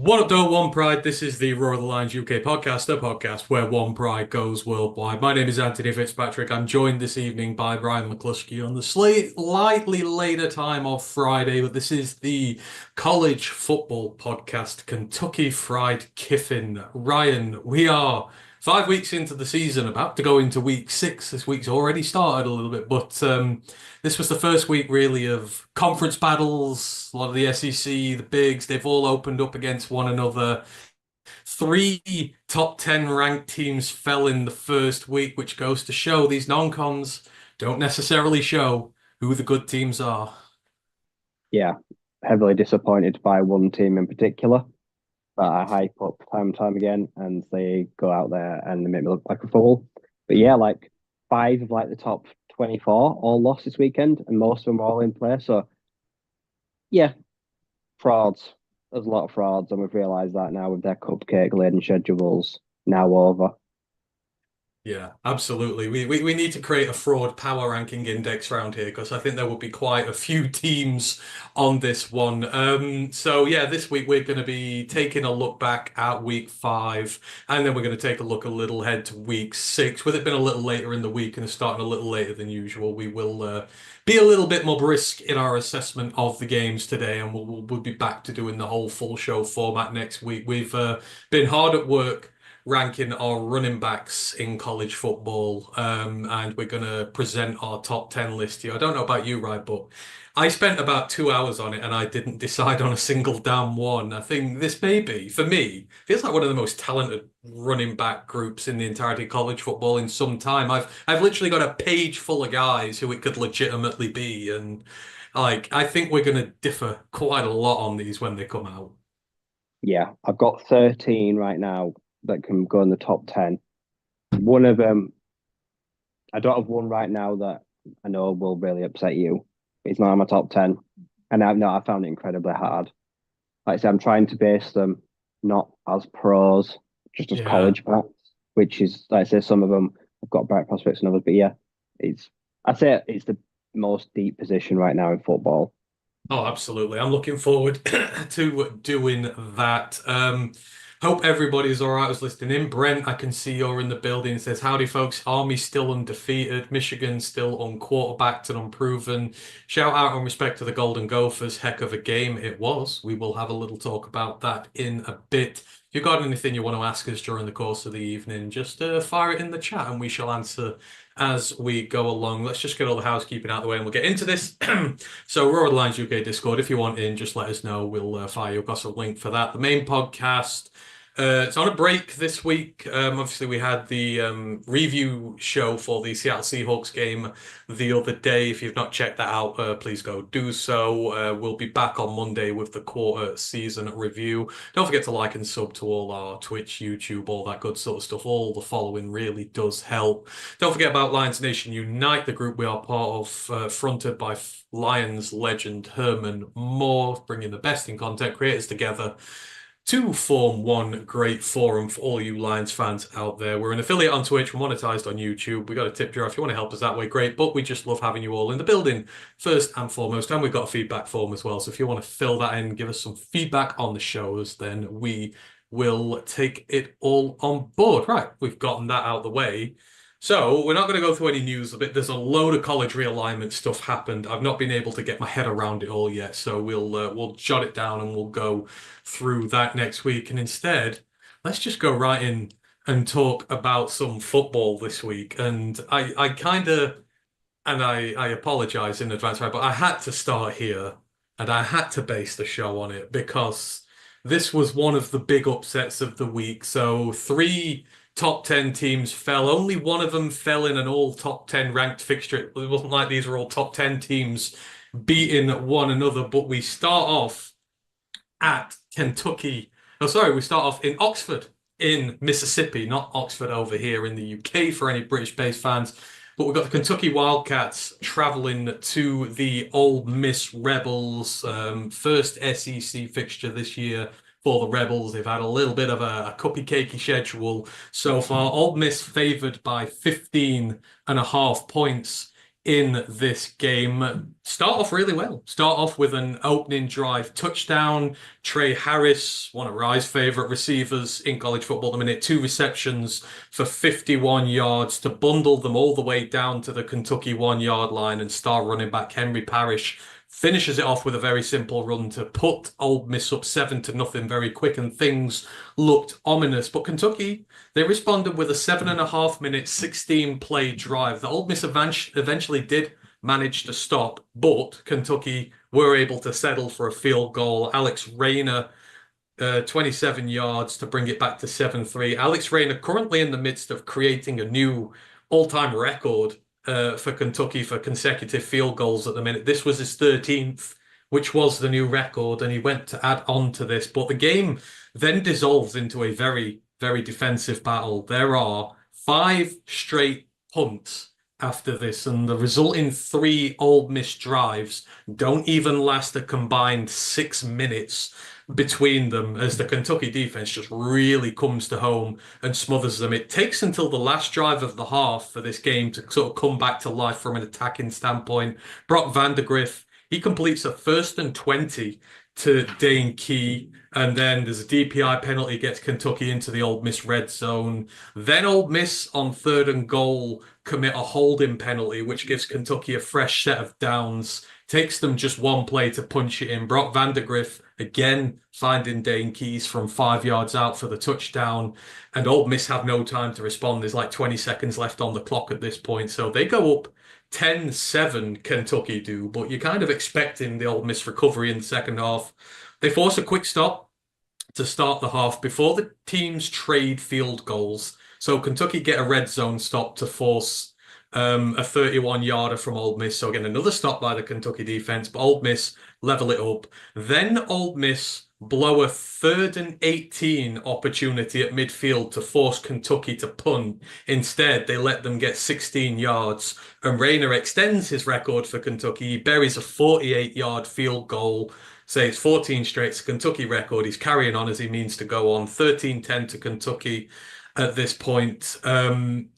What up, though, One Pride? This is the Roar of the Lions UK podcast, the podcast where One Pride goes worldwide. My name is Anthony Fitzpatrick. I'm joined this evening by Ryan McCluskey on the slightly later time of Friday, but this is the college football podcast, Kentucky Fried Kiffin. Ryan, we are 5 weeks into the season, about to go into week 6. This week's already started a little bit, but this was the first week really of conference battles. A lot of the SEC, the bigs, they've all opened up against one another. 3 top 10 ranked teams fell in the first week, which goes to show these non-cons don't necessarily show who the good teams are. Yeah, heavily disappointed by one team in particular that I hype up time and time again, and they go out there and they make me look like a fool. But yeah, like 5 of the top 24 all lost this weekend, and most of them are all in play. So yeah, frauds. There's a lot of frauds, and we've realised that now with their cupcake laden schedules now over. Yeah, absolutely. We need to create a fraud power ranking index around here because I think there will be quite a few teams on this one. So yeah, this week we're going to be taking a look back at week 5, and then we're going to take a look a little ahead to week 6. With it being a little later in the week and starting a little later than usual, we will be a little bit more brisk in our assessment of the games today, and we'll be back to doing the whole full show format next week. We've been hard at work ranking our running backs in college football. And we're going to present our top 10 list here. I don't know about you, right, but I spent about 2 hours on it and I didn't decide on a single damn one. I think this may be, for me, feels like one of the most talented running back groups in the entirety of college football in some time. I've literally got a page full of guys who it could legitimately be. And I think we're going to differ quite a lot on these when they come out. Yeah, I've got 13 right now that can go in the top 10. One of them, I don't have one right now that I know will really upset you. It's not in my top 10. And I found it incredibly hard. Like I said, I'm trying to base them not as pros, just as Yeah. college backs, which is, like I say, some of them have got bright prospects and others. But yeah, I'd say it's the most deep position right now in football. Oh, absolutely. I'm looking forward to doing that. Hope everybody's all right who's listening in. Brent, I can see you're in the building. It says, howdy, folks. Army still undefeated. Michigan still unquarterbacked and unproven. Shout out and respect to the Golden Gophers. Heck of a game it was. We will have a little talk about that in a bit. If you've got anything you want to ask us during the course of the evening, just fire it in the chat and we shall answer as we go along. Let's just get all the housekeeping out of the way and we'll get into this. So, Roar of the Lions UK Discord, if you want in, just let us know. We'll fire you across a link for that. The main podcast, it's on a break this week. Obviously, we had the review show for the Seattle Seahawks game the other day. If you've not checked that out, please go do so. We'll be back on Monday with the quarter season review. Don't forget to like and sub to all our Twitch, YouTube, all that good sort of stuff. All the following really does help. Don't forget about Lions Nation Unite, the group we are part of, fronted by Lions legend Herman Moore, bringing the best in content creators together to form one great forum for all you Lions fans out there. We're an affiliate on Twitch, we're monetized on YouTube. We got a tip jar if you want to help us that way, great. But we just love having you all in the building first and foremost. And we've got a feedback form as well. So if you want to fill that in, give us some feedback on the shows, then we will take it all on board. Right, we've gotten that out of the way. So we're not going to go through any news of it. There's a load of college realignment stuff happened. I've not been able to get my head around it all yet, so we'll jot it down and we'll go through that next week. And instead, let's just go right in and talk about some football this week. And I kind of, and I apologize in advance, right? But I had to start here and I had to base the show on it because this was one of the big upsets of the week. So 3 top 10 teams fell. Only one of them fell in an all top 10 ranked fixture. It wasn't like these were all top 10 teams beating one another, but we start off at Kentucky. Oh, sorry, we start off in Oxford in Mississippi, not Oxford over here in the UK for any British-based fans. But we've got the Kentucky Wildcats traveling to the Ole Miss Rebels. First SEC fixture this year for the Rebels. They've had a little bit of a cupy cakey schedule so far. Ole Miss favored by 15 and a half points in this game start off really well. Start off with an opening drive touchdown. Trey Harris, one of Rye's favorite receivers in college football at the minute, 2 receptions for 51 yards to bundle them all the way down to the Kentucky 1 yard line, and star running back Henry Parrish finishes it off with a very simple run to put Ole Miss up 7-0 very quick, and things looked ominous. But Kentucky, they responded with a 7.5 minute, 16 play drive that Ole Miss eventually did manage to stop, but Kentucky were able to settle for a field goal. Alex Rayner, 27 yards to bring it back to 7-3. Alex Rayner currently in the midst of creating a new all-time record for Kentucky for consecutive field goals at the minute. This was his 13th, which was the new record, and he went to add on to this. But the game then dissolves into a very, very defensive battle. There are 5 straight punts after this, and the resulting 3 Ole Miss drives don't even last a combined 6 minutes between them, as the Kentucky defense just really comes to home and smothers them. It takes until the last drive of the half for this game to sort of come back to life from an attacking standpoint. Brock Vandagriff, he completes a 1st and 20 to Dane Key, and then there's a DPI penalty, gets Kentucky into the Ole Miss red zone. Then Ole Miss on 3rd and goal commit a holding penalty, which gives Kentucky a fresh set of downs. Takes them just 1 play to punch it in. Brock Vandagriff again finding Dane Keys from 5 yards out for the touchdown, and Ole Miss have no time to respond. There's like 20 seconds left on the clock at this point, so they go up 10-7, Kentucky do, but you're kind of expecting the Ole Miss recovery in the second half. They force a quick stop to start the half before the teams trade field goals. So Kentucky get a red zone stop to force a 31-yarder from Ole Miss. So again, another stop by the Kentucky defense, but Ole Miss level it up. Then Ole Miss blow a 3rd and 18 opportunity at midfield to force Kentucky to punt. Instead, they let them get 16 yards, and Rayner extends his record for Kentucky. He buries a 48-yard field goal. Say it's 14 straight to Kentucky record. He's carrying on as he means to go on. 13-10 to Kentucky at this point.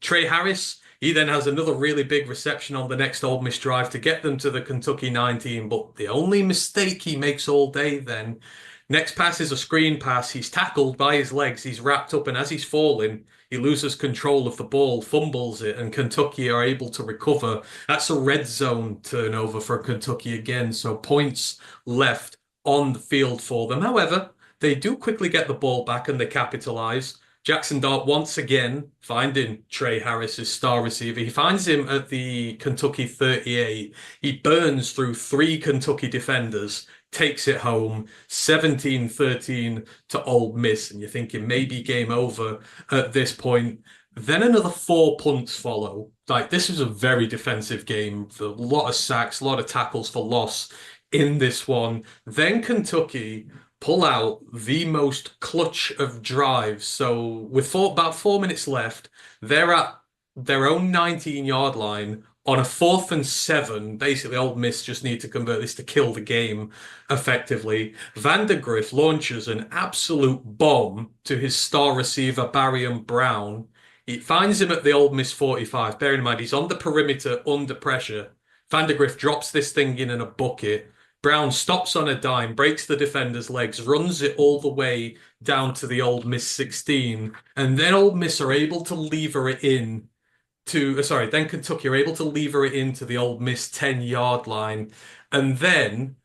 Trey Harris, he then has another really big reception on the next Ole Miss drive to get them to the Kentucky 19, but the only mistake he makes all day then, next pass is a screen pass. He's tackled by his legs. He's wrapped up, and as he's falling, he loses control of the ball, fumbles it, and Kentucky are able to recover. That's a red zone turnover for Kentucky again, so points left on the field for them. However, they do quickly get the ball back and they capitalize. Jackson Dart once again finding Trey Harris, his star receiver. He finds him at the Kentucky 38. He burns through 3 Kentucky defenders, takes it home, 17-13 to Ole Miss. And you're thinking maybe game over at this point. Then another 4 punts follow. Like, this was a very defensive game. A lot of sacks, a lot of tackles for loss in this one. Then Kentucky pull out the most clutch of drives. So with about 4 minutes left, they're at their own 19-yard line on a 4th and 7. Basically, Ole Miss just need to convert this to kill the game effectively. Vandagriff launches an absolute bomb to his star receiver, Barrion Brown. He finds him at the Ole Miss 45. Bearing in mind, he's on the perimeter under pressure. Vandagriff drops this thing in a bucket. Brown stops on a dime, breaks the defender's legs, runs it all the way down to the Ole Miss 16, and then Ole Miss are able to lever it in to, then Kentucky are able to lever it into the Ole Miss 10-yard line, and then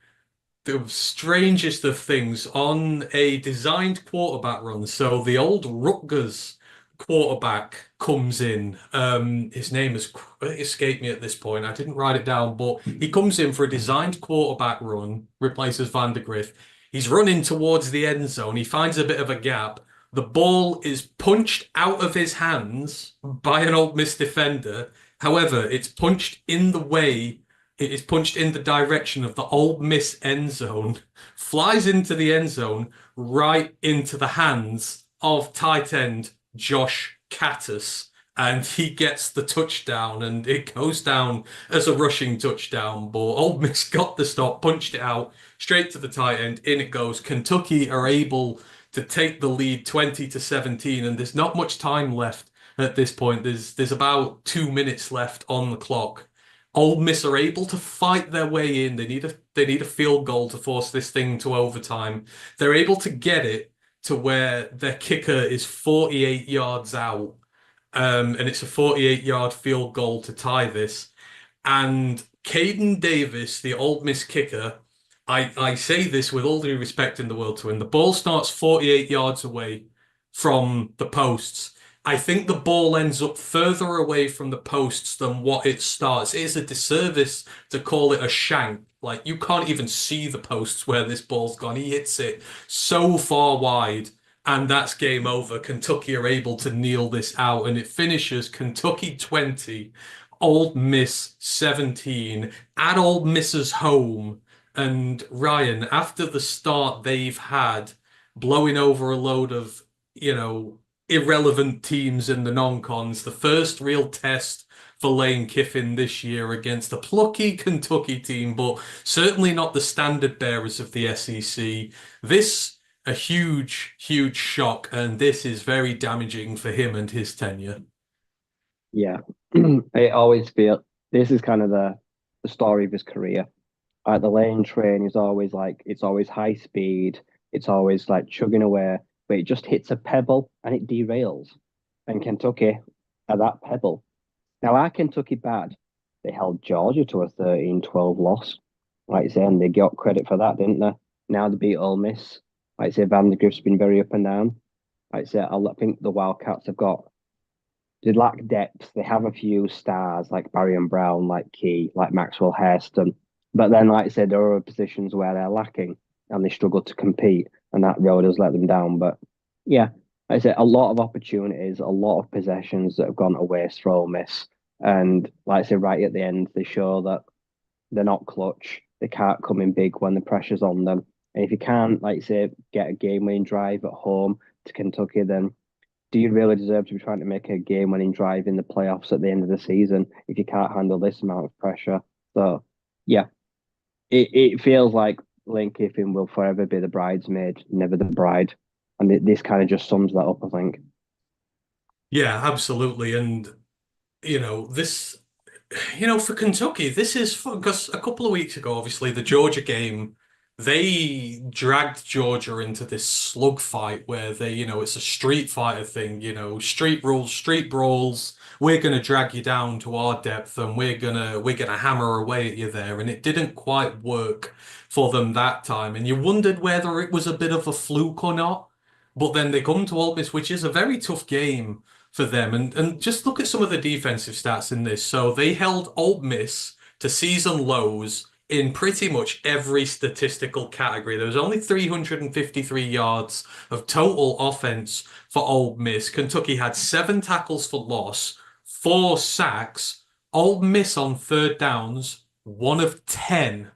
the strangest of things, on a designed quarterback run, so the old Rutgers quarterback comes in. His name has escaped me at this point. I didn't write it down, but he comes in for a designed quarterback run, replaces Vandagriff. He's running towards the end zone. He finds a bit of a gap. The ball is punched out of his hands by an Ole Miss defender. However, it's punched in the way, it is punched in the direction of the Ole Miss end zone, flies into the end zone, right into the hands of tight end Josh Kattus, and he gets the touchdown, and it goes down as a rushing touchdown. But Ole Miss got the stop, punched it out straight to the tight end, in it goes. Kentucky are able to take the lead 20-17, and there's not much time left at this point. There's about 2 minutes left on the clock Ole Miss are able to fight their way in. They need a field goal to force this thing to overtime. They're able to get it to where their kicker is 48 yards out. And it's a 48-yard field goal to tie this. And Caden Davis, the Ole Miss kicker, I say this with all due respect in the world to him. The ball starts 48 yards away from the posts. I think the ball ends up further away from the posts than what it starts. It is a disservice to call it a shank. Like, you can't even see the posts where this ball's gone. He hits it so far wide, and that's game over. Kentucky are able to kneel this out, and it finishes Kentucky 20, Ole Miss 17 at Ole Miss's home. And Ryan, after the start they've had, blowing over a load of, irrelevant teams in the non-cons, the first real test for Lane Kiffin this year against a plucky Kentucky team, but certainly not the standard bearers of the SEC. This a huge, huge shock, and this is very damaging for him and his tenure. Yeah, it always feel this is kind of the story of his career. Like the lane train is always like it's always high speed, it's always like chugging away, but it just hits a pebble and it derails. And Kentucky are that pebble. Now, our Kentucky bad, they held Georgia to a 13-12 loss. Like I say, and they got credit for that, didn't they? Now they beat Ole Miss. Like I say, Vandergrift's been very up and down. Like I say, I think the Wildcats have got they lack depth. They have a few stars like Barry and Brown, like Key, like Maxwell Hairston. But then, like I said, there are positions where they're lacking and they struggle to compete, and that road has let them down. But yeah, like I said, a lot of opportunities, a lot of possessions that have gone to waste for Ole Miss. And like I said, right at the end, they show that they're not clutch. They can't come in big when the pressure's on them. And if you can't, like I say, get a game-winning drive at home to Kentucky, then do you really deserve to be trying to make a game-winning drive in the playoffs at the end of the season if you can't handle this amount of pressure? So, yeah, it feels like Lane Kiffin will forever be the bridesmaid, never the bride. And this kind of just sums that up, I think. Yeah, absolutely. And, this, for Kentucky, this is because a couple of weeks ago, obviously, the Georgia game, they dragged Georgia into this slug fight where it's a street fighter thing, street rules, street brawls. We're gonna drag you down to our depth and we're gonna hammer away at you there. And it didn't quite work for them that time. And you wondered whether it was a bit of a fluke or not. But then they come to Ole Miss, which is a very tough game for them. And just look at some of the defensive stats in this. So they held Ole Miss to season lows in pretty much every statistical category. There was only 353 yards of total offense for Ole Miss. Kentucky had 7 tackles for loss, 4 sacks. Ole Miss on third downs, 1 of 10.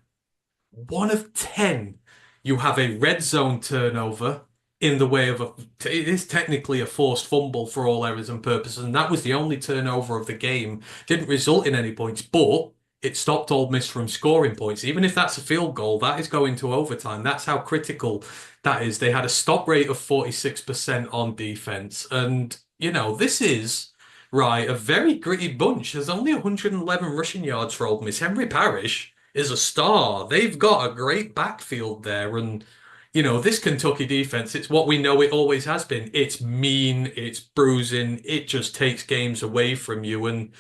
1 of 10. You have a red zone turnover in the way of it is technically a forced fumble for all errors and purposes, and that was the only turnover of the game. Didn't result in any points, but it stopped Ole Miss from scoring points. Even if that's a field goal, that is going to overtime. That's how critical that is. They had a stop rate of 46% on defense. And, this is, right, a very gritty bunch. There's only 111 rushing yards for Ole Miss. Henry Parrish is a star. They've got a great backfield there. And, this Kentucky defense, it's what we know it always has been. It's mean, it's bruising, it just takes games away from you. And,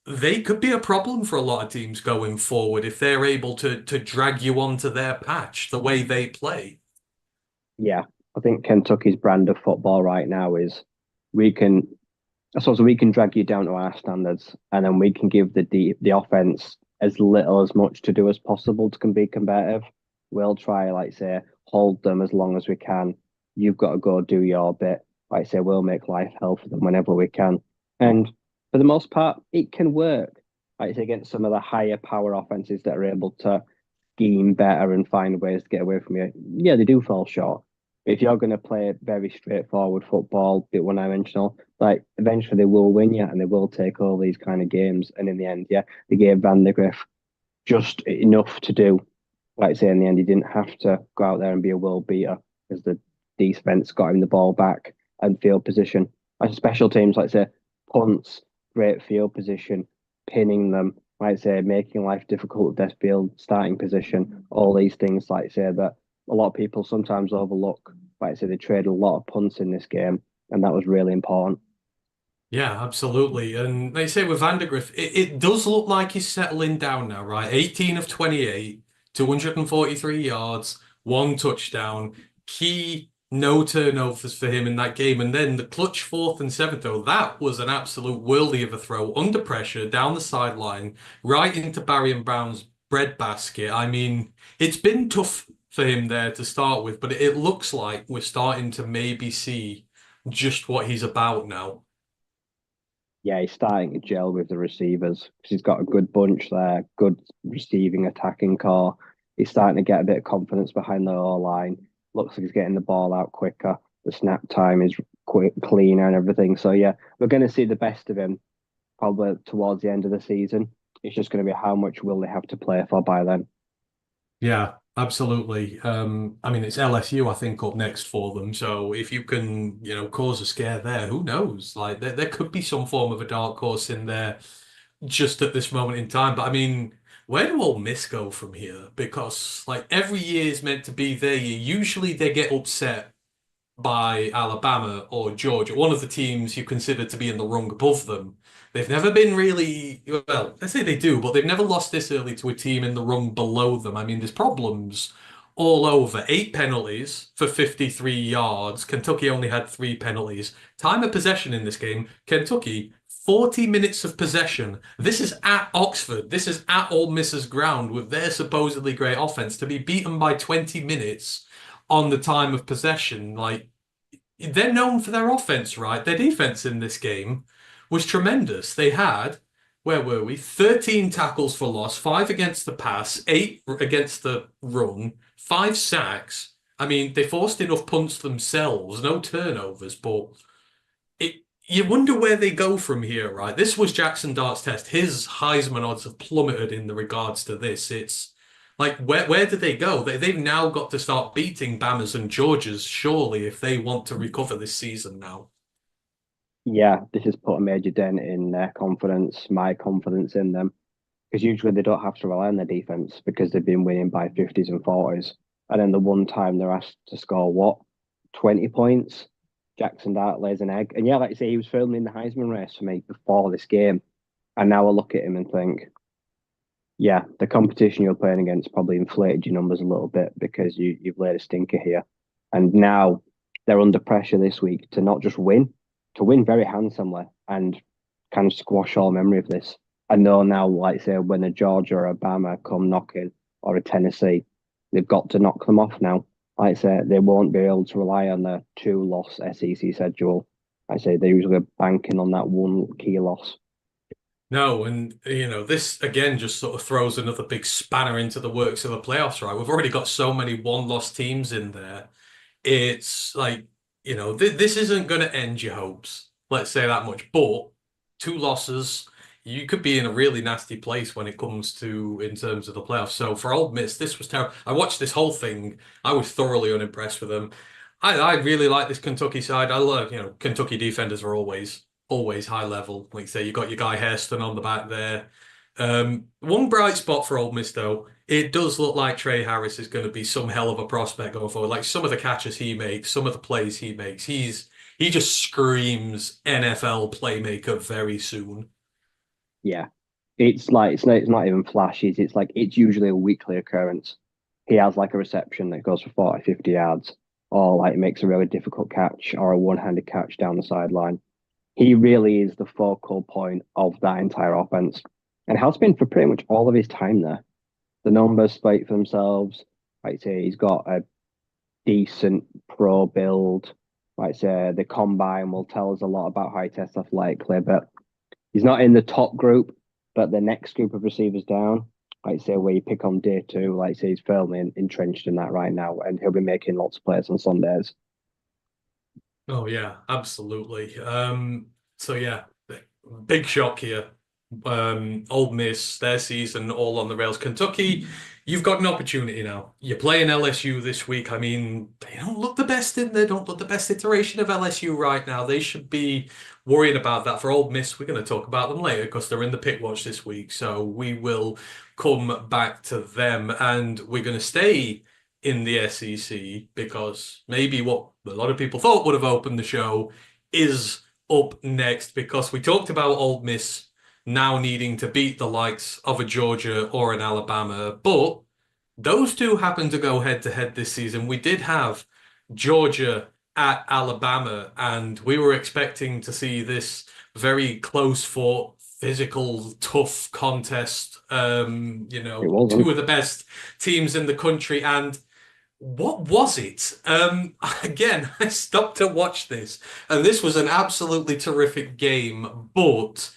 they could be a problem for a lot of teams going forward if they're able to drag you onto their patch the way they play. Yeah, I think Kentucky's brand of football right now is we can, I suppose we can drag you down to our standards, and then we can give the offense as little as much to do as possible to can be competitive. We'll try, like say, hold them as long as we can. You've got to go do your bit. Like say, we'll make life hell for them whenever we can. And for the most part, it can work. Like say, against some of the higher power offenses that are able to scheme better and find ways to get away from you. Yeah, they do fall short. If you're going to play very straightforward football, bit one-dimensional, like eventually they will win you and they will take all these kind of games. And in the end, yeah, they gave Vandergrift just enough to do. Like I say, in the end, he didn't have to go out there and be a world beater because the defense got him the ball back and field position. Like special teams, like say, punts, great field position, pinning them, like I say, making life difficult with their field starting position, all these things, like I say, that a lot of people sometimes overlook. Like I say, they traded a lot of punts in this game, and that was really important. Yeah, absolutely. And they say with Vandergriff, it does look like he's settling down now, right? 18 of 28, 243 yards, one touchdown, key no turnovers for him in that game. And then the clutch fourth and seventh, though, that was an absolute worldie of a throw under pressure down the sideline, right into Barry and Brown's breadbasket. I mean, it's been tough for him there to start with, but it looks like we're starting to maybe see just what he's about now. Yeah, he's starting to gel with the receivers because he's got a good bunch there, good receiving, attacking core. He's starting to get a bit of confidence behind the O line. Looks like he's getting the ball out quicker. The snap time is quick, cleaner, and everything. So yeah, we're going to see the best of him probably towards the end of the season. It's just going to be how much will they have to play for by then. Yeah, absolutely. I mean, it's LSU, I think, up next for them. So if you can, cause a scare there, who knows? Like there could be some form of a dark horse in there just at this moment in time. But I mean, where do Ole Miss go from here? Because like every year is meant to be their year. Usually they get upset by Alabama or Georgia, one of the teams you consider to be in the rung above them. They've never been really, well, let's say they do, but they've never lost this early to a team in the rung below them. I mean, there's problems all over. 8 penalties for 53 yards. Kentucky only had 3 penalties. Time of possession in this game, Kentucky, 40 minutes of possession. This is at Oxford. This is at Ole Miss's ground with their supposedly great offense. To be beaten by 20 minutes on the time of possession, like they're known for their offense, right? Their defense in this game was tremendous. They had, where were we? 13 tackles for loss, five against the pass, eight against the run, five sacks. I mean, they forced enough punts themselves, no turnovers, but you wonder where they go from here, right? This was Jackson Dart's test. His Heisman odds have plummeted in the regards to this. It's like where do they go? They've now got to start beating Bamas and Georgias, surely, if they want to recover this season now. Yeah, this has put a major dent in their confidence, my confidence in them, because usually they don't have to rely on their defense because they've been winning by 50s and 40s. And then the one time they're asked to score what, 20 points, Jackson Dart lays an egg. And yeah, like you say, he was firmly in the Heisman race for me before this game. And now I look at him and think, yeah, the competition you're playing against probably inflated your numbers a little bit because you've laid a stinker here. And now they're under pressure this week to not just win, to win very handsomely and kind of squash all memory of this. I know now, like say, when a Georgia or Alabama come knocking or a Tennessee, they've got to knock them off now. Like I say, they won't be able to rely on the two-loss SEC schedule. I say they're usually banking on that one key loss. No, and this again just sort of throws another big spanner into the works of the playoffs, right? We've already got so many one-loss teams in there. It's like, this isn't going to end your hopes. Let's say that much. But two losses, you could be in a really nasty place when it comes to in terms of the playoffs. So for Ole Miss, this was terrible. I watched this whole thing. I was thoroughly unimpressed with them. I really like this Kentucky side. I love, Kentucky defenders are always high level. Like you say, you got your guy Hairston on the back there. One bright spot for Ole Miss, though, it does look like Trey Harris is going to be some hell of a prospect going forward. Like some of the catches he makes, some of the plays he makes, he just screams NFL playmaker very soon. Yeah, it's not even flashes. It's like it's usually a weekly occurrence. He has like a reception that goes for 40, 50 yards, or like makes a really difficult catch or a one-handed catch down the sideline. He really is the focal point of that entire offense and has been for pretty much all of his time there. The numbers speak for themselves. Like I say, he's got a decent pro build. Like I say, the combine will tell us a lot about how he tests athletically, but he's not in the top group, but the next group of receivers down, like I say, where you pick on day two, like I say, he's firmly entrenched in that right now, and he'll be making lots of plays on Sundays. Oh yeah, absolutely. So yeah, big shock here. Ole Miss, their season all on the rails. Kentucky, you've got an opportunity now. You're playing LSU this week. I mean, they don't look the best iteration of LSU right now. They should be worrying about that. For Ole Miss, we're going to talk about them later because they're in the pick watch this week. So we will come back to them, and we're going to stay in the SEC because maybe what a lot of people thought would have opened the show is up next, because we talked about Ole Miss now needing to beat the likes of a Georgia or an Alabama. But those two happen to go head to head this season. We did have Georgia at Alabama, and we were expecting to see this very close fought, physical, tough contest. It wasn't. Two of the best teams in the country. And what was it? Again, I stopped to watch this, and this was an absolutely terrific game, but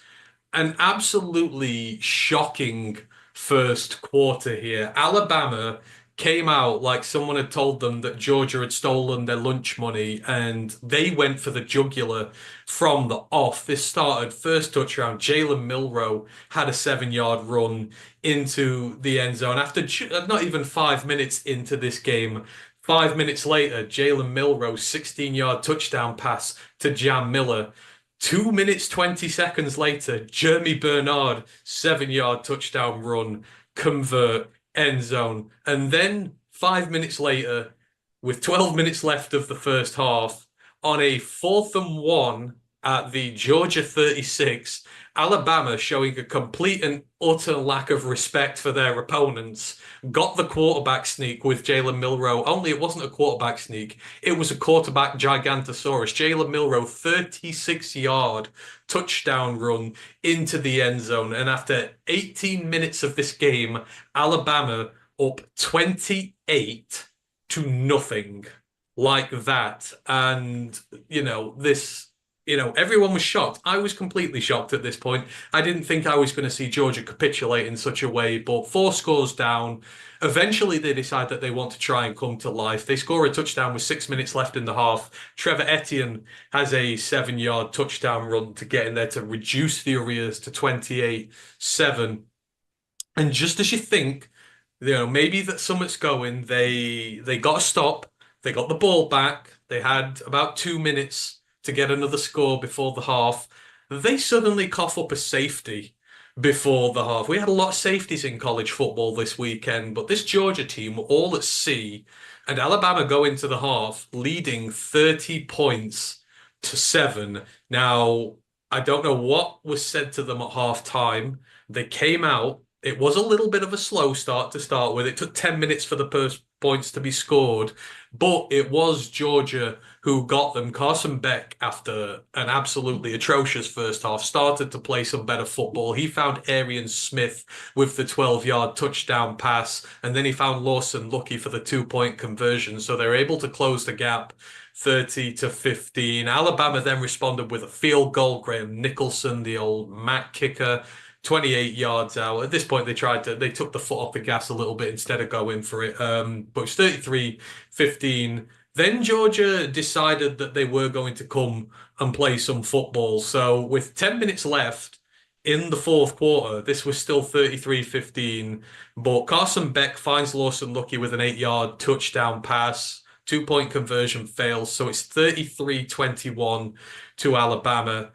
an absolutely shocking first quarter here. Alabama came out like someone had told them that Georgia had stolen their lunch money, and they went for the jugular from the off. This started first touchdown. Jalen Milroe had a 7-yard run into the end zone after not even 5 minutes into this game. 5 minutes later, Jalen Milroe 16-yard touchdown pass to Jam Miller. 2 minutes, 20 seconds later, Jeremy Bernard, 7-yard touchdown run, convert, end zone. And then 5 minutes later, with 12 minutes left of the first half, on a 4th and 1 at the Georgia 36, Alabama, showing a complete and utter lack of respect for their opponents, got the quarterback sneak with Jalen Milroe. Only it wasn't a quarterback sneak, it was a quarterback gigantosaurus. Jalen Milroe, 36-yard touchdown run into the end zone. And after 18 minutes of this game, Alabama up 28-0 like that. And, everyone was shocked. I was completely shocked at this point. I didn't think I was going to see Georgia capitulate in such a way, but 4 scores down. Eventually, they decide that they want to try and come to life. They score a touchdown with 6 minutes left in the half. Trevor Etienne has a 7-yard touchdown run to get in there to reduce the arrears to 28-7. And just as you think, maybe that something's going, they got a stop. They got the ball back. They had about 2 minutes to get another score before the half. They suddenly cough up a safety before the half. We had a lot of safeties in college football this weekend, but this Georgia team were all at sea, and Alabama go into the half leading 30 points to 7. Now, I don't know what was said to them at half time. They came out. It was a little bit of a slow start to start with. It took 10 minutes for the first points to be scored, but it was Georgia who got them. Carson Beck, after an absolutely atrocious first half, started to play some better football. He found Arian Smith with the 12-yard touchdown pass, and then he found Lawson Lucky for the 2-point conversion. So they were able to close the gap 30-15. Alabama then responded with a field goal. Graham Nicholson, the old Mac kicker, 28 yards out. At this point, they took the foot off the gas a little bit instead of going for it. But it's 33-15. Then Georgia decided that they were going to come and play some football. So with 10 minutes left in the fourth quarter, this was still 33-15. But Carson Beck finds Lawson Lucky with an 8-yard touchdown pass. 2-point conversion fails. So it's 33-21 to Alabama.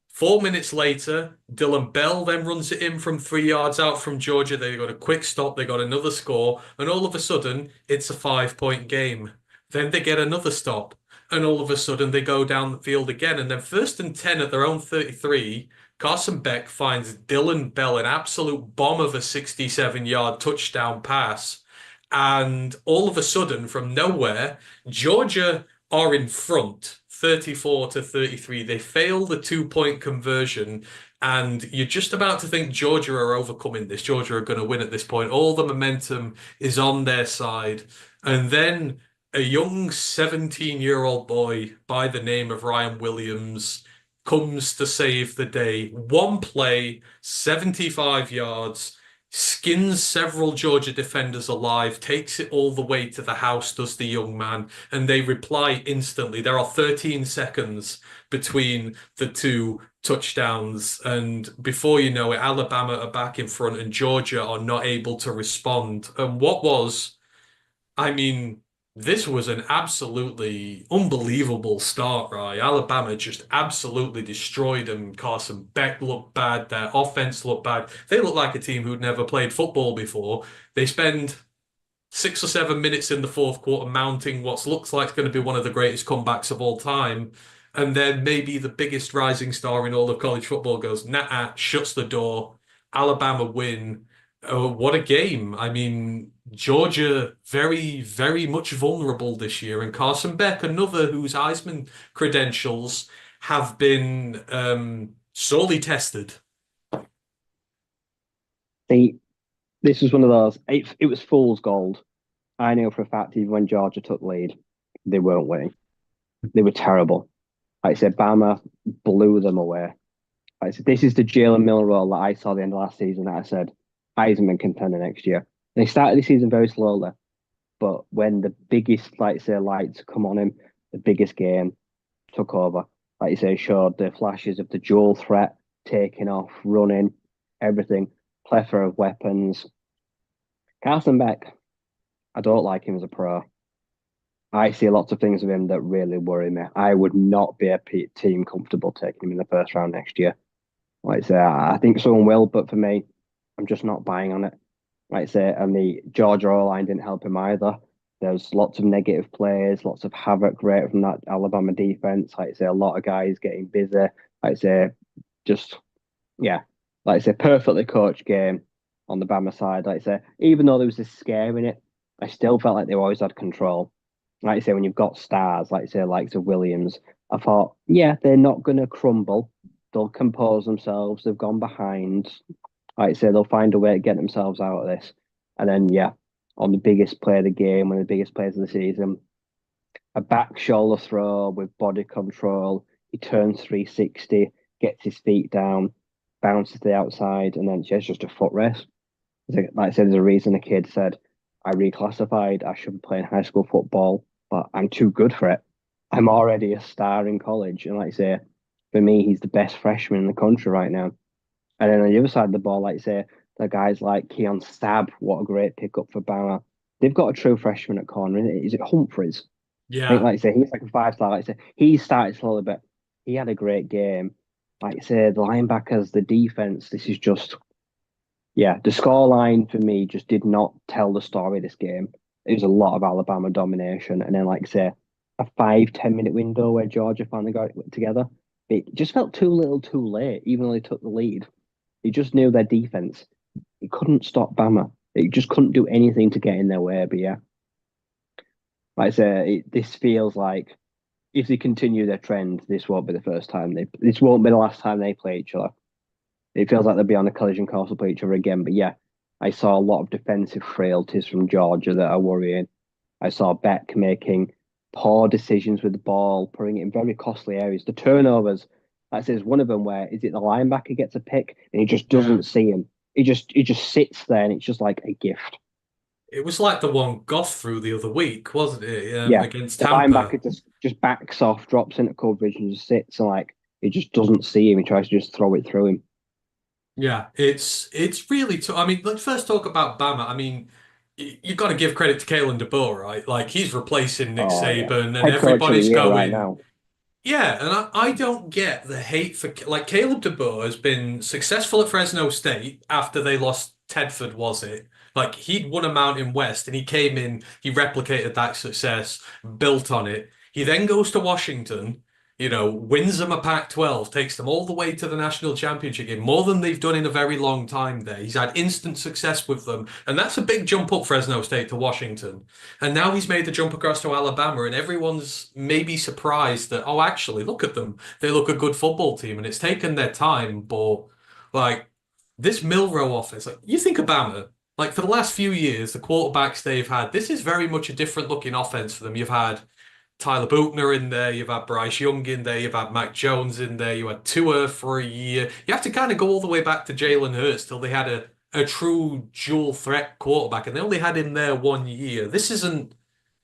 4 minutes later, Dylan Bell then runs it in from 3 yards out from Georgia. They got a quick stop. They got another score. And all of a sudden, it's a 5-point game. Then they get another stop. And all of a sudden, they go down the field again. And then 1st and 10 at their own 33, Carson Beck finds Dylan Bell, an absolute bomb of a 67-yard touchdown pass. And all of a sudden, from nowhere, Georgia are in front, 34-33. They fail the 2-point conversion, and you're just about to think Georgia are overcoming this. Georgia are going to win at this point. All the momentum is on their side. And then a young 17-year-old boy by the name of Ryan Williams comes to save the day. One play, 75 yards, skins several Georgia defenders alive, takes it all the way to the house, does the young man, and they reply instantly. There are 13 seconds between the two touchdowns, and before you know it, Alabama are back in front and Georgia are not able to respond. And what was I mean, this was an absolutely unbelievable start, right? Alabama just absolutely destroyed them. Carson Beck looked bad. Their offense looked bad. They looked like a team who'd never played football before. They spend 6 or 7 minutes in the fourth quarter mounting what looks like it's going to be one of the greatest comebacks of all time. And then maybe the biggest rising star in all of college football goes, nah, shuts the door. Alabama win. Oh, what a game. I mean, Georgia very, very much vulnerable this year. And Carson Beck, another whose Heisman credentials have been sorely tested. See, this was one of those. It was fool's gold. I knew for a fact even when Georgia took lead, they weren't winning. They were terrible. Like I said, Bama blew them away. Like I said, this is the Jalen Milroe that I saw at the end of last season that I said Heisman contender next year. And he started the season very slowly, but when the biggest, like I say, lights come on him, the biggest game took over. Like you say, showed the flashes of the dual threat, taking off, running, everything, plethora of weapons. Carson Beck, I don't like him as a pro. I see lots of things with him that really worry me. I would not be a team comfortable taking him in the first round next year. Like I say, I think someone will, but for me, I'm just not buying on it. Like I say, and the Georgia O-line didn't help him either. There's lots of negative plays, lots of havoc rate from that Alabama defense. Like I say, a lot of guys getting busy. Like I say, just yeah, like I say, perfectly coached game on the Bama side. Like I say, even though there was this scare in it, I still felt like they always had control. Like I say, when you've got stars, like I say, likes of Williams, I thought, yeah, they're not going to crumble. They'll compose themselves. They've gone behind. Like I say, they'll find a way to get themselves out of this. And then, yeah, on the biggest play of the game, one of the biggest plays of the season, a back shoulder throw with body control. He turns 360, gets his feet down, bounces to the outside, and then it's just a foot race. Like I said, there's a reason the kid said, I reclassified, I should be playing high school football, but I'm too good for it. I'm already a star in college. And like I say, for me, he's the best freshman in the country right now. And then on the other side of the ball, like I say, the guys like Keon Stab, what a great pickup for Bama. They've got a true freshman at corner, isn't it? Is it Humphreys? I think, Yeah. like I say, he's like a 5-star. Like I say, he started slowly, but he had a great game. Like I say, the linebackers, the defense, this is just, yeah, the scoreline for me just did not tell the story of this game. It was a lot of Alabama domination. And then, like I say, a 5-10 minute window where Georgia finally got it together. It just felt too little too late, even though they took the lead. He just knew their defense. He couldn't stop Bama. He just couldn't do anything to get in their way. But yeah, like I say, this feels like if they continue their trend, this won't be the first time this won't be the last time they play each other. It feels like they'll be on a collision course to play each other again. But yeah, I saw a lot of defensive frailties from Georgia that are worrying. I saw Beck making poor decisions with the ball, putting it in very costly areas. The turnovers, like I says, one of them where is it the linebacker gets a pick and he just Yeah. doesn't see him. He just sits there and it's just like a gift. It was like the one Goff threw the other week, wasn't it? Yeah, Against the Tampa. linebacker just backs off, drops into coverage, and just sits and like he just doesn't see him. He tries to just throw it through him. Yeah, it's really tough. I mean, let's first talk about Bama. I mean, you've got to give credit to Kalen DeBoer, right? Like he's replacing Nick Oh yeah, Saban, and head coach of the everybody's year right going, now. yeah. And I don't get the hate for like Caleb DeBoer has been successful at Fresno State after they lost Tedford, was it? Like he'd won a Mountain West, and he came in, he replicated that success, built on it. He then goes to Washington. Wins them a Pac-12, takes them all the way to the national championship game, more than they've done in a very long time there. He's had instant success with them, and that's a big jump up Fresno State to Washington. And now he's made the jump across to Alabama, and everyone's maybe surprised that, oh, actually, look at them. They look a good football team, and it's taken their time, but like this Milroe offense, like you think Bama, like for the last few years, the quarterbacks they've had, this is very much a different looking offense for them. You've had Tyler Buchner in there, you've had Bryce Young in there, you've had Mac Jones in there, you had Tua for a year. You have to kind of go all the way back to Jalen Hurts till they had a true dual threat quarterback, and they only had him there 1 year. This isn't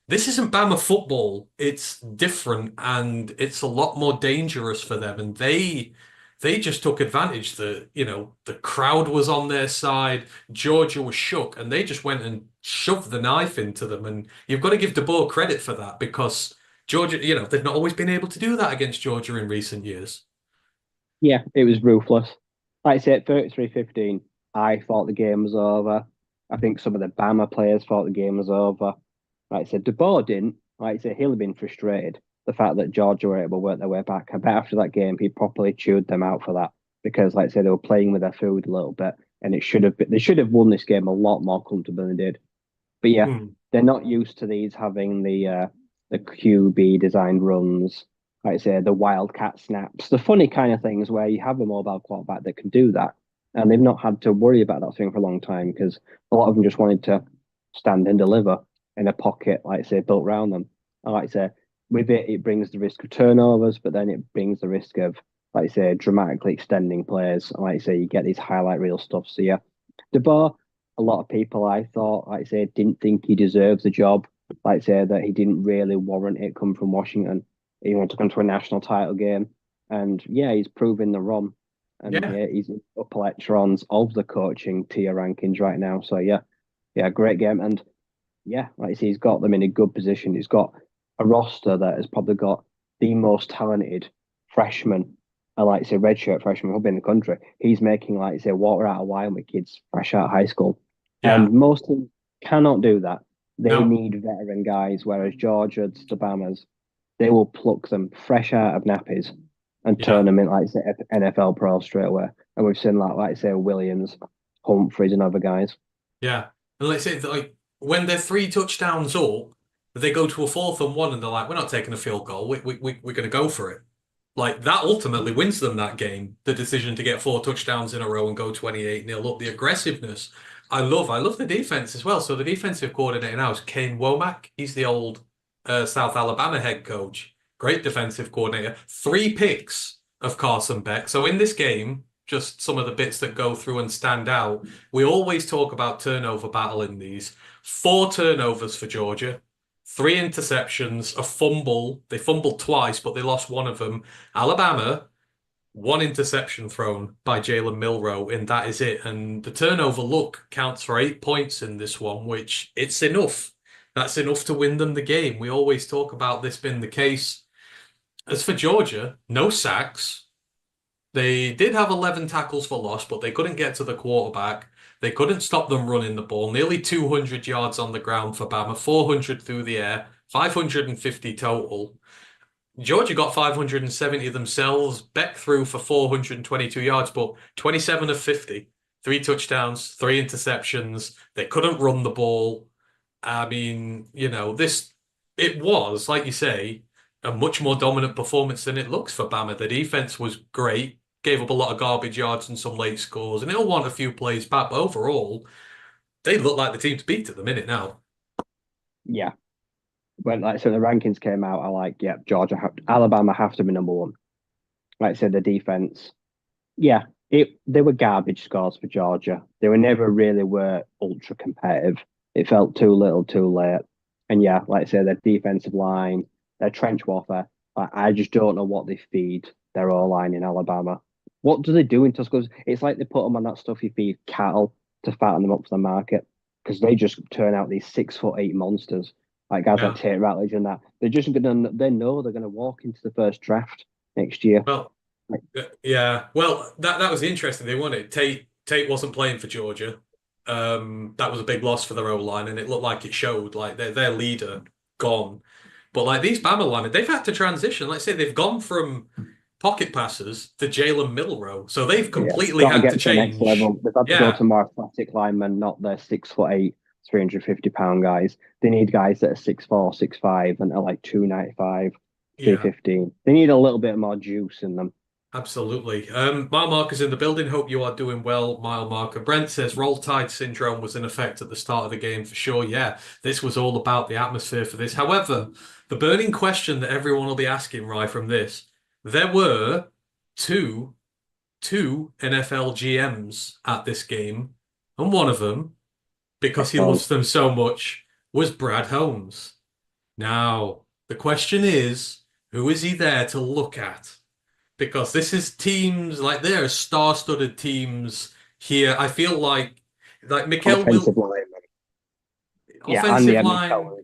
Bama football. It's different and it's a lot more dangerous for them. And they just took advantage that, the crowd was on their side. Georgia was shook and they just went and shoved the knife into them. And you've got to give DeBoer credit for that because Georgia, they've not always been able to do that against Georgia in recent years. Yeah, it was ruthless. Like I said, 33-15, I thought the game was over. I think some of the Bama players thought the game was over. Like I said, DeBoer didn't. Like I said, he'll have been frustrated. The fact that Georgia were able to work their way back. I bet after that game, he properly chewed them out for that because, like I said, they were playing with their food a little bit, and they should have won this game a lot more comfortably than they did. But yeah, Hmm. they're not used to these having the QB designed runs, like I say, the wildcat snaps, the funny kind of things where you have a mobile quarterback that can do that. And they've not had to worry about that thing for a long time because a lot of them just wanted to stand and deliver in a pocket, like I say, built around them. And like I say, with it, it brings the risk of turnovers, but then it brings the risk of, like I say, dramatically extending plays. And like I say, you get these highlight reel stuff. So yeah, DeBoer, a lot of people I thought, like I say, didn't think he deserves the job. Like I say, that he didn't really warrant it coming from Washington. He wanted to come to a national title game. And yeah, he's proven the wrong. And Yeah. yeah, he's in the upper echelons of the coaching tier rankings right now. So yeah, great game. And yeah, like I say, he's got them in a good position. He's got a roster that has probably got the most talented freshmen, like I say, redshirt freshmen who've been in the country. He's making, like I say, water out of wine with kids fresh out of high school. Yeah. And most teams cannot do that. They No. need veteran guys, whereas Georgia, the Bamas, they will pluck them fresh out of nappies and Yeah. turn them in, like I say, NFL pro straight away. And we've seen like I say, Williams, Humphreys, and other guys. Yeah. And let's say that, like when they're 3 touchdowns up, they go to a 4th and 1 and they're like, we're not taking a field goal. We're going to go for it. Like that ultimately wins them that game. The decision to get 4 touchdowns in a row and go 28-0 up. The aggressiveness. I love the defense as well. So the defensive coordinator now is Kane Womack. He's the old South Alabama head coach. Great defensive coordinator. 3 picks of Carson Beck. So in this game, just some of the bits that go through and stand out. We always talk about turnover battle in these. 4 turnovers for Georgia, 3 interceptions, a fumble. They fumbled twice, but they lost one of them. Alabama, 1 interception thrown by Jalen Milroe, and that is it. And the turnover look counts for 8 points in this one, which it's enough. That's enough to win them the game. We always talk about this being the case. As for Georgia, no sacks. They did have 11 tackles for loss, but they couldn't get to the quarterback. They couldn't stop them running the ball. Nearly 200 yards on the ground for Bama, 400 through the air, 550 total. Georgia got 570 themselves. Beck threw for 422 yards, but 27 of 50, 3 touchdowns, 3 interceptions. They couldn't run the ball. I mean, it was, like you say, a much more dominant performance than it looks for Bama. The defense was great, gave up a lot of garbage yards and some late scores, and it'll want a few plays back, but overall, they look like the team to beat at the minute now. Yeah. When like so the rankings came out, I like, yeah, Alabama have to be number one. Like I said, the defense, yeah, they were garbage scores for Georgia. They were never really were ultra competitive. It felt too little, too late. And yeah, like I said, their defensive line, their trench warfare. I just don't know what they feed their O line in Alabama. What do they do in Tuscaloosa? It's like they put them on that stuff you feed cattle to fatten them up for the market because they just turn out these 6'8" monsters like guys like Yeah. Tate Ratledge and that. They're just gonna they know they're gonna walk into the first draft next year. Well, Like, yeah. Well, that was interesting. They won it. Tate wasn't playing for Georgia. That was a big loss for their O line, and it looked like it showed. Like their leader gone. But like these Bama linemen, they've had to transition. Let's say they've gone from pocket passers to Jalen Milroe, so they've yeah, completely got to had to get to the next change. level. They've had to go Yeah, to more athletic linemen, not their 6'8", 350 pound guys. They need guys that are 6'4", 6'5", and are like 295, yeah. 315. They need a little bit more juice in them. Absolutely. Mile marker's in the building. Hope you are doing well, mile marker. Brent says roll tide syndrome was in effect at the start of the game for sure. Yeah, this was all about the atmosphere for this. However, the burning question that everyone will be asking right from this, there were two two NFL GMs at this game. And one of them, I because he suppose. loves them so much, was Brad Holmes. Now, the question is, who is he there to look at? Because this is teams like there are star-studded teams here. I feel like Mikel Offensive will lineman. Yeah, and offensive yeah, line. Mikel.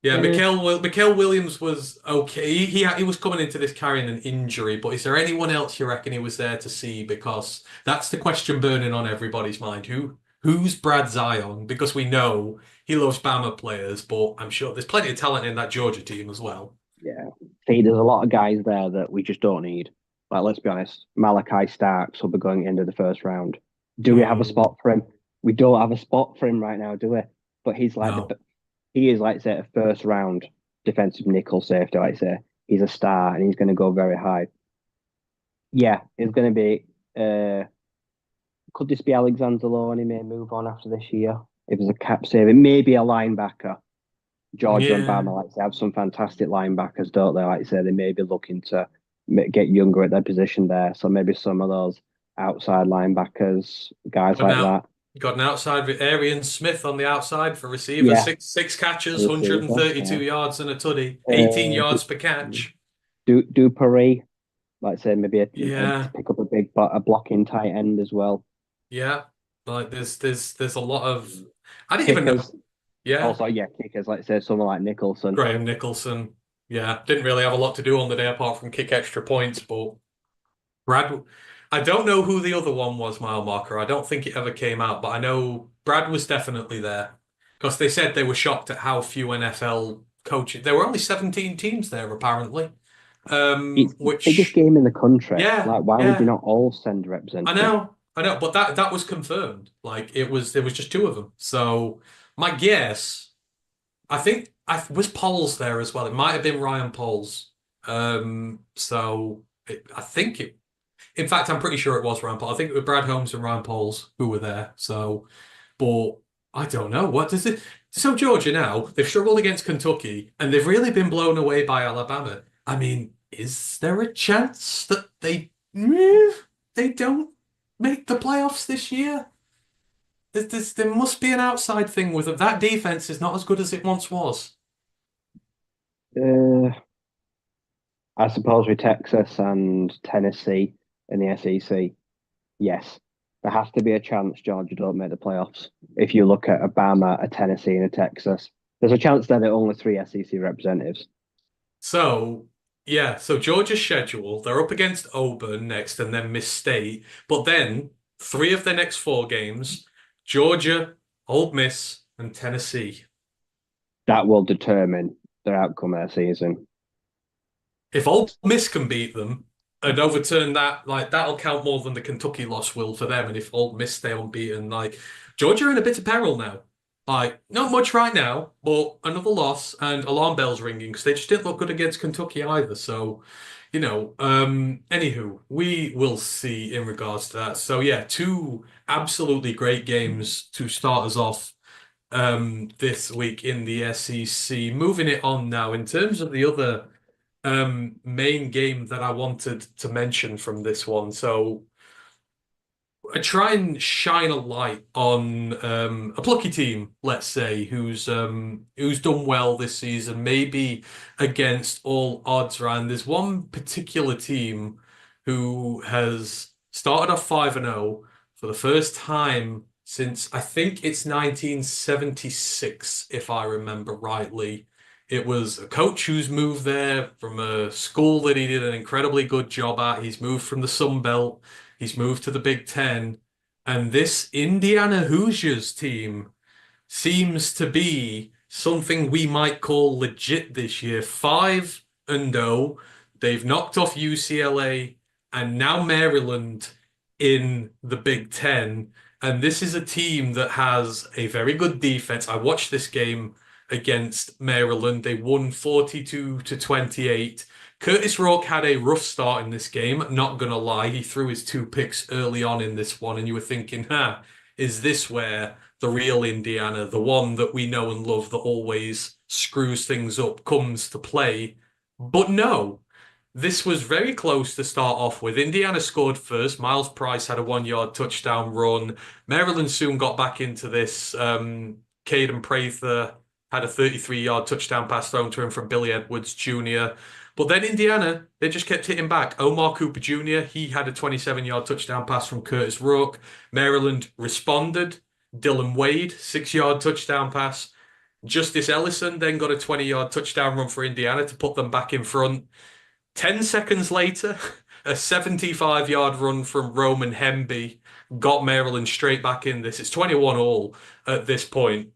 Yeah, Eh, Mikel Williams was okay. He was coming into this carrying an injury, but is there anyone else you reckon he was there to see? Because that's the question burning on everybody's mind. Who's Brad Zion? Because we know he loves Bama players, but I'm sure there's plenty of talent in that Georgia team as well. yeah. See, there's a lot of guys there that we just don't need. Like, let's be honest, Malachi Starks will be going into the first round. Do we have a Mm, spot for him? We don't have a spot for him right now, do we? But he's like no. he is like say a first round defensive nickel safety. Like say he's a star and he's going to go very high. Yeah, it's going to be. Could this be Alexander Lowe and he may move on after this year? If there's a cap saving, maybe a linebacker. Georgia and Yeah. Bama like to have some fantastic linebackers, don't they? Like I say, they may be looking to get younger at their position there. So maybe some of those outside linebackers, guys Got an like out, that. got an outside with Arian Smith on the outside for receiver. Yeah, Six a catches, receiver. 132 Yeah. yards and a tutty, 18 Uh, yards per catch. Duperee, like I say, maybe to Yeah. pick up a blocking tight end as well. Yeah. Like there's a lot of I didn't even know. Kickers, Yeah. also, yeah, kickers, like I say, someone like Nicholson. Graham Nicholson. Yeah. Didn't really have a lot to do on the day apart from kick extra points, but Brad I don't know who the other one was, mile marker. I don't think it ever came out, but I know Brad was definitely there. Because they said they were shocked at how few NFL coaches. There were only 17 teams there, apparently. It's the biggest Which game in the country. yeah, Like, why would you yeah. not all send a representative? I know, but that was confirmed. Like there was just two of them. So my guess, I think I was Poles there as well. It might have been Ryan Poles. I think it. In fact, I'm pretty sure it was Ryan Poles. I think it was Brad Holmes and Ryan Poles who were there. So, but I don't know. What does it? So Georgia now they've struggled against Kentucky and they've really been blown away by Alabama. I mean, is there a chance that they don't make the playoffs this year? There must be an outside thing with it. That defense is not as good as it once was. Uh, I suppose with Texas and Tennessee in the SEC, yes, there has to be a chance Georgia don't make the playoffs. If you look at Alabama, a Tennessee, and a Texas, there's a chance they're the only three SEC representatives. So, yeah, so Georgia's schedule, they're up against Auburn next and then Miss State. But then three of their next four games, Georgia, Old Miss, and Tennessee. That will determine their outcome of the season. If Old Miss can beat them and overturn that, like that'll count more than the Kentucky loss will for them. And if Old Miss stay unbeaten, like Georgia are in a bit of peril now. Like not much right now, but another loss and alarm bells ringing because they just didn't look good against Kentucky either. So, anywho, we will see in regards to that. So yeah, two absolutely great games to start us off this week in the SEC. Moving it on now in terms of the other main game that I wanted to mention from this one. So I try and shine a light on a plucky team, let's say, who's done well this season, maybe against all odds, Ryan. There's one particular team who has started off 5-0 for the first time since I think it's 1976, if I remember rightly. It was a coach who's moved there from a school that he did an incredibly good job at. He's moved from the Sun Belt. He's moved to the Big Ten. And this Indiana Hoosiers team seems to be something we might call legit this year. 5-0. They've knocked off UCLA and now Maryland in the Big Ten. And this is a team that has a very good defense. I watched this game against Maryland. They won 42 to 28. Curtis Rourke had a rough start in this game, not gonna lie. He threw his two picks early on in this one, and you were thinking, is this where the real Indiana, the one that we know and love that always screws things up, comes to play? But no. This was very close to start off with. Indiana scored first. Miles Price had a 1 yard touchdown run. Maryland soon got back into this. Caden Prather had a 33-yard touchdown pass thrown to him from Billy Edwards Jr. But then Indiana, they just kept hitting back. Omar Cooper Jr., he had a 27-yard touchdown pass from Curtis Rourke. Maryland responded. Dylan Wade, 6-yard touchdown pass. Justice Ellison then got a 20-yard touchdown run for Indiana to put them back in front. 10 seconds later, a 75-yard run from Roman Hemby got Maryland straight back in this. It's 21 all at this point.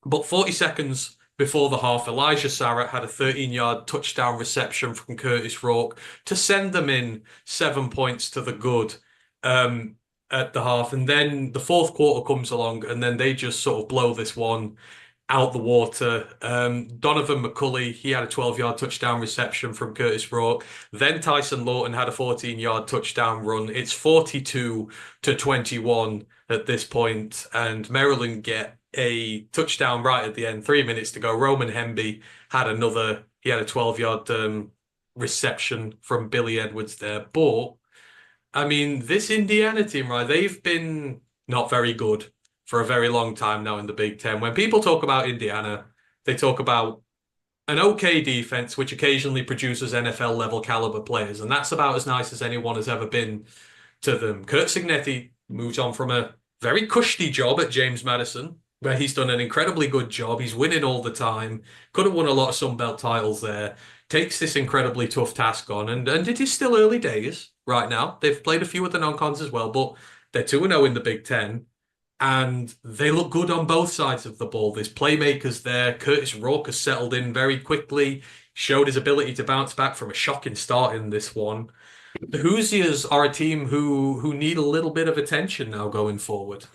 But 40 seconds before the half, Elijah Sarrett had a 13-yard touchdown reception from Curtis Rourke to send them in 7 points to the good at the half. And then the fourth quarter comes along, and then they just sort of blow this one out the water. Donovan McCulley, he had a 12-yard touchdown reception from Curtis Rourke. Then Tyson Lawton had a 14-yard touchdown run. It's 42-21 at this point, and Maryland get a touchdown right at the end, 3 minutes to go. Roman Hemby had he had a 12-yard reception from Billy Edwards there. But, I mean, this Indiana team, right, they've been not very good for a very long time now in the Big Ten. When people talk about Indiana, they talk about an okay defense, which occasionally produces NFL level caliber players, and that's about as nice as anyone has ever been to them. Kurt Signetti moves on from a very cushy job at James Madison, where he's done an incredibly good job. He's winning all the time. Could have won a lot of Sun Belt titles there. Takes this incredibly tough task on, and it is still early days right now. They've played a few of the non-cons as well, but they're 2-0 in the Big Ten. And they look good on both sides of the ball. There's playmakers there. Curtis Rourke has settled in very quickly, showed his ability to bounce back from a shocking start in this one. The Hoosiers are a team who need a little bit of attention now going forward.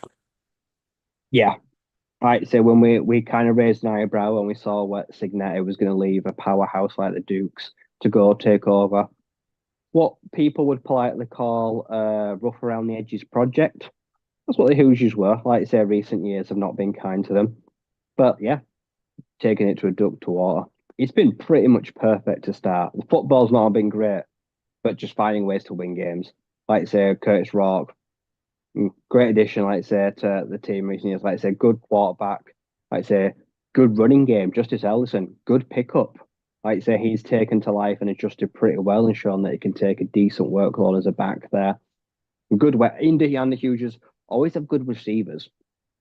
Yeah. Right. So when we kind of raised an eyebrow when we saw what Signetti was going to leave a powerhouse like the Dukes to go take over what people would politely call a rough around the edges project. That's what the Hoosiers were. Like I say, recent years have not been kind to them. But yeah, taking it to a duck to water. It's been pretty much perfect to start. The football's not been great, but just finding ways to win games. Like I say, Curtis Rourke, great addition, like I say, to the team recent years. Like I say, good quarterback. Like I say, good running game. Justice Ellison, good pickup. Like I say, he's taken to life and adjusted pretty well and shown that he can take a decent workload as a back there. Good way. Indy and the Hoosiers always have good receivers.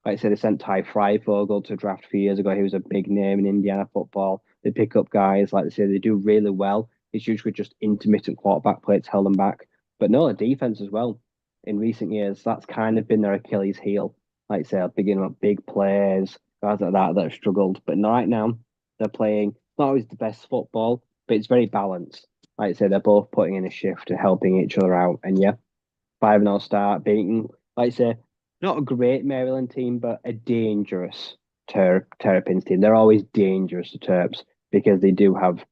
Like I said, they sent Ty Freifogel to draft a few years ago. He was a big name in Indiana football. They pick up guys, like they say, they do really well. It's usually just intermittent quarterback play to hold them back. But no, the defense as well. In recent years, that's kind of been their Achilles heel. Like I say, beginning of big players, guys like that have struggled. But right now, they're playing not always the best football, but it's very balanced. Like I say, they're both putting in a shift and helping each other out. And yeah, 5-0 start, beating, like I say, not a great Maryland team, but a dangerous Terrapins team. They're always dangerous to Terps because they do have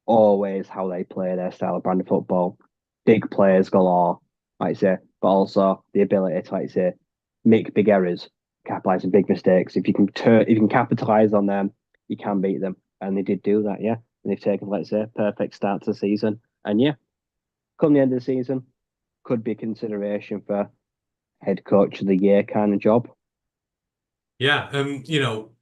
always how they play their style of brand of football. Big players galore, like I say, but also the ability to, like I say, make big errors, capitalize on big mistakes. If you can capitalize on them, you can beat them. And they did do that, yeah. And they've taken, like I say, perfect start to the season. And yeah, come the end of the season, could be consideration for head coach of the year kind of job. Yeah,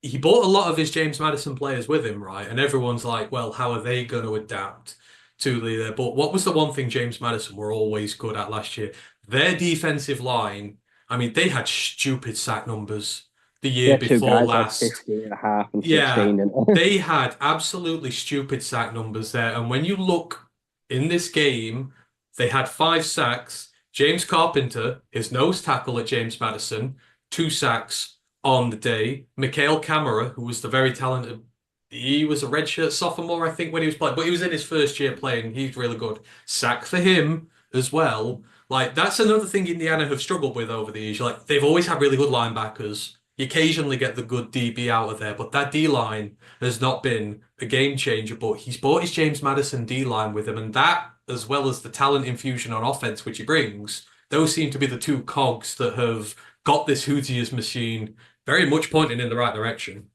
he brought a lot of his James Madison players with him, right? And everyone's like, well, how are they going to adapt to the But what was the one thing James Madison were always good at last year? Their defensive line, I mean, they had stupid sack numbers the year Two before guys last. like 15 and a half and Yeah, 16. And they had absolutely stupid sack numbers there. And when you look in this game, they had 5 sacks. James Carpenter, his nose tackle at James Madison, 2 sacks on the day. Mikhail Camara, who was the very talented, he was a redshirt sophomore, I think, when he was playing, but he was in his first year playing. He's really good. Sack for him as well. Like, that's another thing Indiana have struggled with over the years. Like, they've always had really good linebackers. You occasionally get the good DB out of there, but that D line has not been a game changer. But he's brought his James Madison D line with him, and that, as well as the talent infusion on offense which he brings, those seem to be the two cogs that have got this Hoosiers machine very much pointing in the right direction.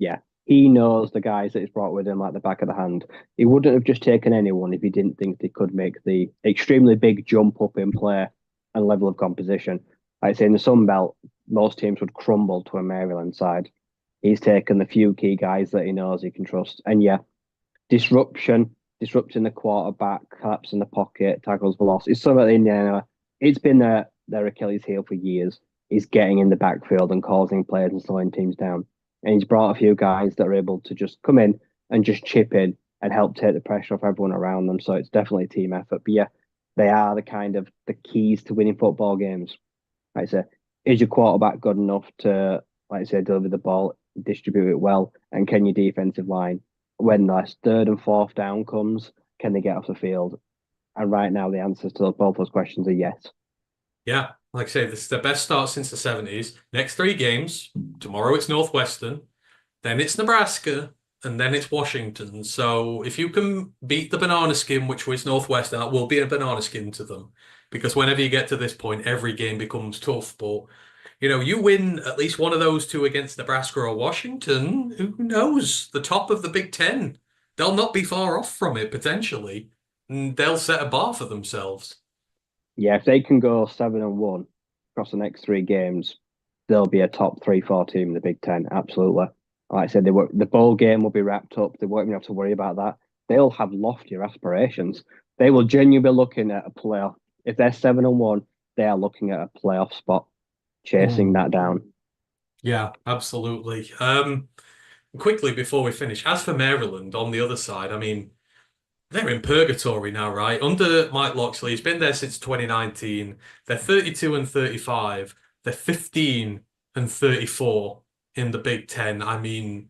yeah, he knows the guys that he's brought with him like the back of the hand. He wouldn't have just taken anyone if he didn't think they could make the extremely big jump up in play and level of composition. Like I say, in the Sun Belt, most teams would crumble to a Maryland side. He's taken the few key guys that he knows he can trust. And yeah, disrupting the quarterback, collapsing the pocket, tackles for loss. It's something that Indiana, it's been their Achilles heel for years. Is getting in the backfield and causing players and slowing teams down. And he's brought a few guys that are able to just come in and just chip in and help take the pressure off everyone around them. So it's definitely a team effort. But yeah, they are the kind of the keys to winning football games. Like I say, is your quarterback good enough to, like I say, deliver the ball, distribute it well, and can your defensive line, when the third and fourth down comes, can they get off the field? And right now, the answers to both those questions are yes. Yeah, like I say, this is the best start since the 70s. Next three games. Tomorrow it's Northwestern, then it's Nebraska, and then it's Washington. So if you can beat the banana skin, which was Northwestern, that will be a banana skin to them. Because whenever you get to this point, every game becomes tough. But you win at least one of those two against Nebraska or Washington, who knows? The top of the Big Ten. They'll not be far off from it, potentially. And they'll set a bar for themselves. Yeah, if they can go 7-1 across the next three games, they'll be a top 3, 4 team in the Big Ten. Absolutely. Like I said, the bowl game will be wrapped up. They won't even have to worry about that. They'll have loftier aspirations. They will genuinely be looking at a playoff. If they're 7-1, they are looking at a playoff spot, chasing that down. Yeah, absolutely. Quickly before we finish, as for Maryland on the other side, I mean, they're in purgatory now, right? Under Mike Locksley, he's been there since 2019. They're 32 and 35. They're 15 and 34 in the Big Ten. I mean,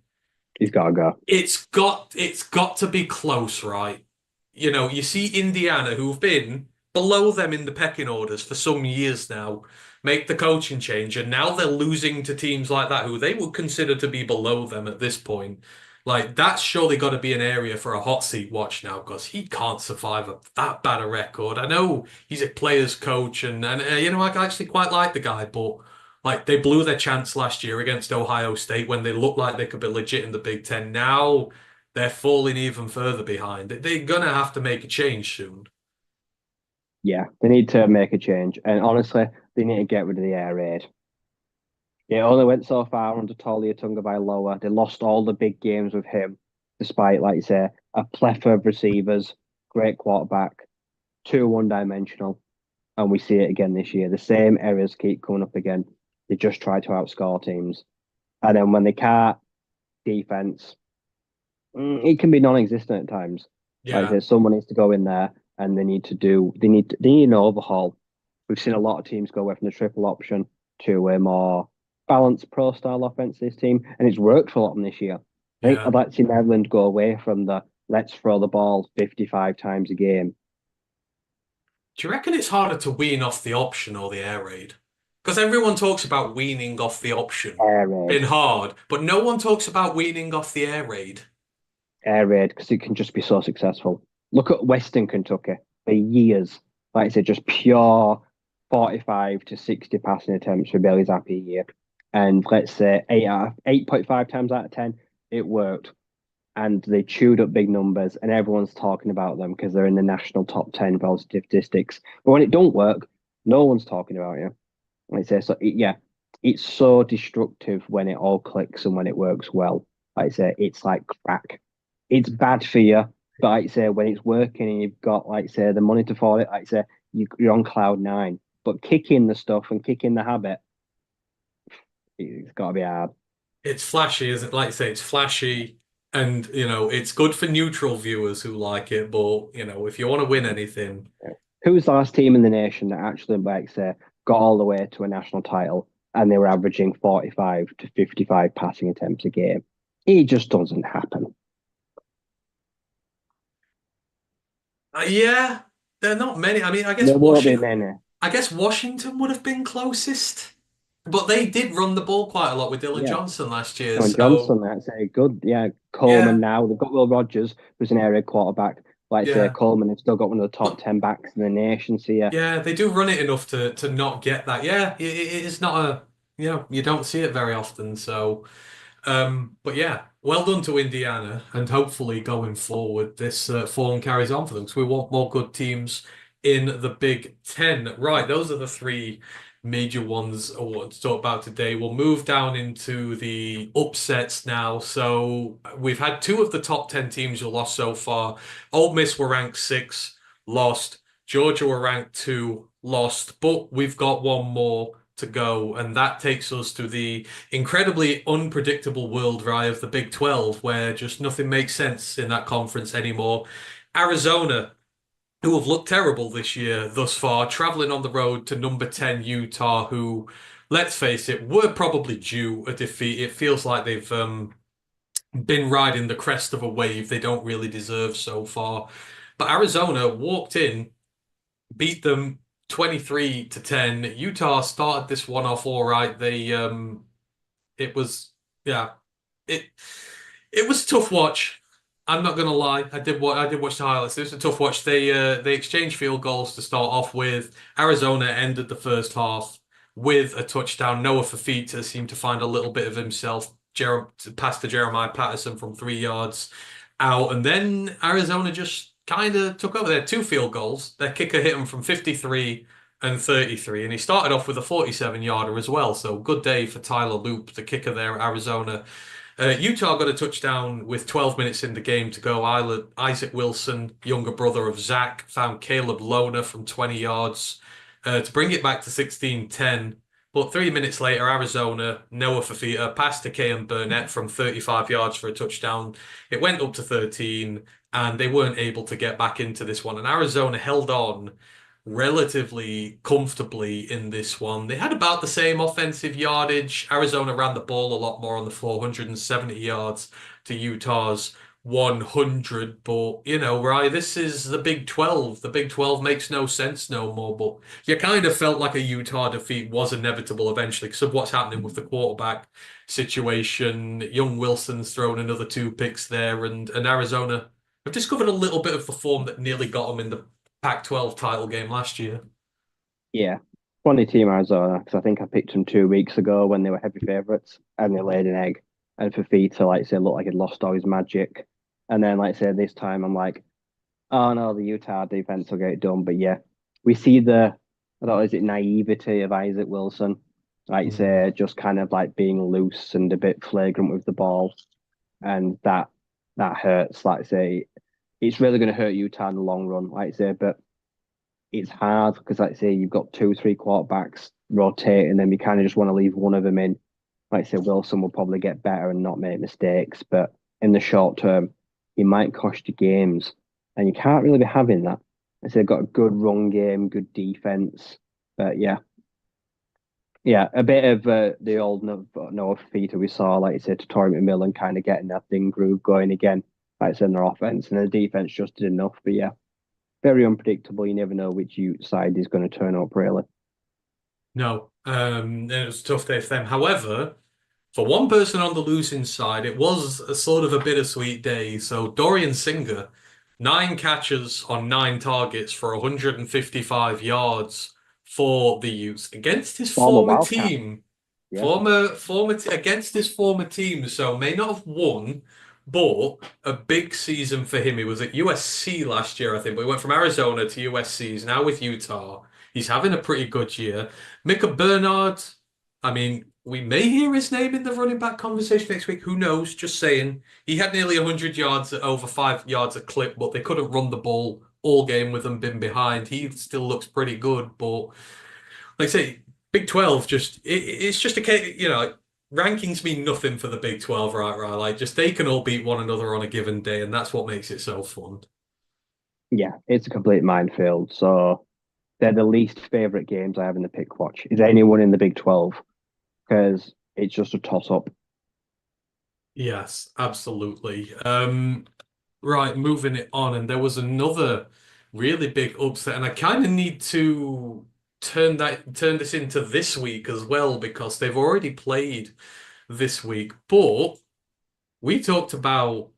He's got to go. it's got to be close, right? You see Indiana, who've been below them in the pecking orders for some years now, make the coaching change, and now they're losing to teams like that who they would consider to be below them at this point. Like that's surely got to be an area for a hot seat watch now because he can't survive that bad a record. I know he's a player's coach, and I actually quite like the guy, but like they blew their chance last year against Ohio State when they looked like they could be legit in the Big Ten. Now they're falling even further behind. They're gonna have to make a change soon. Yeah, they need to make a change. And honestly, they need to get rid of the air raid. It only went so far under Talia Tagovailoa. They lost all the big games with him, despite, like you say, a plethora of receivers, great quarterback, too one-dimensional. And we see it again this year. The same errors keep coming up again. They just try to outscore teams. And then when they can't, defense, it can be non-existent at times. Like I Yeah, say, someone needs to go in there and they need an overhaul. We've seen a lot of teams go away from the triple option to a more balanced pro style offense this team, and it's worked for a lot of them this year. I think yeah. I'd like to see Maryland go away from the let's throw the ball 55 times a game. Do you reckon it's harder to wean off the option or the air raid? Because everyone talks about weaning off the option Air raid, being hard, but no one talks about weaning off the air raid. air raid, because it can just be so successful. Look at Western Kentucky for years. Like I said, just pure 45 to 60 passing attempts for Bailey Zappi a year. And let's say 8.5 times out of 10, it worked. And they chewed up big numbers, and everyone's talking about them because they're in the national top 10 for all statistics. But when it don't work, no one's talking about you. Like I say, yeah, it's so destructive when it all clicks and when it works well. Like I say, it's like crack. It's bad for you, but like I say, when it's working and you've got, like I say, the money to afford it, like I say, you're on cloud nine. But kicking the stuff and kicking the habit, it's got to be hard. It's flashy, isn't it? Like you say, it's flashy and, it's good for neutral viewers who like it. But, if you want to win anything, Who was the last team in the nation that actually, like say, got all the way to a national title and they were averaging 45 to 55 passing attempts a game? It just doesn't happen. yeah, there are not many. I mean, There won't be many. I guess Washington would have been closest, but they did run the ball quite a lot with Dylan Yeah. Johnson last year. And So, Johnson, that's a good. Yeah, Coleman yeah, now. They've got Will Rogers, who's an area quarterback. Like I say, yeah. Coleman have still got one of the top But 10 backs in the nation. So yeah, yeah, they do run it enough to not get that. Yeah, it is not a, you don't see it very often. So, But yeah, well done to Indiana, and hopefully going forward, this form carries on for them because we want more good teams in the Big Ten. Right, those are the three major ones I want to talk about today. We'll move down into the upsets now. So we've had two of the top 10 teams who lost so far. Ole Miss were ranked six, lost. Georgia were ranked two, lost. But we've got one more to go, and that takes us to the incredibly unpredictable world, Rye, of the Big 12, where just nothing makes sense in that conference anymore. Arizona, who have looked terrible this year thus far, traveling on the road to number 10 Utah, who, let's face it, were probably due a defeat. It feels like they've been riding the crest of a wave they don't really deserve so far. But Arizona walked in, beat them 23 to 10. Utah started this one off all right. It was, yeah, it it was a tough watch. I'm not gonna lie. I did watch the highlights. It was a tough watch. They exchanged field goals to start off with. Arizona ended the first half with a touchdown. Noah Fafita seemed to find a little bit of himself. Pass to Jeremiah Patterson from 3 yards out, and then Arizona just kind of took over. They had two field goals. Their kicker hit them from 53 and 33, and he started off with a 47-yarder as well. So good day for Tyler Loop, the kicker there at Arizona. Utah got a touchdown with 12 minutes in the game to go. Isaac Wilson, younger brother of Zach, found Caleb Lohner from 20 yards to bring it back to 16-10. But 3 minutes later, Arizona, Noah Fafita passed to Kay Burnett from 35 yards for a touchdown. It went up to 13, and they weren't able to get back into this one. And Arizona held on relatively comfortably in this one. They had about the same offensive yardage. Arizona ran the ball a lot more on the floor, 170 yards to Utah's 100. But, right, this is the Big 12. The Big 12 makes no sense no more. But you kind of felt like a Utah defeat was inevitable eventually because of what's happening with the quarterback situation. Young Wilson's thrown another two picks there, and Arizona have discovered a little bit of the form that nearly got them in the Pac-12 title game last year. Yeah, funny team Arizona because I think I picked them 2 weeks ago when they were heavy favourites and they laid an egg. And for Fita, like I say, looked like he'd lost all his magic. And then, like I say, this time I'm like, oh no, the Utah defense will get it done. But yeah, we see I don't know, is it naivety of Isaac Wilson? Like you Mm. say, just kind of like being loose and a bit flagrant with the ball. And that hurts. Like I say, it's really going to hurt Utah in the long run, like I say, but it's hard because, like I say, you've got two, three quarterbacks rotating, and then you kind of just want to leave one of them in. Like I say, Wilson will probably get better and not make mistakes, but in the short term, he might cost you games, and you can't really be having that. I say, they've got a good run game, good defense, but yeah, a bit of the old Noah Fifita we saw, like you said, to Torrey McMillan kind of getting that thing groove going again, like I said, in their offense, and the defense just did enough. But yeah, very unpredictable. You never know which side is going to turn up, really. No, and it was a tough day for them. However, for one person on the losing side, it was a sort of a bittersweet day. So Dorian Singer, 9 catches on 9 targets for 155 yards for the Utes against his Former former Wildcat, team. yeah. Against his former team, so may not have won, but a big season for him. He was at USC last year, I think, but he went from Arizona to USC. He's now with Utah. He's having a pretty good year. Micah Bernard, I mean, we may hear his name in the running back conversation next week. Who knows? Just saying. He had nearly 100 yards at over 5 yards a clip, but they couldn't run the ball all game with them being behind. He still looks pretty good, but like I say, Big 12 it's just a case, rankings mean nothing for the Big 12, right? Like just they can all beat one another on a given day, and that's what makes it so fun. Yeah, it's a complete minefield. So they're the least favorite games I have in the pick watch. Is anyone in the Big 12? Because it's just a toss up. Yes, absolutely. Right, moving it on, and there was another really big upset, and I kind of need to turn this into this week as well because they've already played this week. But we talked about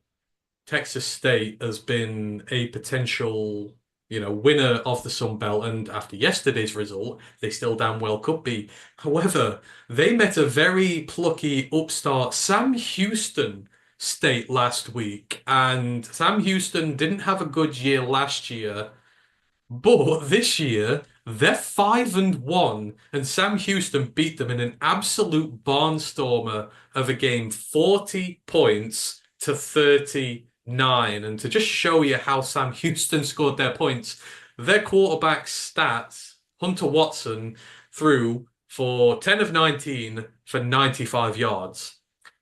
Texas State as being a potential, winner of the Sun Belt, and after yesterday's result, they still damn well could be. However, they met a very plucky upstart Sam Houston State last week, and Sam Houston didn't have a good year last year. But this year, they're 5-1, and Sam Houston beat them in an absolute barnstormer of a game, 40 points to 39. And to just show you how Sam Houston scored their points, their quarterback stats, Hunter Watson, threw for 10 of 19 for 95 yards.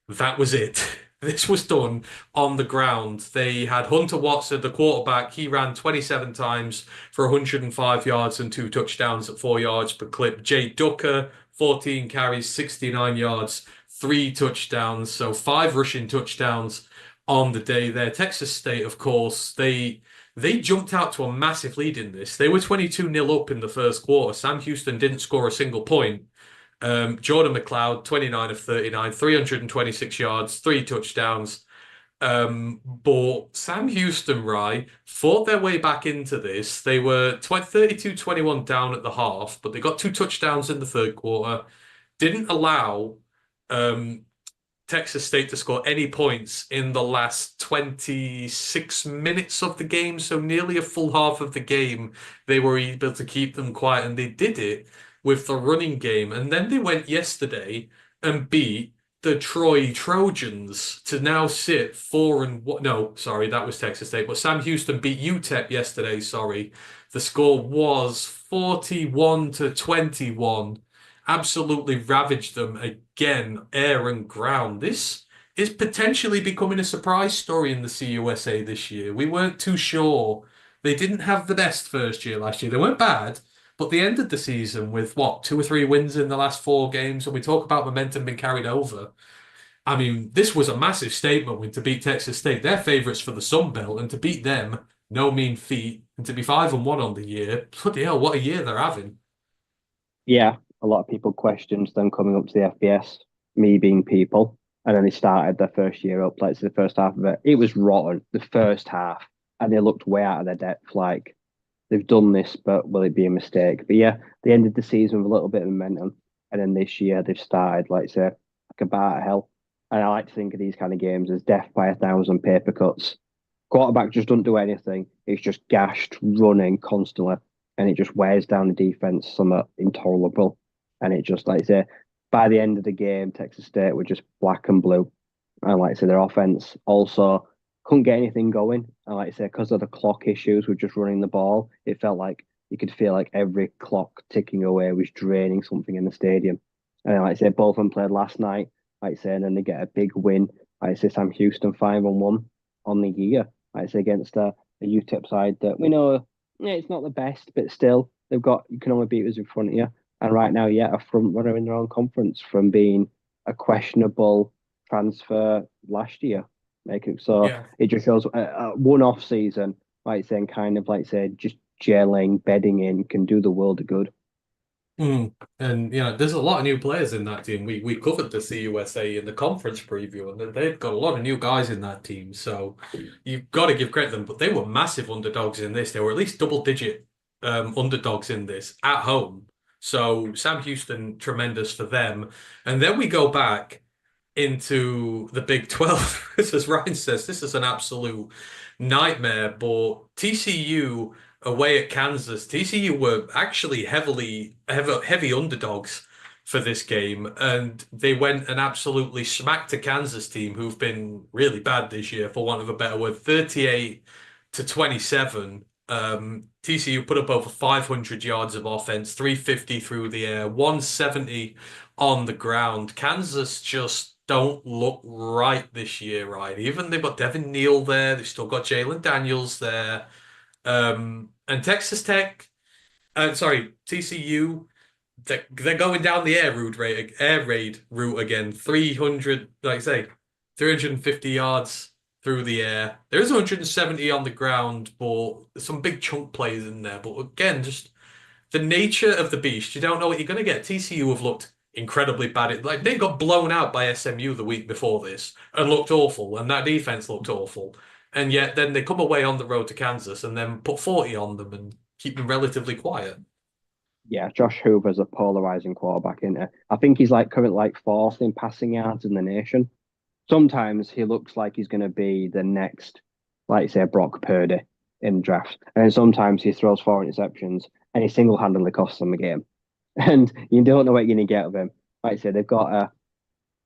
That was it. This was done on the ground. They had Hunter Watson, the quarterback. He ran 27 times for 105 yards and 2 touchdowns at 4 yards per clip. Jay Ducker, 14 carries, 69 yards, 3 touchdowns. So 5 rushing touchdowns on the day there. Texas State, of course, they jumped out to a massive lead in this. They were 22-0 up in the first quarter. Sam Houston didn't score a single point. Jordan McLeod, 29 of 39, 326 yards, 3 touchdowns. But Sam Houston, right, fought their way back into this. They were 32-21 down at the half, but they got 2 touchdowns in the third quarter. Didn't allow Texas State to score any points in the last 26 minutes of the game. So nearly a full half of the game, they were able to keep them quiet, and they did it with the running game. And then they went yesterday and beat the Troy Trojans to now sit 4-1. No, sorry, that was Texas State. But Sam Houston beat UTEP yesterday, sorry. The score was 41-21. Absolutely ravaged them again, air and ground. This is potentially becoming a surprise story in the CUSA this year. We weren't too sure. They didn't have the best first year last year. They weren't bad, but they ended the season with what, 2 or 3 wins in the last 4 games. And we talk about momentum being carried over. I mean, this was a massive statement win to beat Texas State. They're favourites for the Sun Belt, and to beat them, no mean feat. And to be 5-1 on the year, bloody hell, what a year they're having. Yeah, a lot of people questioned them coming up to the FBS, me being people. And then they started their first year up, like the first half of it. It was rotten, the first half. And they looked way out of their depth. Like, they've done this, but will it be a mistake? But yeah, they ended the season with a little bit of momentum. And then this year they've started, like say, like a bat of hell. And I like to think of these kind of games as death by 1,000 paper cuts. Quarterback just doesn't do anything. It's just gashed, running constantly. And it just wears down the defense somewhat intolerable. And it just, like I say, by the end of the game, Texas State were just black and blue. And like I say, their offense also couldn't get anything going. And like I say, because of the clock issues with just running the ball, it felt like you could feel like every clock ticking away was draining something in the stadium. And like I say, both of them played last night, like I say, and then they get a big win. Like I say, Sam Houston 5-1 on the year. Like I say, against a UTEP side that we know, yeah, it's not the best, but still, you can only beat us in front of you. And right now, yeah, a front runner in their own conference from being a questionable transfer last year. Yeah. It just shows a one-off season, like saying, kind of like say, just gelling, bedding in, can do the world of good. And there's a lot of new players in that team. We covered the CUSA in the conference preview, and they've got a lot of new guys in that team. So you've got to give credit to them. But they were massive underdogs in this. They were at least double-digit underdogs in this at home. So Sam Houston, tremendous for them. And then we go back into the Big 12. As Ryan says, this is an absolute nightmare. But TCU away at Kansas, TCU were actually heavy underdogs for this game, and they went and absolutely smacked a Kansas team who've been really bad this year, for want of a better word, 38-27. TCU put up over 500 yards of offense, 350 through the air, 170 on the ground. Kansas just don't look right this year, right? Even they've got Devin Neal there, they've still got Jalen Daniels there. And Texas Tech, TCU, they're going down the air raid route again. 300, like I say, 350 yards through the air. There's 170 on the ground, but there's some big chunk plays in there. But again, just the nature of the beast. You don't know what you're going to get. TCU have looked incredibly bad. Like, they got blown out by SMU the week before this and looked awful, and that defense looked awful. And yet then they come away on the road to Kansas and then put 40 on them and keep them relatively quiet. Yeah, Josh Hoover's a polarizing quarterback, isn't he? I think he's like current like fourth in passing yards in the nation. Sometimes he looks like he's going to be the next, like say, Brock Purdy in draft, and then sometimes he throws 4 interceptions and he single-handedly costs them the game, and you don't know what you're going to get of him. Like I say, they've got a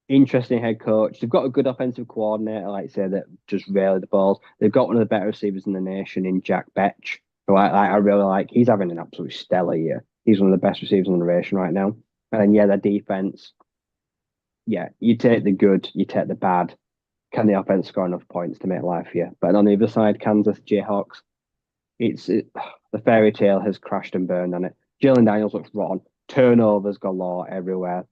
interesting head coach. They've got a good offensive coordinator, like I say, that just rarely the balls. They've got one of the better receivers in the nation in Jack Betch, who I really like. He's having an absolute stellar year. He's one of the best receivers in the nation right now. And then, yeah, their defense, yeah, you take the good, you take the bad. Can the offense score enough points to make life here? But on the other side, Kansas Jayhawks, the fairy tale has crashed and burned on it. Jalen Daniels looks rotten. Turnovers galore everywhere.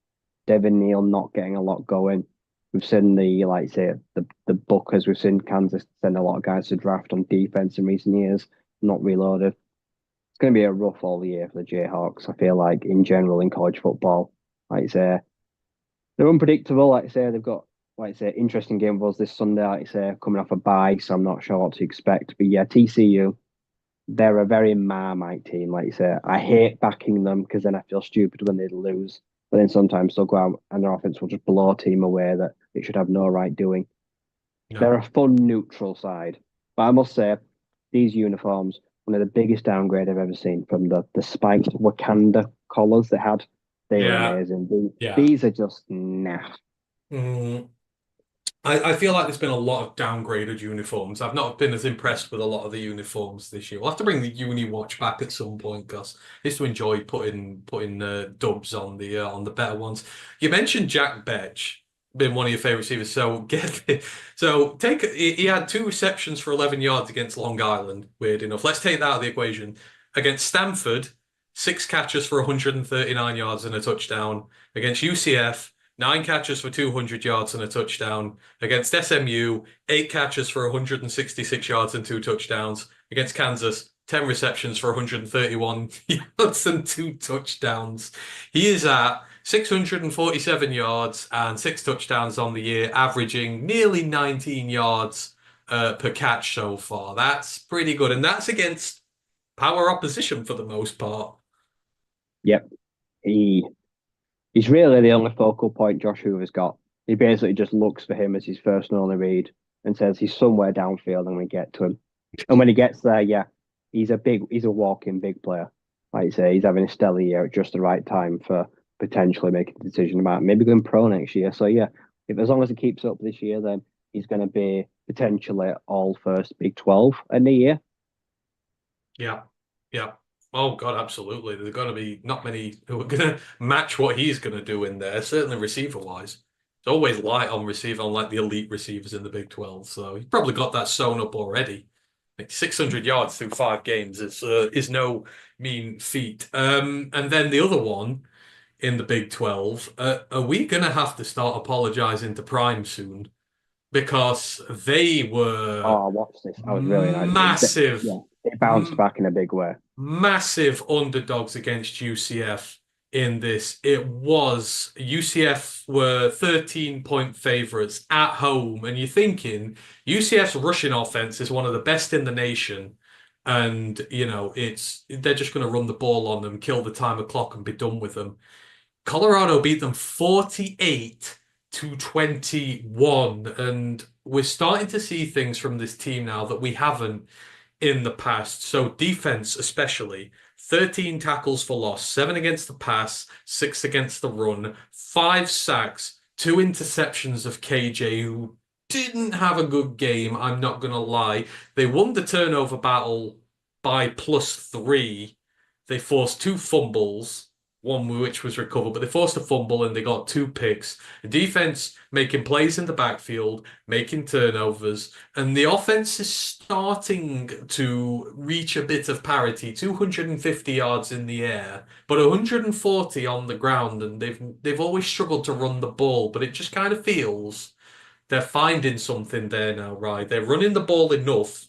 Devin Neal not getting a lot going. We've seen the Bookers. We've seen Kansas send a lot of guys to draft on defense in recent years, not reloaded. It's going to be a rough all year for the Jayhawks. I feel like in general in college football, like I say, they're unpredictable. Like I say, they've got interesting game was this Sunday. Like I say, coming off a bye, so I'm not sure what to expect. But yeah, TCU, they're a very Marmite team. Like you say, I hate backing them because then I feel stupid when they lose. But then sometimes they'll go out and their offense will just blow a team away that they should have no right doing. They're No. a fun neutral side. But I must say, these uniforms, one of the biggest downgrade I've ever seen from the spiked Wakanda collars they had. They were Yeah. amazing. Yeah. These are just naff. Mm. I feel like there's been a lot of downgraded uniforms. I've not been as impressed with a lot of the uniforms this year. We'll have to bring the uni watch back at some point because I used to enjoy putting dubs on the better ones. You mentioned Jack Betch, been one of your favorite receivers. So he had 2 receptions for 11 yards against Long Island. Weird enough. Let's take that out of the equation. Against Stanford, 6 catches for 139 yards and a touchdown. Against UCF. 9 catches for 200 yards and a touchdown. Against SMU, 8 catches for 166 yards and 2 touchdowns. Against Kansas, 10 receptions for 131 yards and 2 touchdowns. He is at 647 yards and 6 touchdowns on the year, averaging nearly 19 yards per catch so far. That's pretty good. And that's against power opposition for the most part. Yep. He He's really the only focal point Josh Hoover's got. He basically just looks for him as his first and only read and says he's somewhere downfield and we get to him. And when he gets there, yeah, he's a walking big player. Like you say, he's having a stellar year at just the right time for potentially making a decision about maybe going pro next year. So yeah, if as long as he keeps up this year, then he's going to be potentially all first Big 12 in the year. Yeah. Yeah. Oh God, absolutely. There's going to be not many who are going to match what he's going to do in there, certainly receiver wise. It's always light on receiver, unlike the elite receivers in the Big 12. So he's probably got that sewn up already. Like 600 yards through 5 games is no mean feat. And then the other one in the Big 12, are we going to have to start apologizing to Prime soon? Because they were Oh, watch this. I was really annoyed. massive, Yeah, they bounced back in a big way. massive underdogs against UCF in this. It was UCF were 13-point favorites at home, and you're thinking UCF's rushing offense is one of the best in the nation. And they're just going to run the ball on them, kill the time of clock, and be done with them. Colorado beat them 48-21, and we're starting to see things from this team now that we haven't in the past. So defense, especially, 13 tackles for loss, 7 against the pass, 6 against the run, 5 sacks, 2 interceptions of KJ, who didn't have a good game, I'm not going to lie. They won the turnover battle by +3. They forced 2 fumbles, one which was recovered, but they forced a fumble and they got 2 picks. The defense making plays in the backfield, making turnovers, and the offense is starting to reach a bit of parity. 250 yards in the air, but 140 on the ground, and they've always struggled to run the ball, but it just kind of feels they're finding something there now, right? They're running the ball enough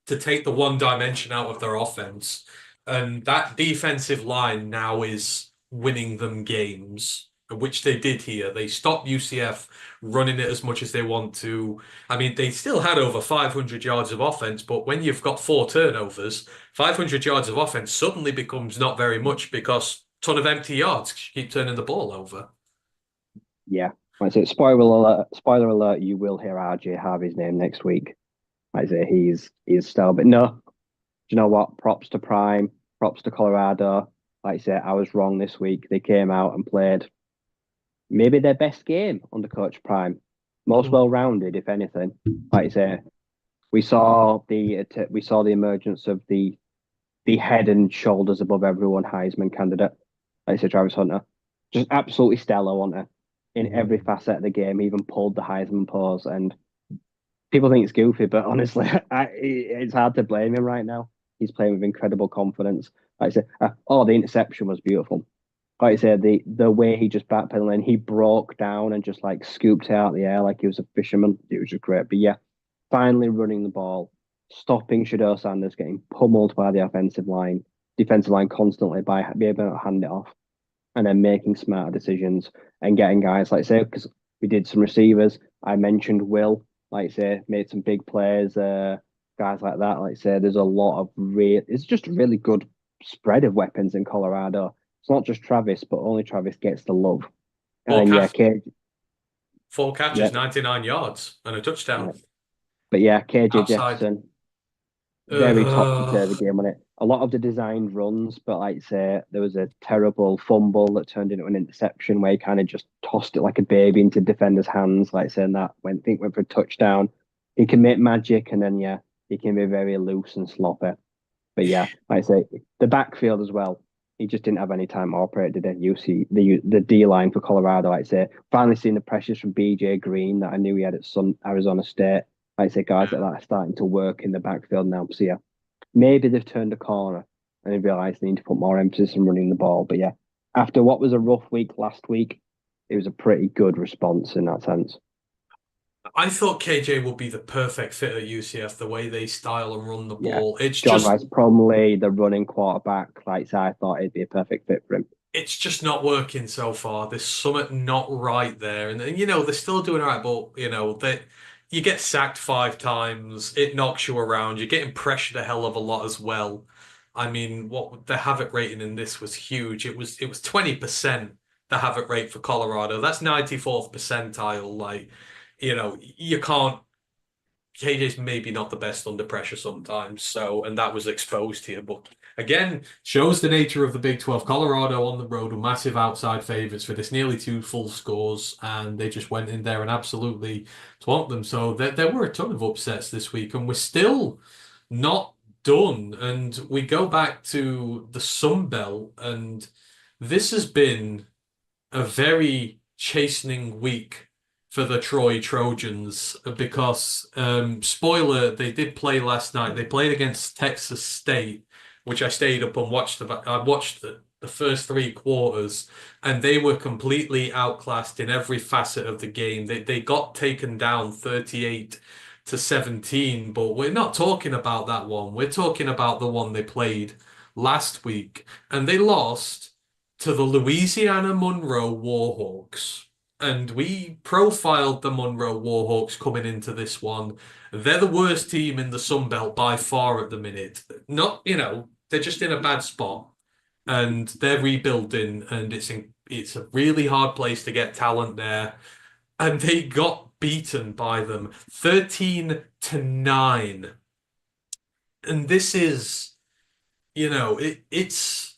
to take the one dimension out of their offense. And that defensive line now is winning them games. which they did here. They stopped UCF running it as much as they want to. I mean, they still had over 500 yards of offense, but when you've got 4 turnovers, 500 yards of offense suddenly becomes not very much because ton of empty yards 'cause you keep turning the ball over. Yeah. Like I say, spoiler alert, you will hear RJ Harvey's name next week. Like I say, he's still, but no, do you know what? Props to Prime, props to Colorado. Like I say, I was wrong this week. They came out and played maybe their best game under Coach Prime. Most Mm. well-rounded, if anything. Like I say, we saw the emergence of the head and shoulders above everyone Heisman candidate. Like I say, Travis Hunter, just absolutely stellar, wasn't he? In every facet of the game, he even pulled the Heisman pose. And people think it's goofy, but honestly, it's hard to blame him right now. He's playing with incredible confidence. Like I said, the interception was beautiful. Like I said, the way he just backpedaled and he broke down and just like scooped it out of the air like he was a fisherman. It was just great. But yeah, finally running the ball, stopping Shador Sanders getting pummeled by the defensive line constantly by being able to hand it off, and then making smarter decisions and getting guys like say because we did some receivers. I mentioned Will, like say, made some big plays. Guys like that, like say, there's a lot of real. It's just a really good spread of weapons in Colorado. It's not just Travis, but only Travis gets the love. And Four, then yeah, catch, four yeah, catches, 99 yards, and a yeah. touchdown. But yeah, KJ Outside. Jefferson, very topsy Uh, turvy game on it. A lot of the designed runs, but like say, there was a terrible fumble that turned into an interception where he kind of just tossed it like a baby into defenders' hands, like saying that went for a touchdown. He can make magic, and then yeah, he can be very loose and sloppy. But yeah, like I say, the backfield as well. He just didn't have any time to operate, did he? You see the D line for Colorado, like I say, finally seeing the pressures from BJ Green that I knew he had at Arizona State. Like I say, guys like that are starting to work in the backfield now. So yeah, maybe they've turned a corner and they realised they need to put more emphasis on running the ball. But yeah, after what was a rough week last week, it was a pretty good response in that sense. I thought KJ would be the perfect fit at UCF, the way they style and run the Yeah, ball. John Rice Bromley, the running quarterback, like so I thought it'd be a perfect fit for him. It's just not working so far. There's something not right there. And you know, they're still doing all right, but you know, that you get sacked 5 times, it knocks you around, you're getting pressured a hell of a lot as well. I mean, what the havoc rating in this was huge. It was 20% the havoc rate for Colorado. That's 94th percentile. Like, you know, you can't KJ's maybe not the best under pressure sometimes, so and that was exposed here. But again, shows the nature of the Big 12. Colorado on the road were massive outside favorites for this, nearly 2 full scores, and they just went in there and absolutely swamped them. So there were a ton of upsets this week, and we're still not done. And we go back to the Sun Belt, and this has been a very chastening week for the Troy Trojans because spoiler, they did play last night. They played against Texas State, which I stayed up and watched I watched the first 3 quarters, and they were completely outclassed in every facet of the game. They got taken down 38-17, but we're not talking about that one. We're talking about the one they played last week, and they lost to the Louisiana Monroe Warhawks. And we profiled the Monroe Warhawks coming into this one. They're the worst team in the Sun Belt by far at the minute. Not, you know, they're just in a bad spot and they're rebuilding and it's a really hard place to get talent there. And they got beaten by them 13-9. And this is, you know, it's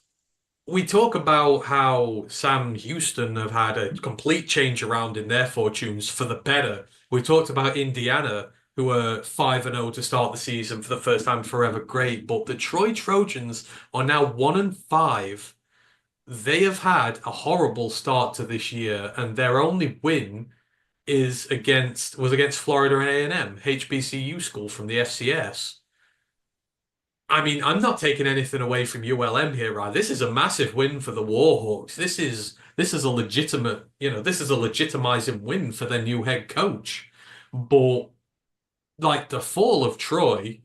we talk about how Sam Houston have had a complete change around in their fortunes for the better. We talked about Indiana, who are 5-0 to start the season for the first time forever. Great. But the Troy Trojans are now 1-5. They have had a horrible start to this year, and their only win was against Florida and A&M, HBCU school from the FCS. I mean, I'm not taking anything away from ULM here, right? This is a massive win for the Warhawks. This is a legitimate, you know, this is a legitimizing win for their new head coach. But like the fall of Troy,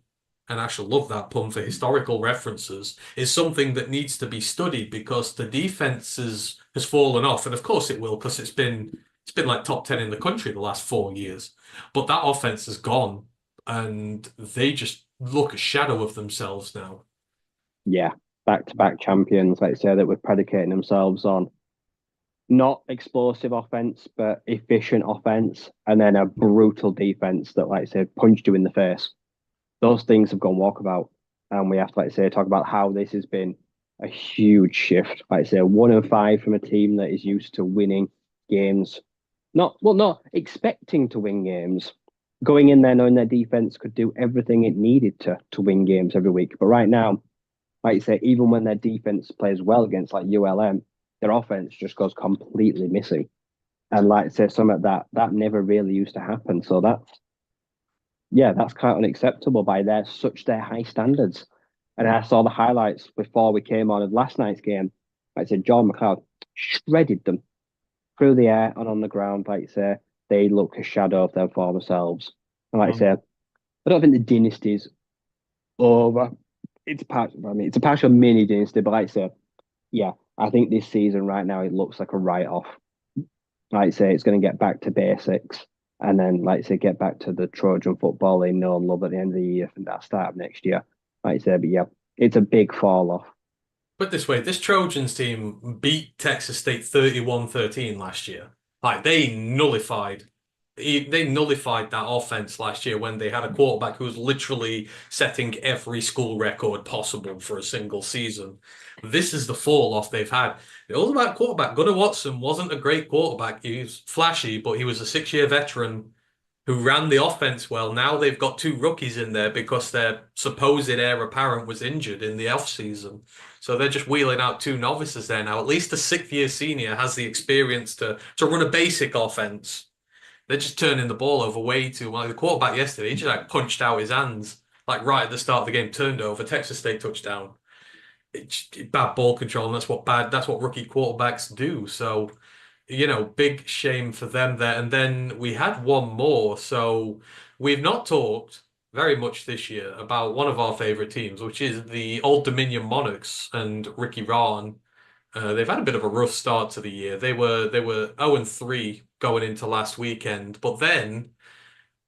and I actually love that pun for historical references, is something that needs to be studied because the defense has fallen off, and of course it will because it's been like top 10 in the country the last 4 years. But that offense has gone, and they just look a shadow of themselves now. Yeah, back-to-back champions, like I say, that were predicating themselves on not explosive offense, but efficient offense, and then a brutal defense that, like I say, punched you in the face. Those things have gone walkabout, and we have to, like I say, talk about how this has been a huge shift. Like I say, 1-5 from a team that is used to winning games, not expecting to win games, going in there knowing their defense could do everything it needed to win games every week. But right now, like you say, even when their defense plays well against like ULM, their offense just goes completely missing. And like I say, some of that never really used to happen. So that's quite unacceptable by their high standards. And I saw the highlights before we came on of last night's game. Like I said, John McLeod shredded them through the air and on the ground. Like I say, they look a shadow of their former selves. And like I say, I don't think the dynasty's over. It's a partial mini dynasty, but like I say, yeah, I think this season right now it looks like a write-off. Like I say, it's going to get back to basics, and then like I say, get back to the Trojan football they know and love at the end of the year from that start of next year. Like I say, but yeah, it's a big fall off. Put this way, this Trojans team beat Texas State 31-13 last year. Like they nullified that offense last year when they had a quarterback who was literally setting every school record possible for a single season. This is the fall off they've had. It was about quarterback. Gunnar Watson wasn't a great quarterback. He was flashy, but he was a 6-year veteran who ran the offense well. Now they've got two rookies in there because their supposed heir apparent was injured in the offseason. So they're just wheeling out two novices there now. At least the 6th-year senior has the experience to run a basic offense. They're just turning the ball over way too much. The quarterback yesterday, he just like punched out his hands, like right at the start of the game, turned over, Texas State touchdown. Bad ball control, and that's what rookie quarterbacks do. So, big shame for them there. And then we had one more. So we've not talked very much this year about one of our favorite teams, which is the Old Dominion Monarchs and Ricky Rahn. They've had a bit of a rough start to the year. They were 0-3 going into last weekend, but then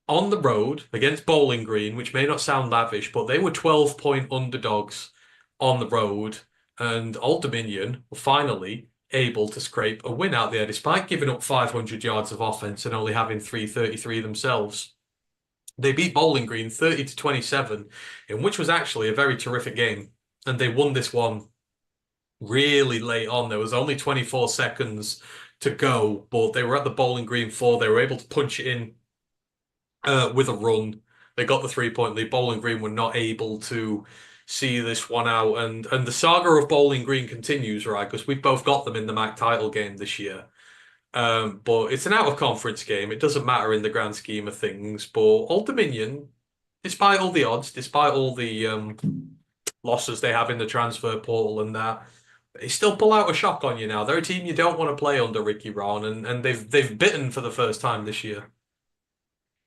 on the road against Bowling Green, which may not sound lavish, but they were 12-point underdogs on the road, and Old Dominion were finally able to scrape a win out there despite giving up 500 yards of offense and only having 333 themselves. They beat Bowling Green 30-27, in which was actually a very terrific game, and they won this one really late on. There was only 24 seconds to go, but they were at the Bowling Green 4. They were able to punch it in with a run. They got the 3-point lead. Bowling Green were not able to see this one out, and the saga of Bowling Green continues, right? Because we've both got them in the MAC title game this year. But it's an out of conference game. It doesn't matter in the grand scheme of things. But Old Dominion, despite all the odds, despite all the losses they have in the transfer portal and that, they still pull out a shock on you now. They're a team you don't want to play under Ricky Rahn, and they've bitten for the first time this year.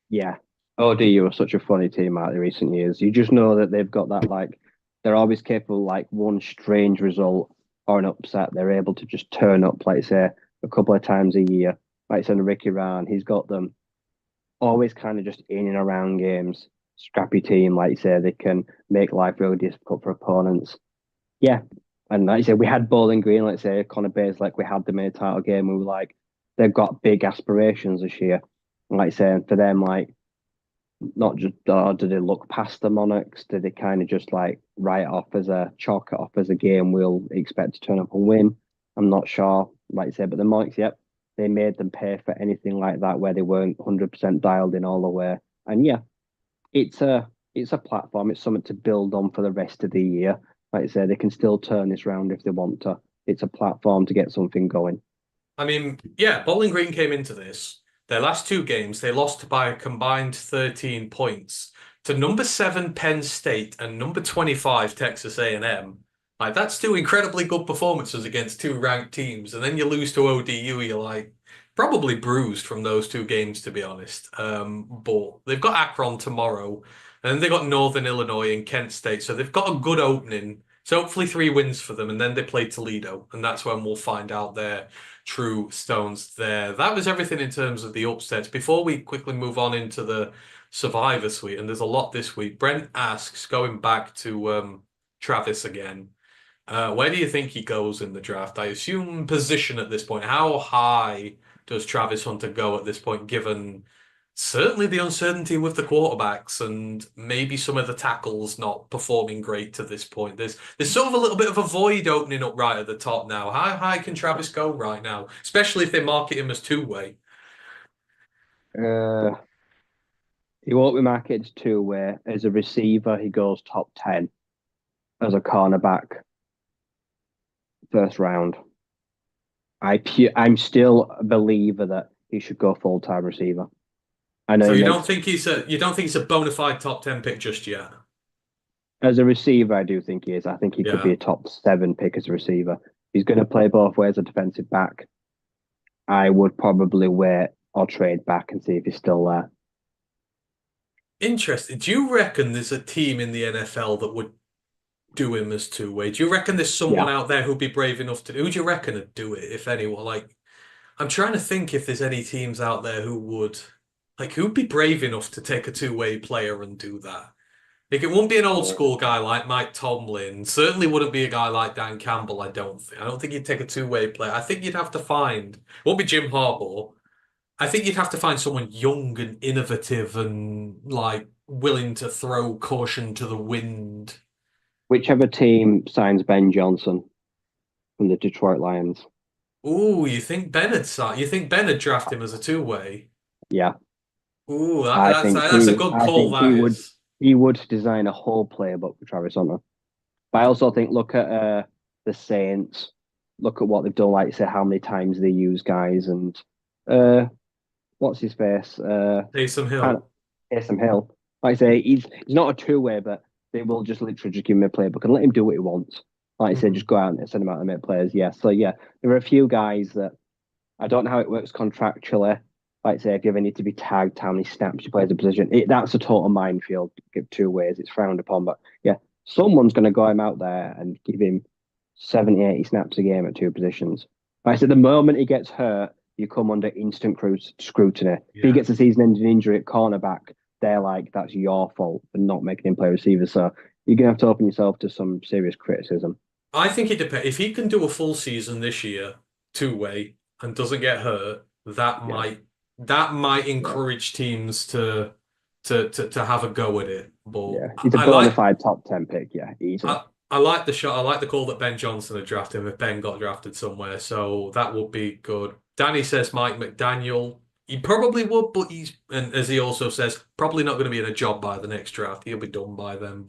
Yeah. ODU are such a funny team out of the recent years. You just know that they've got that, like, they're always capable, like, one strange result or an upset. They're able to just turn up, like, say, a couple of times a year. Like, say, Ricky Rahn, he's got them always kind of just in and around games. Scrappy team, like you say, they can make life really difficult for opponents. Yeah. And like you said, we had Bowling Green, like say, Connor Bays, like we had them in a title game. We were like, they've got big aspirations this year. And like I say, for them, like, not just do they look past the Monarchs? Do they kind of just like chalk it off as a game we'll expect to turn up and win? I'm not sure, like I said, but the Monarchs, yep, they made them pay for anything like that where they weren't 100% dialed in all the way. And yeah, it's a platform. It's something to build on for the rest of the year. Like I say, they can still turn this round if they want to. It's a platform to get something going. I mean, yeah, Bowling Green came into this. Their last two games, they lost by a combined 13 points to number 7 Penn State and number 25 Texas A&M. Like that's two incredibly good performances against two ranked teams, and then you lose to ODU. You're like, probably bruised from those two games, to be honest. But they've got Akron tomorrow, and then they've got Northern Illinois and Kent State, so they've got a good opening. So hopefully 3 wins for them, and then they play Toledo, and that's when we'll find out their true stones there. That was everything in terms of the upsets. Before we quickly move on into the Survivor Suite, and there's a lot this week. Brent asks, going back to Travis again. Where do you think he goes in the draft? I assume position at this point. How high does Travis Hunter go at this point, given certainly the uncertainty with the quarterbacks and maybe some of the tackles not performing great to this point? There's sort of a little bit of a void opening up right at the top now. How high can Travis go right now, especially if they market him as two-way? Uh, he won't be marketed two-way. As a receiver, he goes top 10. As a cornerback, first round. I'm still a believer that he should go full-time receiver. I know So you don't think he's a bona fide top 10 pick just yet? as a receiver, I do think he is. I think he could be Yeah. a top 7 pick as a receiver. He's going to play both ways, a defensive back. I would probably wait or trade back and see if he's still there. Interesting. Do you reckon there's a team in the NFL that would do him as two-way? Do you reckon there's someone Yeah. out there who'd be brave enough to do? Who do you reckon would do it, if anyone? Like, I'm trying to think if there's any teams out there who would, like, who'd be brave enough to take a two-way player and do that? Like, it wouldn't be an old school guy like Mike Tomlin. Certainly wouldn't be a guy like Dan Campbell, I don't think. I don't think you'd take a two-way player. I think you'd have to find, it won't be Jim Harbaugh. I think you'd have to find someone young and innovative and, like, willing to throw caution to the wind. Whichever team signs Ben Johnson from the Detroit Lions. Ooh, you think Ben would draft him as a two-way? Yeah. Ooh, I think that's a good I call, think that is. he would design a whole playbook for Travis Hunter. But I also think look at the Saints, look at what they've done, like say how many times they use guys and what's his face? Taysom Kind of Hill. Taysom Hill. Like I say, he's not a two-way, but they will just literally just give him a playbook and let him do what he wants. Like I say, Mhm. just go out and send him out and make players. Yeah. So yeah, there are a few guys that I don't know how it works contractually. Like say, if you ever need to be tagged, how many snaps you play as a position, that's a total minefield. Give two ways, it's frowned upon. But yeah, someone's going to go him out there and give him 70, 80 snaps a game at two positions. Like I said, the moment he gets hurt, you come under instant scrutiny. If he Yeah. gets a season-ending injury at cornerback, they're like, that's your fault for not making him play receiver. So you're going to have to open yourself to some serious criticism. I think it depends. If he can do a full season this year, two-way, and doesn't get hurt, Yeah, that might yeah, encourage teams to have a go at it. But yeah. He's a I bona like fide top 10 pick. Yeah, easily. I like the shot. I like the call that Ben Johnson had drafted him if Ben got drafted somewhere. So that would be good. Danny says Mike McDaniel. He probably would, but and as he also says, probably not going to be in a job by the next draft. He'll be done by then.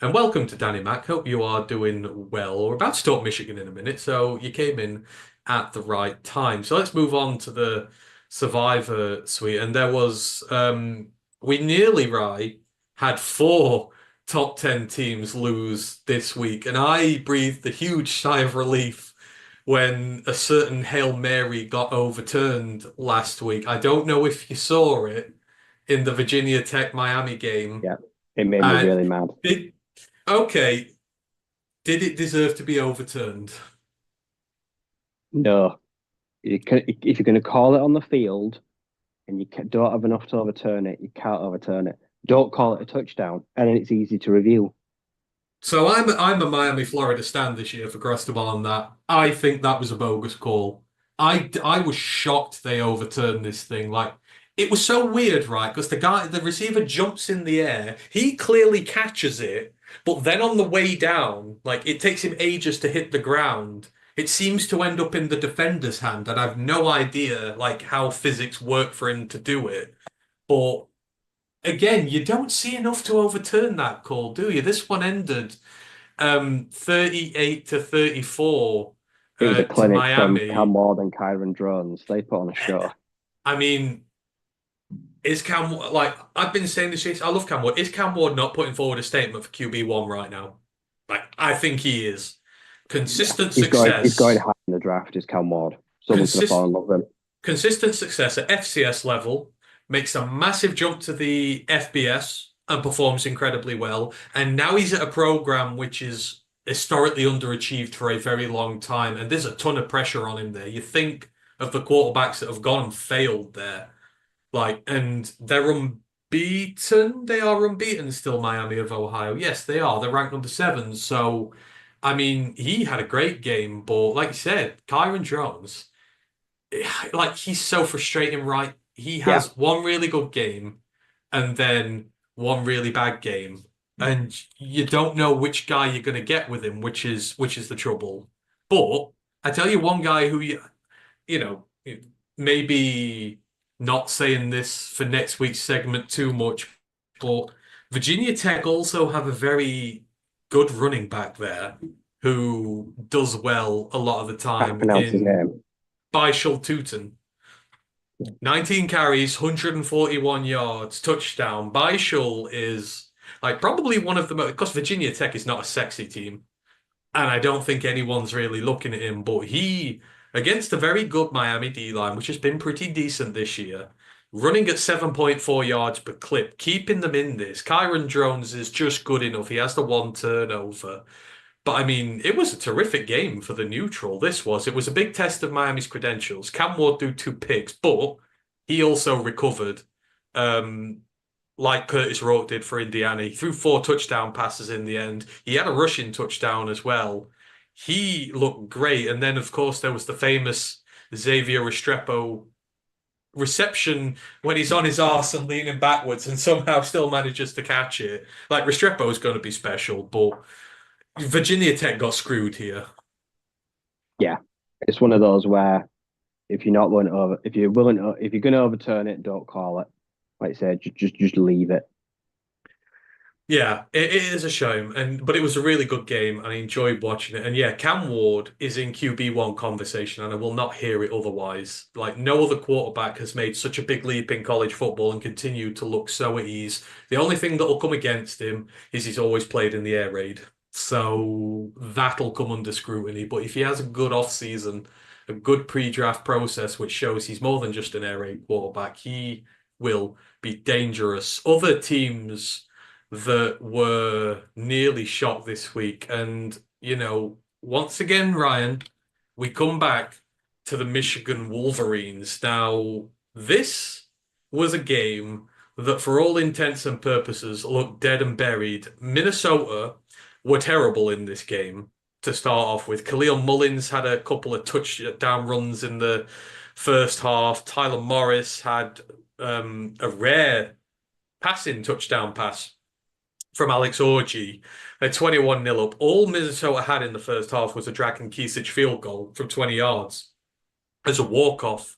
And welcome to Danny Mac. Hope you are doing well. We're about to talk Michigan in a minute, so you came in at the right time. So let's move on to the Survivor Suite. And there was we nearly had 4 top 10 teams lose this week. And I breathed a huge sigh of relief when a certain Hail Mary got overturned last week. I don't know if you saw it in the Virginia Tech Miami game. Yeah, it made me And really mad. okay, did it deserve to be overturned? No, if you're going to call it on the field and you don't have enough to overturn it, you can't overturn it. Don't call it a touchdown, and then it's easy to review. So I'm a Miami, Florida stand this year for Cristobal on that. I think that was a bogus call. I was shocked they overturned this thing. Like it was so weird, right? Because the receiver jumps in the air, he clearly catches it, but then on the way down, like it takes him ages to hit the ground. It seems to end up in the defender's hand, and I've no idea like how physics work for him to do it. But again, you don't see enough to overturn that call, do you? This one ended 38 to 34 It was a to clinic from Cam Miami. Ward and Kyron Drones. They put on a show. I mean, is Cam like I've been saying this? I love Cam Ward. Is Cam Ward not putting forward a statement for QB1 right now? Like I think he is. Yeah, Consistent he's going success. high in the draft. Is Cam Ward? Someone's going to fall Consist in love with him. consistent success at FCS level, makes a massive jump to the FBS and performs incredibly well. And now he's at a program which is historically underachieved for a very long time. And there's a ton of pressure on him there. You think of the quarterbacks that have gone and failed there. Like, and they're unbeaten. They are unbeaten still, Miami of Ohio. Yes, they are. They're ranked number 7. So, I mean, he had a great game, but like you said, Kyron Jones, like he's so frustrating, right? He Yeah, has one really good game and then one really bad game, and you don't know which guy you're going to get with him, which is the trouble. But I tell you one guy who you know, maybe not saying this for next week's segment too much, but Virginia Tech also have a very good running back there who does well a lot of the can't time pronounce his in name. Byshul Tootin. 19 carries, 141 yards, touchdown. Byshul is like probably one of the most, because Virginia Tech is not a sexy team. And I don't think anyone's really looking at him, but he, against a very good Miami D line, which has been pretty decent this year, running at 7.4 yards per clip, keeping them in this. Kyron Jones is just good enough. He has the one turnover. But I mean, it was a terrific game for the neutral. This was. It was a big test of Miami's credentials. Cam Ward do 2 picks, but he also recovered. Um, like Curtis Rourke did for Indiana. He threw 4 touchdown passes in the end. He had a rushing touchdown as well. He looked great. And then, of course, there was the famous Xavier Restrepo reception when he's on his arse and leaning backwards and somehow still manages to catch it. Like Restrepo is going to be special, but Virginia Tech got screwed here. Yeah, it's one of those where if you're not going to over, if you're willing to, if you're going to overturn it, don't call it. Like I said, just leave it. Yeah, it is a shame, but it was a really good game, and I enjoyed watching it. And yeah, Cam Ward is in QB1 conversation, and I will not hear it otherwise. Like no other quarterback has made such a big leap in college football and continued to look so at ease. The only thing that will come against him is he's always played in the air raid, so that'll come under scrutiny. But if he has a good off season, a good pre-draft process, which shows he's more than just an air raid quarterback, he will be dangerous. Other teams that were nearly shocked this week. And, once again, Ryan, we come back to the Michigan Wolverines. Now, this was a game that, for all intents and purposes, looked dead and buried. Minnesota were terrible in this game to start off with. Khalil Mullins had a couple of touchdown runs in the first half. Tyler Morris had a rare passing touchdown pass from Alex Orji. They're 21-0 up. All Minnesota had in the first half was a Dragon Kisich field goal from 20 yards as a walk-off.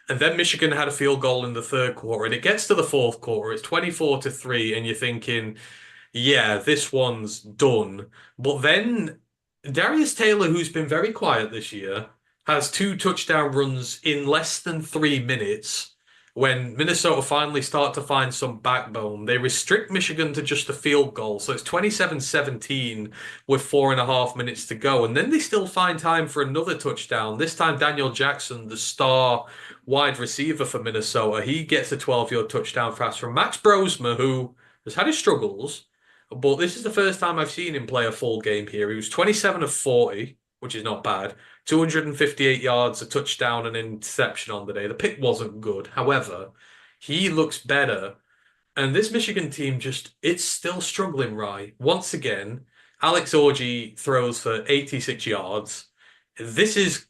And then Michigan had a field goal in the third quarter, and it gets to the fourth quarter. It's 24-3, and you're thinking, yeah, this one's done. But then Darius Taylor, who's been very quiet this year, has 2 touchdown runs in less than 3 minutes. When Minnesota finally start to find some backbone, they restrict Michigan to just a field goal. So it's 27-17 with 4.5 minutes to go. And then they still find time for another touchdown. This time, Daniel Jackson, the star wide receiver for Minnesota, he gets a 12-yard touchdown pass from Max Brosmer, who has had his struggles. But this is the first time I've seen him play a full game here. He was 27 of 40, which is not bad. 258 yards, a touchdown, and an interception on the day. The pick wasn't good. However, he looks better. And this Michigan team it's still struggling, right? Once again, Alex Orji throws for 86 yards. This is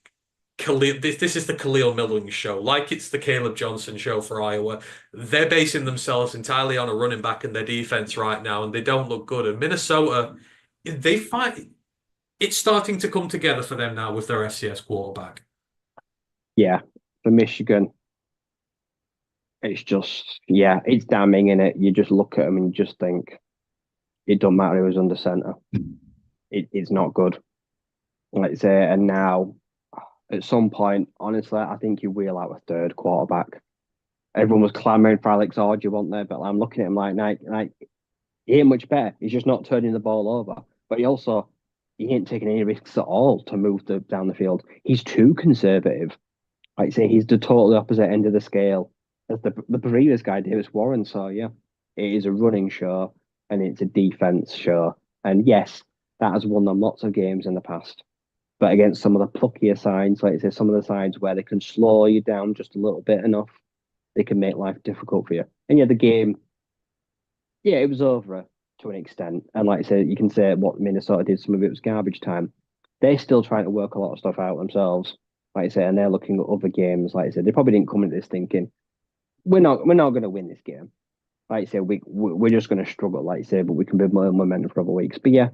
this is the Khalil Milling show, like it's the Caleb Johnson show for Iowa. They're basing themselves entirely on a running back in their defense right now, and they don't look good. And Minnesota, they fight. It's starting to come together for them now with their FCS quarterback. Yeah, for Michigan, it's just it's damning in it. You just look at them and you just think it don't matter who's under center. It's not good. Like I say, and now at some point, honestly, I think you wheel out a third quarterback. Everyone was clamoring for Alex Orji, weren't they? But I'm looking at him like he ain't much better. He's just not turning the ball over. But he ain't taking any risks at all to move down the field. He's too conservative. Like I say, he's the totally opposite end of the scale as the previous guy, Davis Warren. So yeah, it is a running show and it's a defense show. And yes, that has won them lots of games in the past. But against some of the pluckier sides, like I say, some of the sides where they can slow you down just a little bit enough, they can make life difficult for you. And yeah, the game, yeah, it was over to an extent. And like I said, you can say what Minnesota did, some of it was garbage time. They're still trying to work a lot of stuff out themselves, like I say, and they're looking at other games. Like I said, they probably didn't come into this thinking we're not going to win this game. Like I say, we're just going to struggle, like I say, but we can build more momentum for other weeks. But yeah,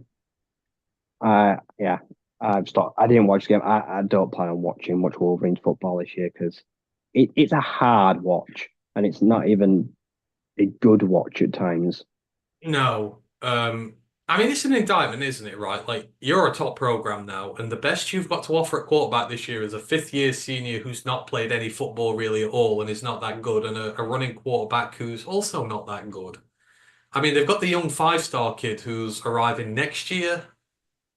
I've stopped. I didn't watch the game. I don't plan on watching much Wolverines football this year because it's a hard watch and it's not even a good watch at times. No. I mean, it's an indictment, isn't it, right? Like, you're a top program now, and the best you've got to offer at quarterback this year is a fifth-year senior who's not played any football really at all and is not that good, and a running quarterback who's also not that good. I mean, they've got the young five-star kid who's arriving next year,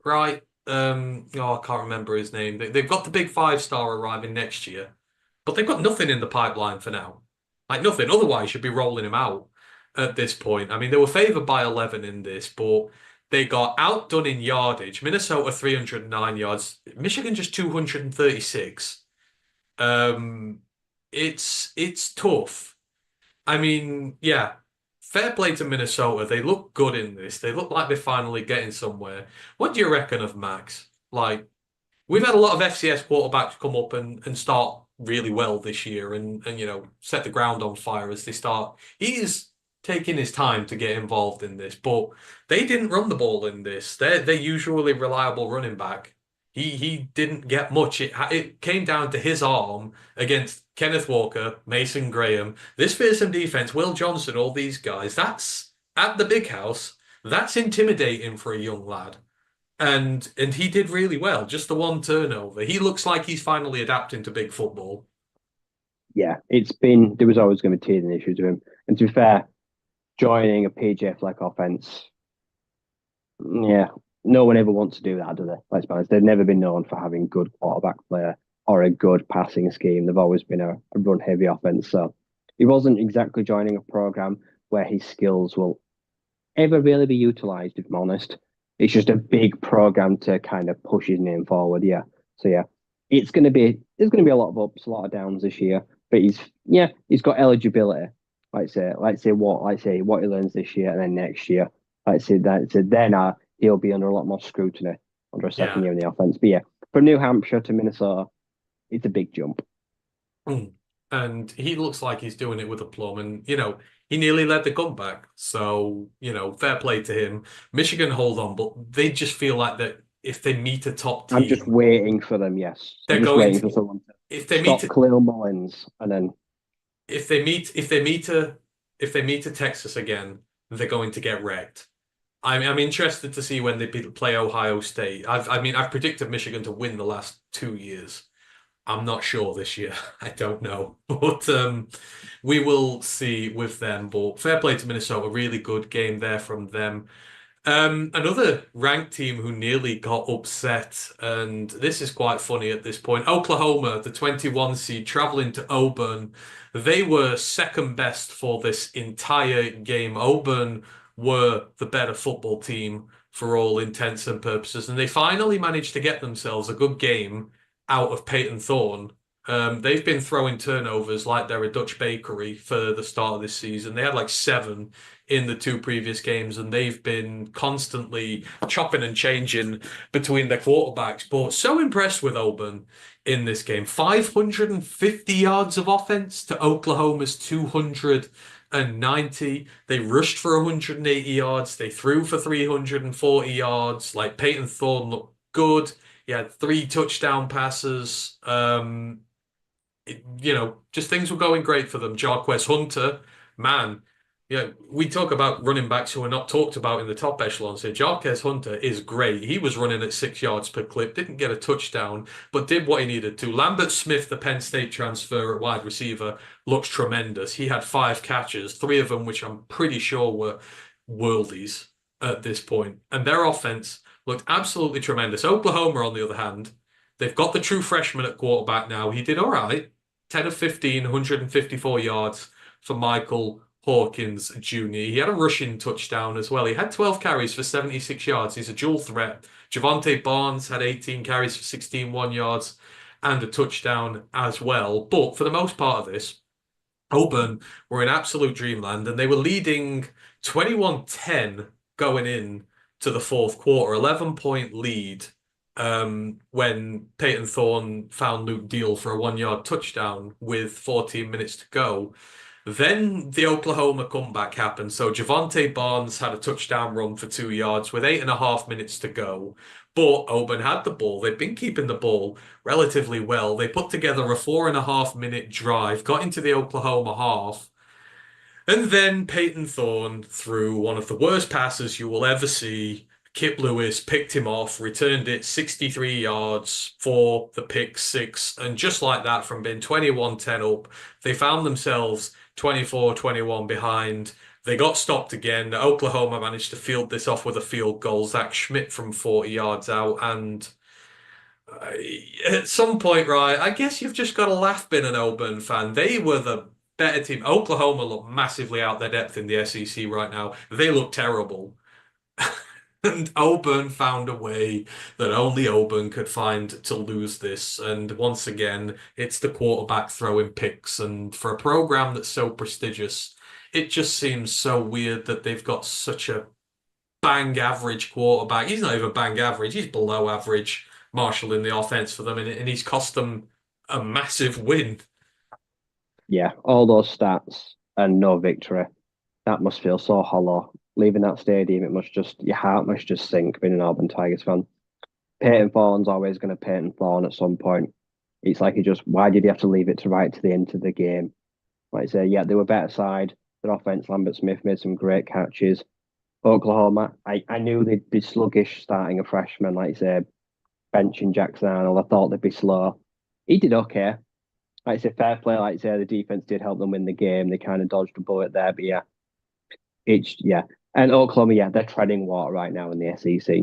right? Oh, I can't remember his name. They've got the big five-star arriving next year, but they've got nothing in the pipeline for now. Like nothing. Otherwise, you'd be rolling him out at this point. I mean, they were favored by 11 in this, but they got outdone in yardage. Minnesota 309 yards, Michigan just 236. Um, it's tough. I mean, yeah, fair play to Minnesota. They look good in this. They look like they're finally getting somewhere. What do you reckon of Max? Like, we've had a lot of FCS quarterbacks come up and start really well this year and set the ground on fire as they start. He is taking his time to get involved in this, but they didn't run the ball in this. They're usually reliable running back. He didn't get much. It came down to his arm against Kenneth Walker, Mason Graham, this fearsome defense, Will Johnson, all these guys. That's at the big house. That's intimidating for a young lad. And he did really well. Just the one turnover. He looks like he's finally adapting to big football. Yeah, there was always going to be teething issues with him. And to be fair, joining a PJ Fleck offense, yeah, no one ever wants to do that, do they? Let's be honest. They've never been known for having good quarterback player or a good passing scheme. They've always been a run heavy offense. So he wasn't exactly joining a program where his skills will ever really be utilized, if I'm honest. It's just a big program to kind of push his name forward. Yeah. So yeah, there's gonna be a lot of ups, a lot of downs this year. But he's got eligibility. Like say what he learns this year and then next year. Then he'll be under a lot more scrutiny under a second Yeah. year in the offense. But yeah, from New Hampshire to Minnesota, it's a big jump. Mm. And he looks like he's doing it with aplomb. And, he nearly led the comeback. So, fair play to him. Michigan hold on, but they just feel like that if they meet a top I'm just team, waiting for them, yes. I'm they're just going waiting for to someone to if they meet stop Khalil Mullins and then if they meet a Texas again, they're going to get wrecked. I'm interested to see when they play Ohio State. I've predicted Michigan to win the last 2 years. I'm not sure this year. I don't know. But we will see with them. But fair play to Minnesota. Really good game there from them. Another ranked team who nearly got upset, and this is quite funny at this point. Oklahoma, the 21 seed, traveling to Auburn. They were second best for this entire game. Auburn were the better football team for all intents and purposes, and they finally managed to get themselves a good game out of Peyton Thorne. They've been throwing turnovers like they're a Dutch bakery for the start of this season. They had like seven in the two previous games, and they've been constantly chopping and changing between their quarterbacks. But so impressed with Auburn in this game. 550 yards of offense to Oklahoma's 290. They rushed for 180 yards. They threw for 340 yards. Like Peyton Thorne looked good. He had three touchdown passes. Just things were going great for them. Jarquez Hunter, man, yeah, we talk about running backs who are not talked about in the top echelons here. Jarquez Hunter is great. He was running at 6 yards per clip, didn't get a touchdown, but did what he needed to. Lambert Smith, the Penn State transfer at wide receiver, looks tremendous. He had 5 catches, three of them, which I'm pretty sure were worldies at this point. And their offense looked absolutely tremendous. Oklahoma, on the other hand, They've got the true freshman at quarterback now. He did all right. 10 of 15, 154 yards for Michael Hawkins Jr. He had a rushing touchdown as well. He had 12 carries for 76 yards. He's a dual threat. Javonte Barnes had 18 carries for 16 yards and a touchdown as well. But for the most part of this, Auburn were in absolute dreamland and they were leading 21-10 going in to the fourth quarter, 11-point lead when Peyton Thorne found Luke Deal for a 1 yard touchdown with 14 minutes to go. Then the Oklahoma comeback happened. So Javonte Barnes had a touchdown run for 2 yards with 8.5 minutes to go. But Auburn had the ball. They've been keeping the ball relatively well. They put together a 4.5 minute drive, got into the Oklahoma half, and then Peyton Thorne threw one of the worst passes you will ever see. Kip Lewis picked him off, returned it 63 yards for the pick six. And just like that, from being 21-10 up, they found themselves 24-21 behind. They got stopped again. Oklahoma managed to field this off with a field goal. Zach Schmidt from 40 yards out. And at some point, right, I guess you've just got to laugh being an Auburn fan. They were the better team. Oklahoma look massively out their depth in the SEC right now. They look terrible. And Auburn found a way that only Auburn could find to lose this. And once again, it's the quarterback throwing picks. And for a program that's so prestigious, it just seems so weird that they've got such a bang average quarterback. He's not even bang average, he's below average, marshalling the offense for them. And he's cost them a massive win. Yeah, all those stats and no victory. That must feel so hollow. Leaving that stadium, your heart must just sink being an Auburn Tigers fan. Peyton Thorne's always going to Peyton Thorne at some point. It's like why did he have to leave it to right to the end of the game? Like I say, yeah, they were better side. Their offense, Lambert Smith made some great catches. Oklahoma, I knew they'd be sluggish starting a freshman, like I say, benching Jackson Arnold. I thought they'd be slow. He did okay. Like I say, fair play, like I say, the defense did help them win the game. They kind of dodged a bullet there, but yeah. And Oklahoma, they're treading water right now in the SEC.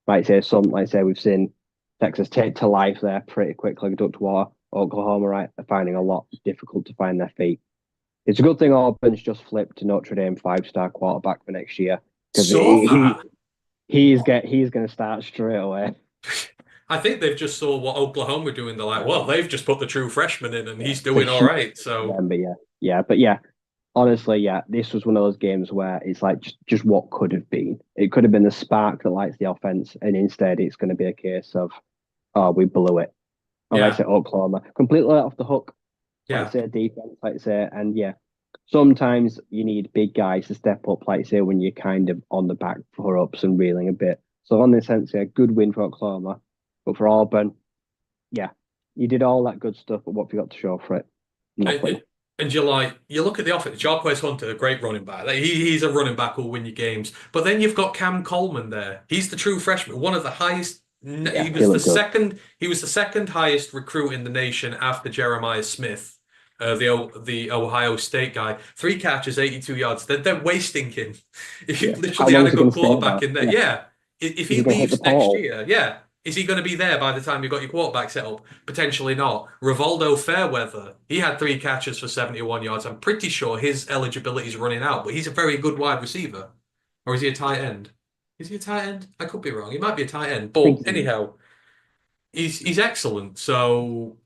Like I say, we've seen Texas take to life there pretty quickly, ducked water. Oklahoma, right, are finding a lot difficult to find their feet. It's a good thing Auburn's just flipped to Notre Dame 5-star quarterback for next year because he's going to start straight away. I think they've just saw what Oklahoma were doing. They're like, well, they've just put the true freshman in, and he's doing all right. So honestly, this was one of those games where it's like just what could have been. It could have been the spark that lights the offense, and instead it's going to be a case of, oh, we blew it. Like I say, Oklahoma completely let off the hook. Like I say, defense, like I say, and sometimes you need big guys to step up, like I say, when you're kind of on the back for ups and reeling a bit. So on this sense, good win for Oklahoma, but for Auburn, you did all that good stuff, but what have you got to show for it? Nothing. And you look at the offense. Jarquez Hunter, a great running back. He's a running back who'll win you games. But then you've got Cam Coleman there. He's the true freshman, one of the highest. He was the second highest recruit in the nation after Jeremiah Smith, the Ohio State guy. 3 catches, 82 yards. They're wasting him. If you literally had a good quarterback in there, if he leaves next year, is he going to be there by the time you've got your quarterback set up? Potentially not. Rivaldo Fairweather, he had 3 catches for 71 yards. I'm pretty sure his eligibility is running out, but he's a very good wide receiver. Or is he a tight end? Is he a tight end? I could be wrong. He might be a tight end. But anyhow, he's excellent. So,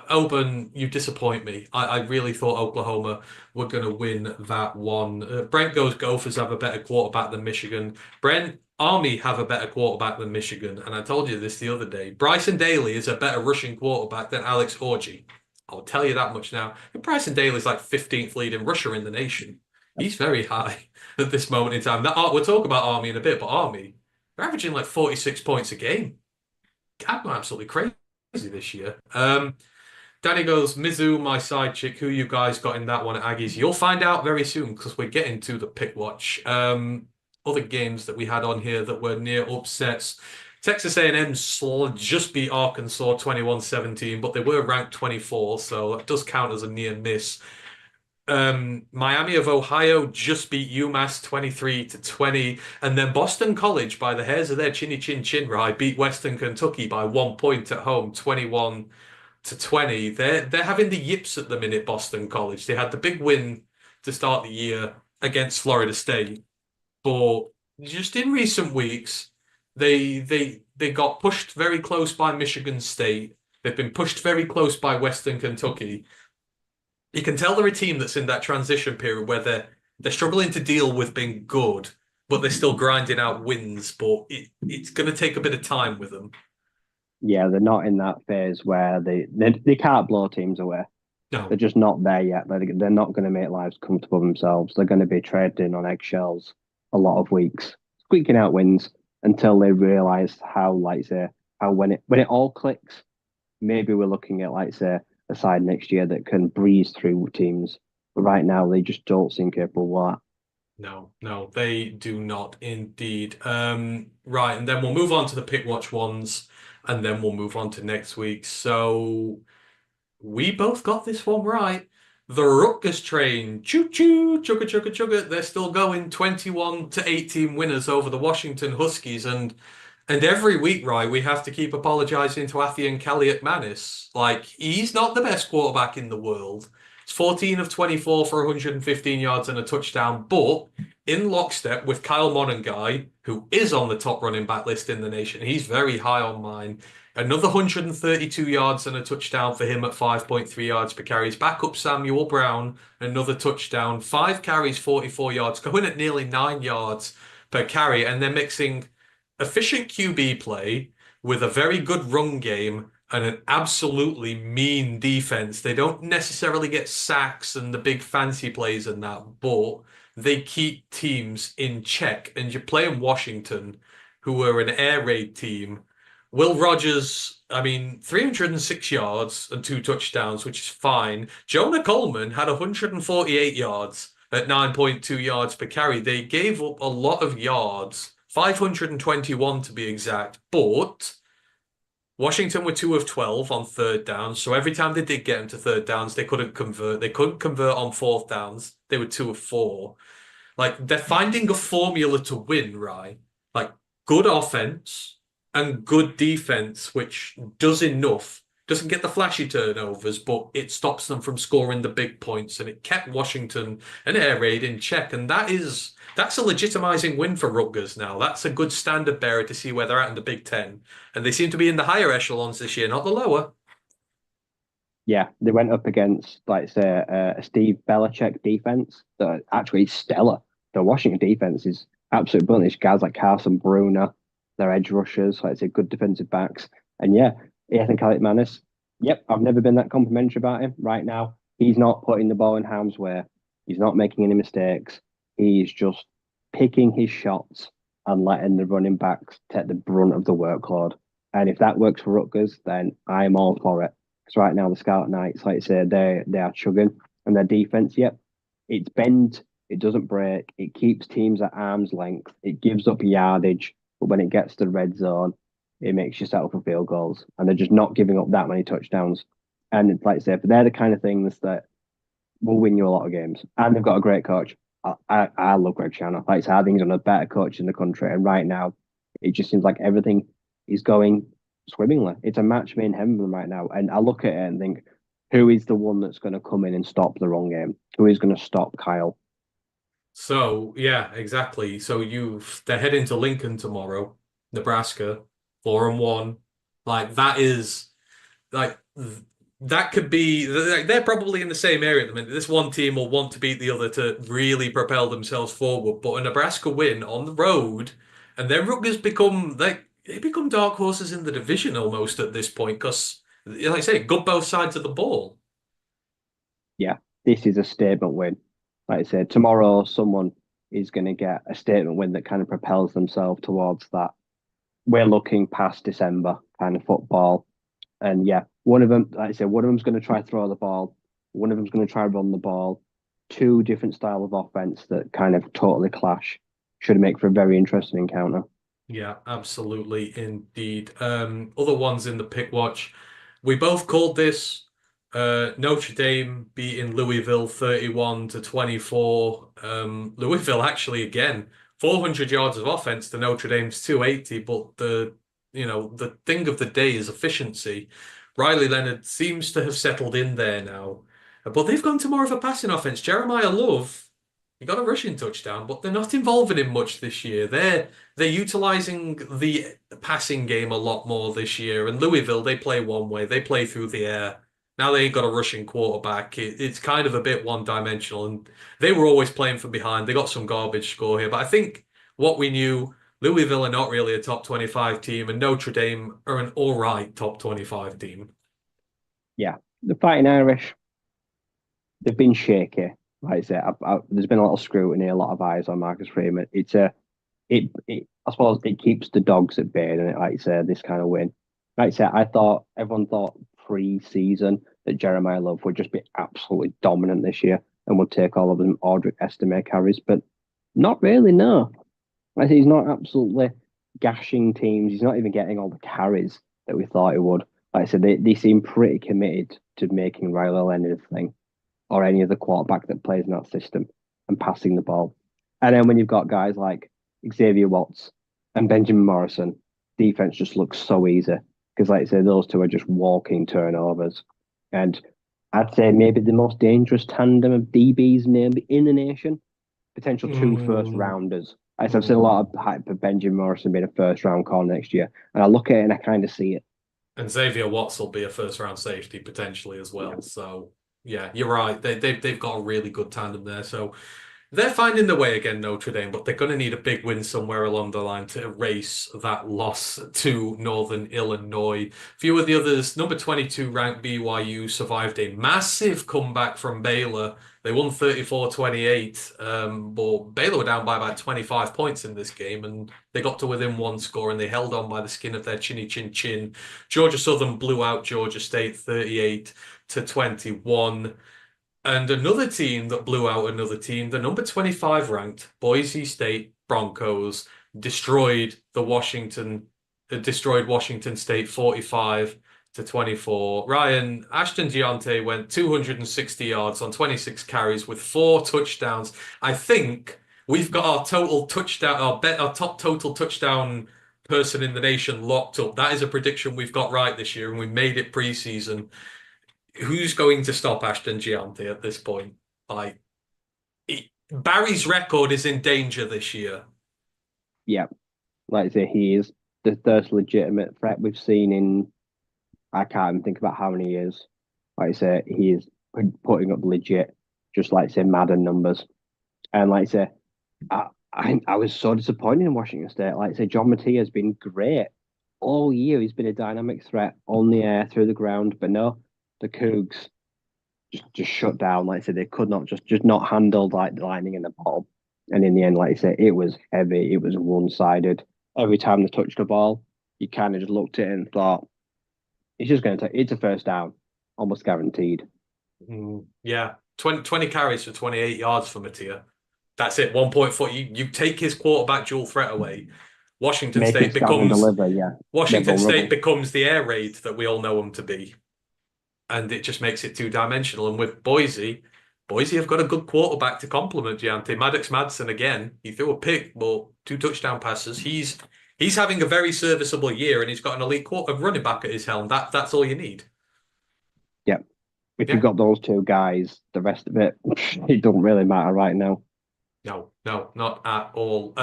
Auburn, you disappoint me. I really thought Oklahoma were going to win that one. Brent goes, Gophers have a better quarterback than Michigan. Brent, Army have a better quarterback than Michigan. And I told you this the other day. Bryson Daly is a better rushing quarterback than Alex Orji. I'll tell you that much now. And Bryson Daly's like 15th leading rusher in the nation. He's very high at this moment in time. We'll talk about Army in a bit, but Army, they're averaging like 46 points a game. I'm absolutely crazy this year. Danny goes, Mizzou, my side chick. Who you guys got in that one at Aggies? You'll find out very soon because we're getting to the pick watch. Other games that we had on here that were near upsets. Texas A&M just beat Arkansas 21-17, but they were ranked 24, so that does count as a near miss. Miami of Ohio just beat UMass 23-20, and then Boston College by the hairs of their chinny chin chin right beat Western Kentucky by 1 point at home, 21-20. They're having the yips at the minute, Boston College. They had the big win to start the year against Florida State, but just in recent weeks, they got pushed very close by Michigan State. They've been pushed very close by Western Kentucky. You can tell they're a team that's in that transition period where they're struggling to deal with being good, but they're still grinding out wins. But it's going to take a bit of time with them. Yeah, they're not in that phase where they can't blow teams away. They're No, just not there yet. They're not going to make lives comfortable themselves. They're going to be trading on eggshells a lot of weeks, squeaking out wins until they realise how, like say, how when it all clicks, maybe we're looking at, like say, a side next year that can breeze through teams. But right now, they just don't seem capable of that. no, they do not indeed. Right, and then we'll move on to the pick watch ones, and then we'll move on to next week. So we both got this one right. The Rutgers train, choo choo, chugga chugga chugga. They're still going 21-18 winners over the Washington Huskies, and every week, right, we have to keep apologizing to Athian Kelly Manis. Like, he's not the best quarterback in the world. It's 14 of 24 for 115 yards and a touchdown, but in lockstep with Kyle Monangai, who is on the top running back list in the nation. He's very high on mine. Another 132 yards and a touchdown for him at 5.3 yards per carry. His backup Samuel Brown, another touchdown, 5 carries, 44 yards, going at nearly 9 yards per carry, and they're mixing efficient QB play with a very good run game and an absolutely mean defense. They don't necessarily get sacks and the big fancy plays and that, but they keep teams in check. And you're playing Washington, who are an air raid team. Will Rogers, I mean, 306 yards and 2 touchdowns, which is fine. Jonah Coleman had 148 yards at 9.2 yards per carry. They gave up a lot of yards, 521 to be exact, but Washington were 2 of 12 on third downs. So every time they did get into third downs, they couldn't convert. They couldn't convert on fourth downs. They were 2 of 4. Like, they're finding a formula to win, right? Like, good offense and good defense, which does enough. Doesn't get the flashy turnovers, but it stops them from scoring the big points. And it kept Washington and air raid in check. And that's a legitimizing win for Rutgers now. That's a good standard bearer to see where they're at in the Big Ten. And they seem to be in the higher echelons this year, not the lower. Yeah, they went up against, like say, a Steve Belichick defense that actually is stellar. The Washington defense is absolutely brilliant. It's guys like Carson Bruner, their edge rushers, like I say, good defensive backs. And yeah, Ethan Kaliakmanis, yep, I've never been that complimentary about him. Right now, he's not putting the ball in harm's way. He's not making any mistakes. He's just picking his shots and letting the running backs take the brunt of the workload. And if that works for Rutgers, then I'm all for it. Because right now the Scarlet Knights, like I say, they are chugging, and their defense, yep, it's bend, it doesn't break, it keeps teams at arm's length, it gives up yardage, but when it gets to the red zone, it makes you settle for field goals, and they're just not giving up that many touchdowns. And like I say, they're the kind of things that will win you a lot of games, and they've got a great coach. I love Greg Schiano. Like I say, I think he's one of the better coaches in the country, and right now, it just seems like everything is going swimmingly. It's a match made in heaven right now. And I look at it and think, who is the one that's going to come in and stop the run game? Who is going to stop Kyle? So yeah, exactly. So they're heading to Lincoln tomorrow, Nebraska, 4-1. Like that is like that could be they're probably in the same area at the minute. This one team will want to beat the other to really propel themselves forward. But a Nebraska win on the road, and then Rutgers they become dark horses in the division almost at this point because, like I say, good both sides of the ball. Yeah, this is a statement win. Like I said, tomorrow someone is going to get a statement win that kind of propels themselves towards that. We're looking past December kind of football. And yeah, one of them, like I said, one of them's going to try throw the ball. One of them's going to try run the ball. Two different style of offense that kind of totally clash. Should make for a very interesting encounter. Yeah, absolutely, indeed. Other ones in the pick watch. We both called this. Notre Dame beating Louisville 31-24. Louisville actually again 400 yards of offense to Notre Dame's 280, but the thing of the day is efficiency. Riley Leonard seems to have settled in there now, but they've gone to more of a passing offense. Jeremiah Love, he got a rushing touchdown, but they're not involving him much this year. They're utilizing the passing game a lot more this year. And Louisville, they play one way, they play through the air. Now they ain't got a rushing quarterback. It's kind of a bit one-dimensional, and they were always playing from behind. They got some garbage score here, but I think what we knew, Louisville are not really a top 25 team, and Notre Dame are an all right top 25 team. Yeah, the Fighting Irish, they've been shaky. Like I said, there's been a lot of scrutiny, a lot of eyes on Marcus Freeman. I suppose it keeps the dogs at bay, and like I said, this kind of win. Like I said, everyone thought pre-season that Jeremiah Love would just be absolutely dominant this year and would take all of them Audric Estime carries, but not really, no. Like I said, he's not absolutely gashing teams. He's not even getting all the carries that we thought he would. Like I said, they seem pretty committed to making Riley Leonard a thing or any other quarterback that plays in that system and passing the ball. And then when you've got guys like Xavier Watts and Benjamin Morrison, defense just looks so easy because, like I say, those two are just walking turnovers. And I'd say maybe the most dangerous tandem of DBs maybe in the nation. Potential two first rounders. I've seen a lot of hype for Benjamin Morrison being a first round call next year. And I look at it and I kind of see it. And Xavier Watts will be a first round safety potentially as well. So yeah, you're right. They've got a really good tandem there. So they're finding their way again, Notre Dame, but they're going to need a big win somewhere along the line to erase that loss to Northern Illinois. A few of the others, number 22 ranked BYU survived a massive comeback from Baylor. They won 34-28, but Baylor were down by about 25 points in this game, and they got to within one score, and they held on by the skin of their chinny chin chin. Georgia Southern blew out Georgia State 38-21. And another team that blew out another team, the number 25 ranked Boise State Broncos, destroyed Washington State 45-24. Ryan, Ashton Giante went 260 yards on 26 carries with 4 touchdowns. I think we've got our total touchdown, our top total touchdown person in the nation locked up. That is a prediction we've got right this year, and we made it preseason. Who's going to stop Ashton Giante at this point? Barry's record is in danger this year. Yeah, like I say, he is the first legitimate threat we've seen in, I can't even think about how many years. Like I say, he is putting up legit, just like I say, Madden numbers. And like I say, I was so disappointed in Washington State. Like I say, John Mattia has been great all year. He's been a dynamic threat on the air, through the ground, but no. The Cougs just shut down. Like I said, they could not just not handle like the lightning in the ball. And in the end, like I said, it was heavy. It was one-sided. Every time they touched the ball, you kind of just looked at it and thought, it's just going to take. It's a first down, almost guaranteed. Yeah, 20 carries for 28 yards for Mattia. That's it. 1.4. You take his quarterback dual threat away. Washington State becomes the air raid that we all know them to be. And it just makes it two-dimensional. And with Boise have got a good quarterback to complement Giante. Maddox Madsen again, he threw a pick, but 2 touchdown passes. He's having a very serviceable year, and he's got an elite running back at his helm. That's all you need. Yeah. If you've got those 2 guys, the rest of it, it doesn't really matter right now. No, not at all.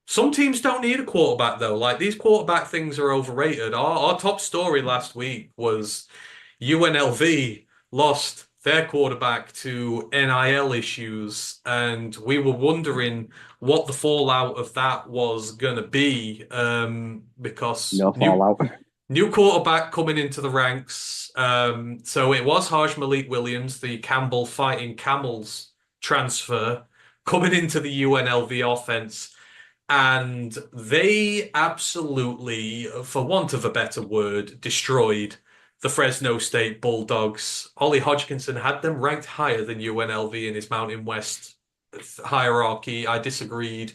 Some teams don't need a quarterback though. Like these quarterback things are overrated. Our top story last week was UNLV lost their quarterback to NIL issues, and we were wondering what the fallout of that was going to be. Because no fallout. New quarterback coming into the ranks. So it was Haj Malik Williams, the Campbell Fighting Camels transfer, coming into the UNLV offense. And they absolutely, for want of a better word, destroyed the Fresno State Bulldogs. Ollie Hodgkinson had them ranked higher than UNLV in his Mountain West hierarchy. I disagreed.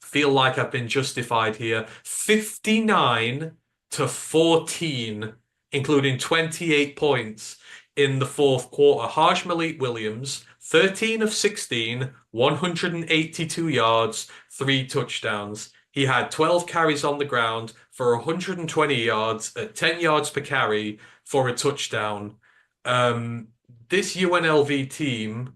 Feel like I've been justified here. 59-14 including 28 points in the fourth quarter. Harsh Malik Williams, 13 of 16, 182 yards, 3 touchdowns. He had 12 carries on the ground for 120 yards at 10 yards per carry for a touchdown. Um, this UNLV team,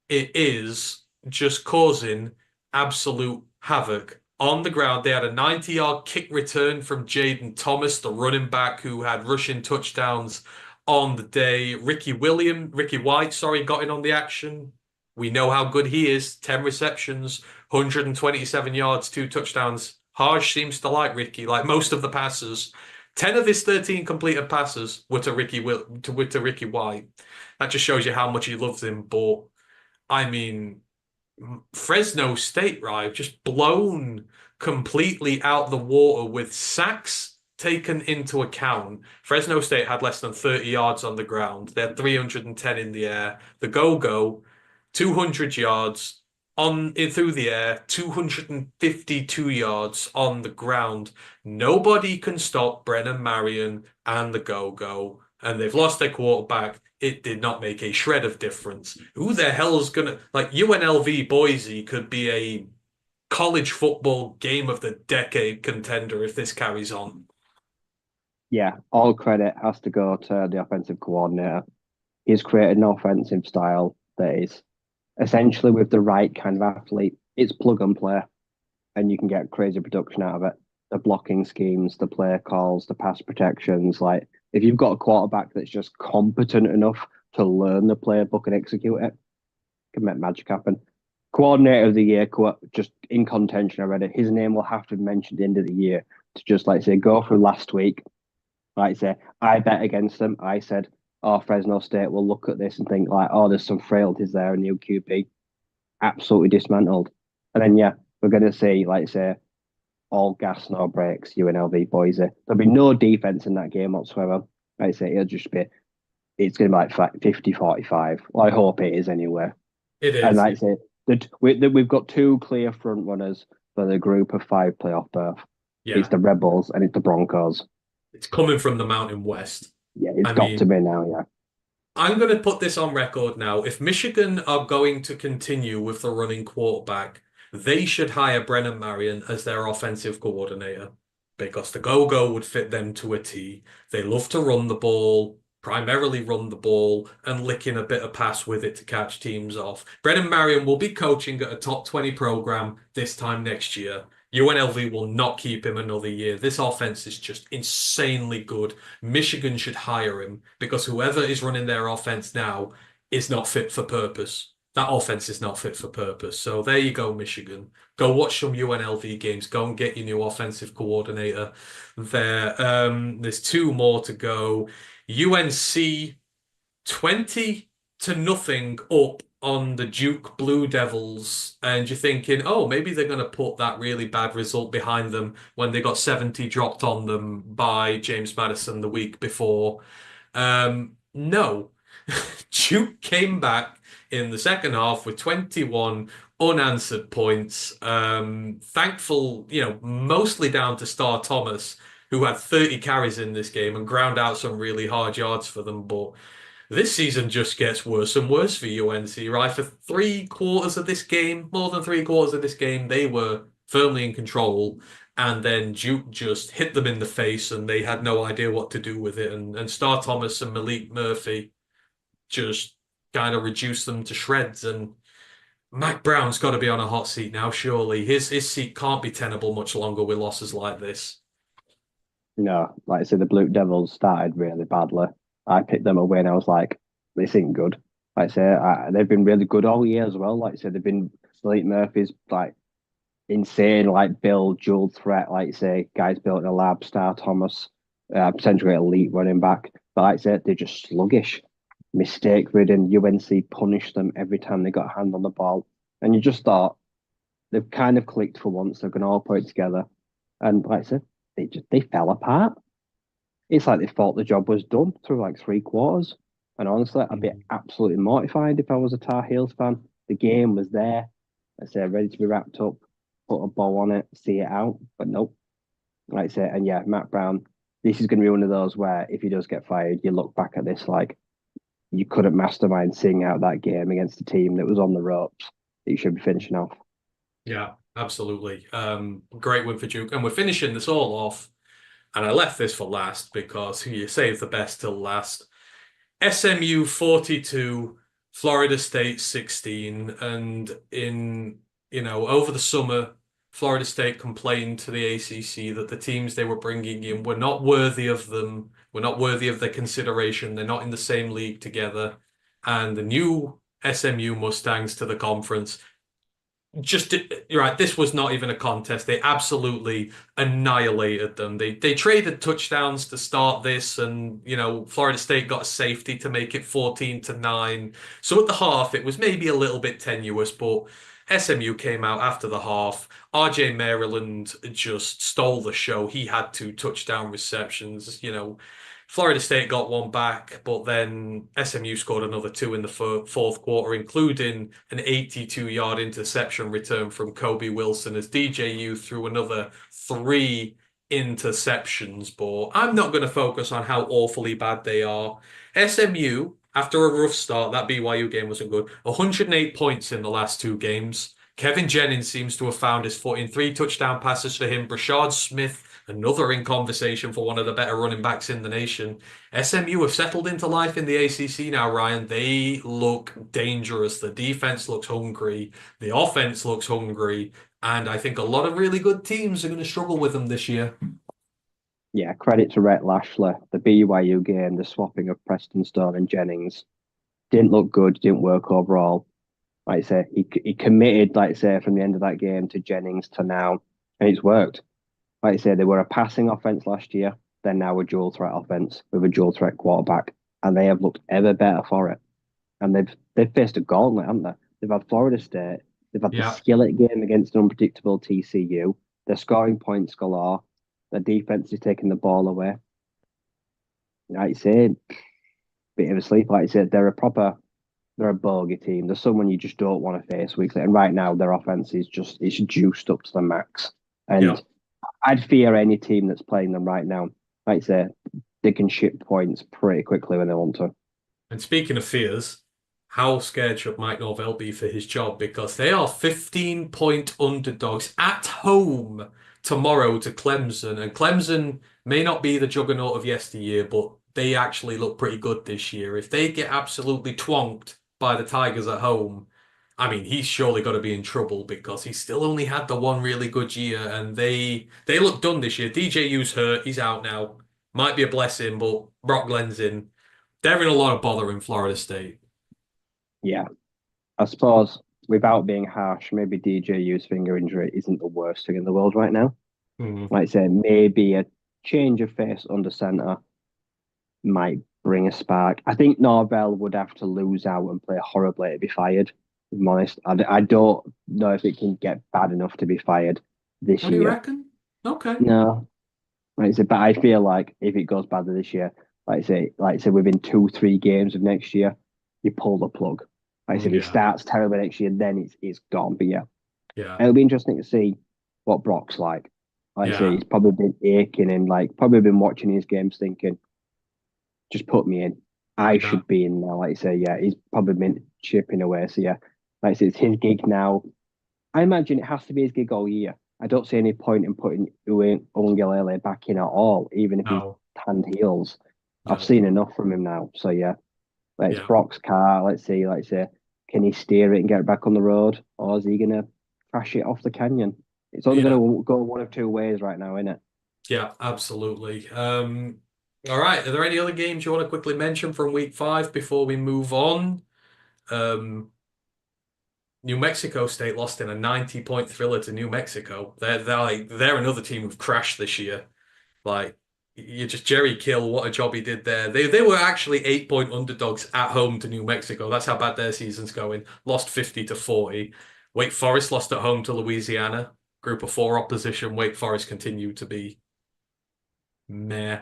it is just causing absolute havoc on the ground. They had a 90-yard kick return from Jaden Thomas, the running back who had rushing touchdowns on the day. Ricky White, sorry, got in on the action. We know how good he is. 10 receptions, 127 yards, 2 touchdowns. Harsh seems to like Ricky, like most of the passes. 10 of his 13 completed passes were to Ricky White. That just shows you how much he loves him. But I mean, Fresno State, right, just blown completely out the water with sacks taken into account. Fresno State had less than 30 yards on the ground. They had 310 in the air. The Go-Go, 200 yards on through the air, 252 yards on the ground. Nobody can stop Brennan Marion and the Go-Go, and they've lost their quarterback. It did not make a shred of difference. Who the hell is gonna like UNLV Boise could be a college football game of the decade contender if this carries on. Yeah, all credit has to go to the offensive coordinator. He's created an offensive style that is essentially with the right kind of athlete, it's plug and play, and you can get crazy production out of it. The blocking schemes, the play calls, the pass protections. Like, if you've got a quarterback that's just competent enough to learn the playbook and execute it, can make magic happen. Coordinator of the year, just in contention already. His name will have to be mentioned at the end of the year to just, like, say, go through last week. Like, say, I bet against them. I said, oh, Fresno State will look at this and think, like, oh, there's some frailties there, a new QB. Absolutely dismantled. And then, yeah, we're going to see, like, say, all gas, no brakes, UNLV Boise. There'll be no defense in that game whatsoever. Like I say, it's going to be like 50-45. Well, I hope it is anyway. It And is. like I say, we've got two clear front runners for the group of 5 playoff berth. Yeah. It's the Rebels and it's the Broncos. It's coming from the Mountain West. Yeah, it's I got to mean, be now, yeah. I'm going to put this on record now. If Michigan are going to continue with the running quarterback, they should hire Brennan Marion as their offensive coordinator because the go-go would fit them to a T. They love to run the ball, primarily run the ball, and lick in a bit of pass with it to catch teams off. Brennan Marion will be coaching at a top 20 program this time next year. UNLV will not keep him another year. This offense is just insanely good. Michigan should hire him because whoever is running their offense now is not fit for purpose. That offense is not fit for purpose. So there you go, Michigan. Go watch some UNLV games. Go and get your new offensive coordinator there. There's 2 more to go. UNC 20-0 up on the Duke Blue Devils, and you're thinking, oh, maybe they're going to put that really bad result behind them when they got 70 dropped on them by James Madison the week before. No, Duke came back in the second half with 21 unanswered points. Thankful, mostly down to Star Thomas, who had 30 carries in this game and ground out some really hard yards for them, but this season just gets worse and worse for UNC, right? For 3 quarters of this game, more than 3 quarters of this game, they were firmly in control. And then Duke just hit them in the face and they had no idea what to do with it. And Star Thomas and Malik Murphy just kind of reduced them to shreds. And Mac Brown's got to be on a hot seat now, surely. His seat can't be tenable much longer with losses like this. No, like I said, the Blue Devils started really badly. I picked them away and I was like, this ain't good. Like I say, they've been really good all year as well. Like I said, they've been Malik Murphy's like insane, like build, dual threat, like you say, guys built in a lab, Star Thomas, potentially elite running back. But like I said, they're just sluggish, mistake ridden. UNC punished them every time they got a hand on the ball. And you just thought they've kind of clicked for once, they're gonna all put it together. And like I said, they fell apart. It's like they thought the job was done through like 3 quarters. And honestly, I'd be absolutely mortified if I was a Tar Heels fan. The game was there, I say, ready to be wrapped up, put a bow on it, see it out. But nope. Like I say, and yeah, Matt Brown, this is going to be one of those where if he does get fired, you look back at this like you couldn't mastermind seeing out that game against a team that was on the ropes that you should be finishing off. Yeah, absolutely. Great win for Duke. And we're finishing this all off. And I left this for last because you save the best till last. SMU 42, Florida State 16. And over the summer, Florida State complained to the ACC that the teams they were bringing in were not worthy of them, were not worthy of their consideration. They're not in the same league together. And the new SMU Mustangs to the conference just you're right. This was not even a contest. They absolutely annihilated them. They traded touchdowns to start this, and Florida State got a safety to make it 14-9. So at the half, it was maybe a little bit tenuous, but SMU came out after the half. RJ Maryland just stole the show. He had two touchdown receptions. Florida State got one back, but then SMU scored another two in the fourth quarter, including an 82-yard interception return from Kobe Wilson as DJU threw another three interceptions. But I'm not going to focus on how awfully bad they are. SMU, after a rough start, that BYU game wasn't good. 108 points in the last two games. Kevin Jennings seems to have found his footing. Three touchdown passes for him. Brashard Smith, another in conversation for one of the better running backs in the nation. SMU have settled into life in the ACC now, Ryan. They look dangerous. The defense looks hungry. The offense looks hungry. And I think a lot of really good teams are going to struggle with them this year. Yeah, credit to Rhett Lashley. The BYU game, the swapping of Preston Stone and Jennings didn't look good, didn't work overall. Like I say, he committed, like I say, from the end of that game to Jennings to now, and it's worked. Like I say, they were a passing offense last year. They're now a dual threat offense with a dual threat quarterback, and they have looked ever better for it. And they've faced a gauntlet, haven't they? They've had Florida State. They've had the skillet game against an unpredictable TCU. They're scoring points galore. Their defense is taking the ball away. Like I say, bit of a sleep. Like I said, they're a bogey team. They're someone you just don't want to face weekly. And right now, their offense is it's juiced up to the max. And I'd fear any team that's playing them right now. Like I say, they can ship points pretty quickly when they want to. And speaking of fears, how scared should Mike Norvell be for his job? Because they are 15-point underdogs at home tomorrow to Clemson. And Clemson may not be the juggernaut of yesteryear, but they actually look pretty good this year. If they get absolutely twonked by the Tigers at home, I mean, he's surely got to be in trouble because he still only had the one really good year, and they look done this year. DJU's hurt; he's out now. Might be a blessing, but Brock Glenn's in. They're in a lot of bother in Florida State. Yeah, I suppose without being harsh, maybe DJU's finger injury isn't the worst thing in the world right now. Like I say, maybe a change of face under center might bring a spark. I think Norvell would have to lose out and play horribly to be fired. If I'm honest, I don't know if it can get bad enough to be fired this year. Do you reckon? Okay. No, like I said, but I feel like if it goes badly this year, like I say, within 2-3 games of next year, you pull the plug. Like I said, if it starts terribly next year, then it's gone. But yeah, it'll be interesting to see what Brock's like. Like I say, he's probably been aching and probably been watching his games thinking, just put me in. I should be in now. Like I say, he's probably been chipping away. So yeah, like I say, it's his gig now. I imagine it has to be his gig all year. I don't see any point in putting Uwelele back in at all, even if he's hand heels. I've seen enough from him now. So yeah, it's Brock's car. Let's see, like I say, can he steer it and get it back on the road, or is he gonna crash it off the canyon? It's only gonna go one of two ways right now, isn't it? Yeah, absolutely. All right. Are there any other games you want to quickly mention from week 5 before we move on? New Mexico State lost in a 90-point thriller to New Mexico. They're another team who've crashed this year. You just Jerry Kill, what a job he did there. They were actually 8-point underdogs at home to New Mexico. That's how bad their season's going. Lost 50-40. Wake Forest lost at home to Louisiana. Group of 4 opposition. Wake Forest continued to be meh.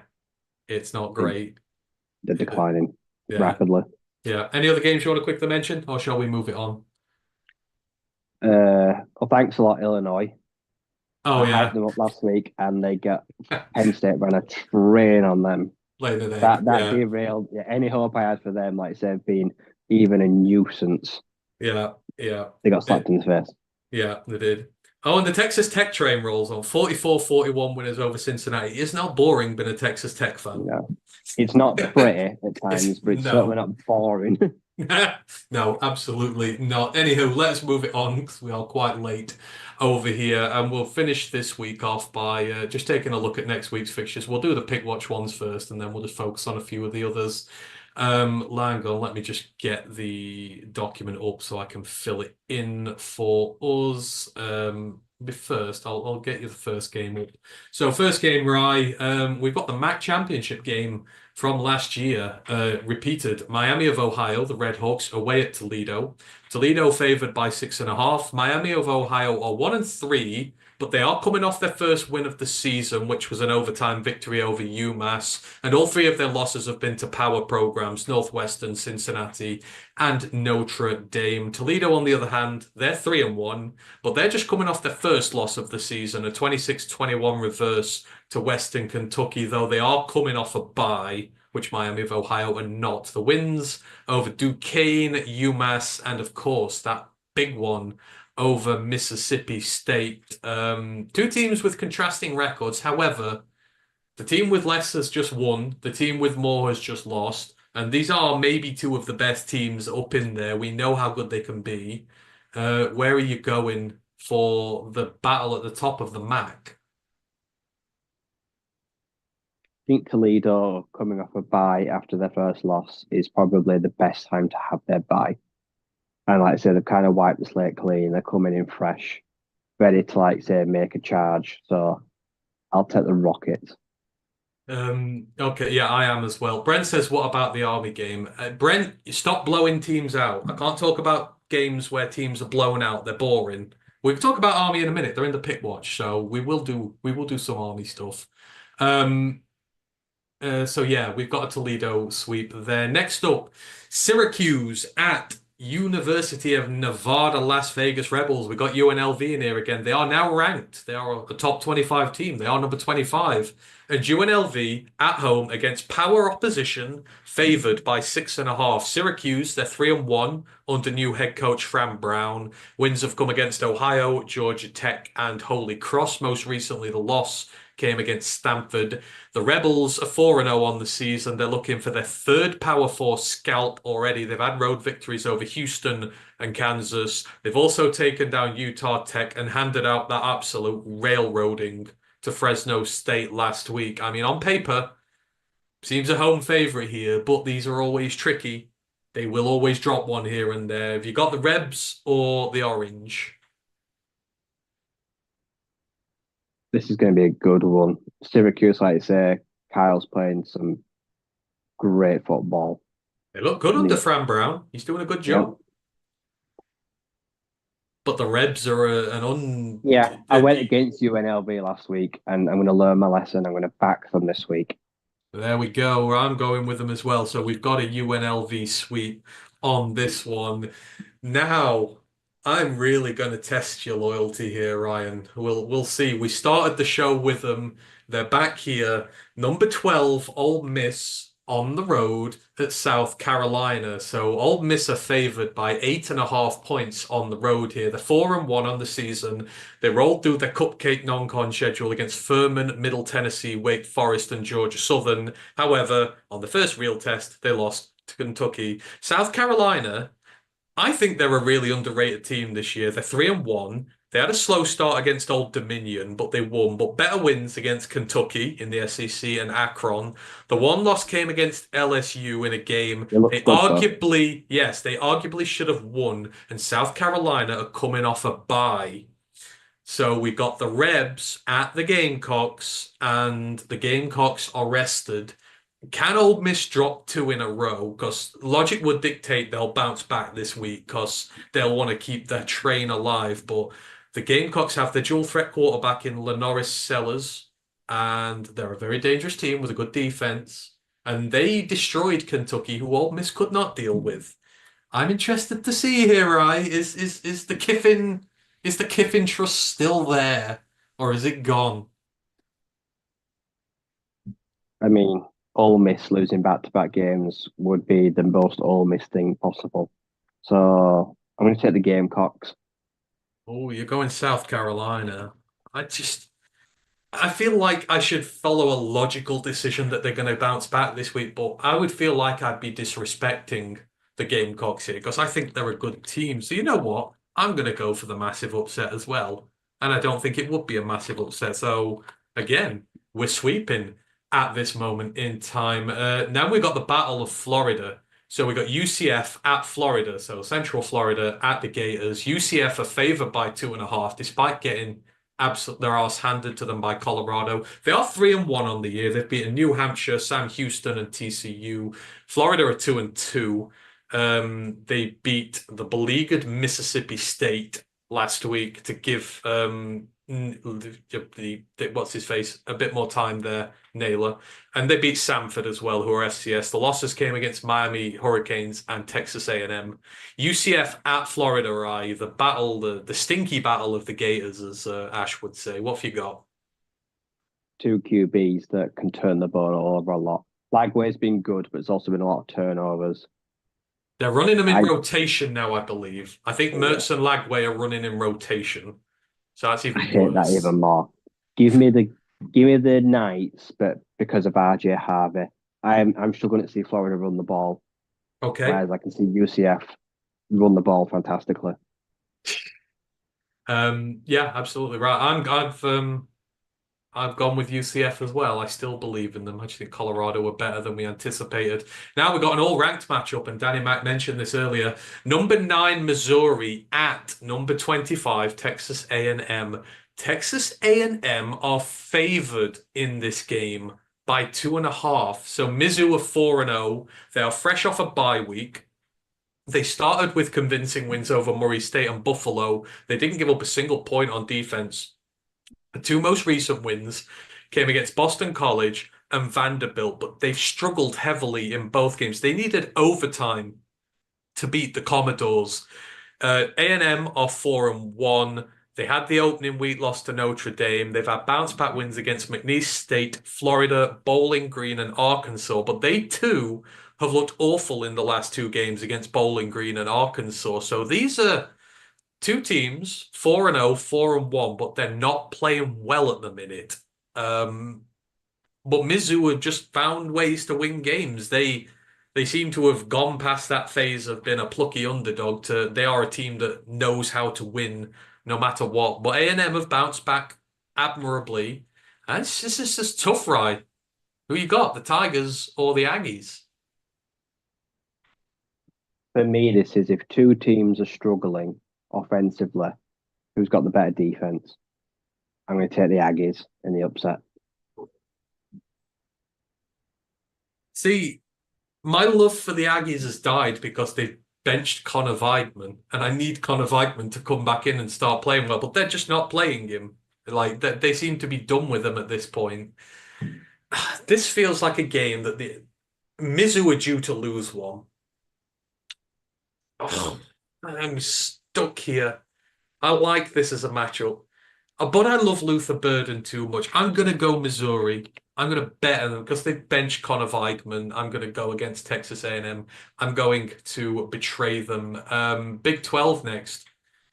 It's not great. They're declining rapidly. Yeah. Any other games you want to quickly mention, or shall we move it on? Well, thanks a lot, Illinois. Oh I hyped yeah, them up last week, and they got Penn State ran a train on them. laying an egg. That Yeah, derailed any hope I had for them. Like I said, being even a nuisance. yeah, yeah. They got slapped in the face. Yeah, they did. Oh, and the Texas Tech train rolls on. 44-41 winners over Cincinnati. It's not boring being a Texas Tech fan. No, it's not pretty at It's times, but it's certainly no. not boring. No, absolutely not. Anywho, let's move it on because we are quite late over here, and we'll finish this week off by just taking a look at next week's fixtures. We'll do the pick watch ones first, and then we'll just focus on a few of the others. Hang on, let me just get the document up so I can fill it in for us. But first, I'll get you the first game up. So first game, Rye, we've got the MAC Championship game from last year, repeated. Miami of Ohio, the Redhawks, away at Toledo. Toledo favored by 6.5. Miami of Ohio are 1-3, but they are coming off their first win of the season, which was an overtime victory over UMass. And all three of their losses have been to power programs, Northwestern, Cincinnati, and Notre Dame. Toledo, on the other hand, they're 3-1, but they're just coming off their first loss of the season, a 26-21 reverse to Western Kentucky, though they are coming off a bye, which Miami of Ohio are not. The wins over Duquesne, UMass, and of course that big one over Mississippi State. Two teams with contrasting records. However, the team with less has just won. The team with more has just lost. And these are maybe two of the best teams up in there. We know how good they can be. Where are you going for the battle at the top of the MAC? I think Toledo coming off a bye after their first loss is probably the best time to have their bye. And like I said, they've kind of wiped the slate clean. They're coming in fresh, ready to like say make a charge. So I'll take the Rockets. Okay, yeah, I am as well. Brent says, what about the Army game? Brent, stop blowing teams out. I can't talk about games where teams are blown out. They're boring. We can talk about Army in a minute. They're in the pick watch, so we will do some Army stuff. Um, so yeah, we've got a Toledo sweep there. Next up, Syracuse at University of Nevada, Las Vegas Rebels. We got UNLV in here again. They are now ranked. They are a top 25 team. They are number 25. And UNLV at home against power opposition, favored by 6.5. Syracuse, they're 3-1 under new head coach Fran Brown. Wins have come against Ohio, Georgia Tech, and Holy Cross. Most recently, the loss came against Stanford. The Rebels are 4-0 on the season. They're looking for their third Power Four scalp already. They've had road victories over Houston and Kansas. They've also taken down Utah Tech and handed out that absolute railroading to Fresno State last week. I mean, on paper, seems a home favorite here, but these are always tricky. They will always drop one here and there. Have you got the Rebs or the Orange? This is going to be a good one. Syracuse, like you say, Kyle's playing some great football. They look good And under Fran Brown. He's doing a good yeah, job. But the Rebs are an un. yeah, I went against UNLV last week, and I'm going to learn my lesson. I'm going to back them this week. There we go. I'm going with them as well. So we've got a UNLV sweep on this one. Now, I'm really going to test your loyalty here, Ryan. We'll see. We started the show with them. They're back here. Number 12, Ole Miss on the road at South Carolina. So Ole Miss are favored by 8.5 points on the road here. They're 4-1 on the season. They rolled through their cupcake non-con schedule against Furman, Middle Tennessee, Wake Forest, and Georgia Southern. However, on the first real test, they lost to Kentucky. South Carolina, I think they're a really underrated team this year. They're 3-1. They had a slow start against Old Dominion, but they won. But better wins against Kentucky in the SEC and Akron. The one loss came against LSU in a game It looks they good though. arguably, yes, they arguably should have won. And South Carolina are coming off a bye. So we got the Rebs at the Gamecocks, and the Gamecocks are rested. Can Ole Miss drop two in a row? Because logic would dictate they'll bounce back this week because they'll want to keep their train alive. But the Gamecocks have their dual threat quarterback in Lenoris Sellers, and they're a very dangerous team with a good defense. And they destroyed Kentucky, who Ole Miss could not deal with. I'm interested to see here, right? Is the Kiffin trust still there? or is it gone? I mean, Ole Miss losing back-to-back games would be the most Ole Miss thing possible. So I'm going to take the Gamecocks. Oh, you're going South Carolina. I just I feel like I should follow a logical decision that they're going to bounce back this week, but I would feel like I'd be disrespecting the Gamecocks here because I think they're a good team. So you know what? I'm going to go for the massive upset as well. And I don't think it would be a massive upset. So again, we're sweeping at this moment in time. Now we've got the Battle of Florida. So we got UCF at Florida. So Central Florida at the Gators. UCF are favored by 2.5, despite getting absolute their arse handed to them by Colorado. They are 3-1 on the year. They've beaten New Hampshire, Sam Houston, and TCU. Florida are 2-2. They beat the beleaguered Mississippi State last week to give what's his face a bit more time there, Naylor. And they beat Samford as well, who are FCS. The losses came against Miami Hurricanes and Texas A&M. UCF at Florida, the battle, the stinky battle of the Gators, as Ash would say. What have you got? Two QBs that can turn the ball over a lot. Lagway's been good, but it's also been a lot of turnovers. They're running them in I rotation now, I believe. I think Mertz and Lagway are running in rotation. So that's I even hate that worse. even more. Give me the Knights, but because of RJ Harvey, I'm struggling to see Florida run the ball, Okay. whereas I can see UCF run the ball fantastically. Yeah, absolutely right. I've gone with UCF as well. I still believe in them. I just think Colorado were better than we anticipated. Now we've got an all-ranked matchup, and Danny Mac mentioned this earlier. Number 9 Missouri at number 25 Texas A&M. Texas A&M are favored in this game by 2.5. So Mizzou are 4-0. They are fresh off a bye week. They started with convincing wins over Murray State and Buffalo. They didn't give up a single point on defense. The two most recent wins came against Boston College and Vanderbilt, but they've struggled heavily in both games. They needed overtime to beat the Commodores. A&M are 4-1. They had the opening week loss to Notre Dame. They've had bounce back wins against McNeese State, Florida, Bowling Green, and Arkansas, but they too have looked awful in the last two games against Bowling Green and Arkansas. So these are two teams, 4-0, 4-1, but they're not playing well at the minute. Um, but Mizzou have just found ways to win games. They seem to have gone past that phase of being a plucky underdog to they are a team that knows how to win no matter what. But A&M have bounced back admirably. And it's just tough, ride. Who you got, the Tigers or the Aggies? For me, this is if two teams are struggling offensively, who's got the better defense? I'm going to take the Aggies in the upset. See, my love for the Aggies has died because they've benched Connor Weidman, and I need Connor Weidman to come back in and start playing well, but they're just not playing him. Like they seem to be done with him at this point. This feels like a game that the Mizzou are due to lose one. Oh, I'm stuck here. I like this as a matchup. But I love Luther Burden too much. I'm going to go Missouri. I'm going to bet on them because they benched Connor Weidman. I'm going to go against Texas A&M. I'm going to betray them. Big 12 next.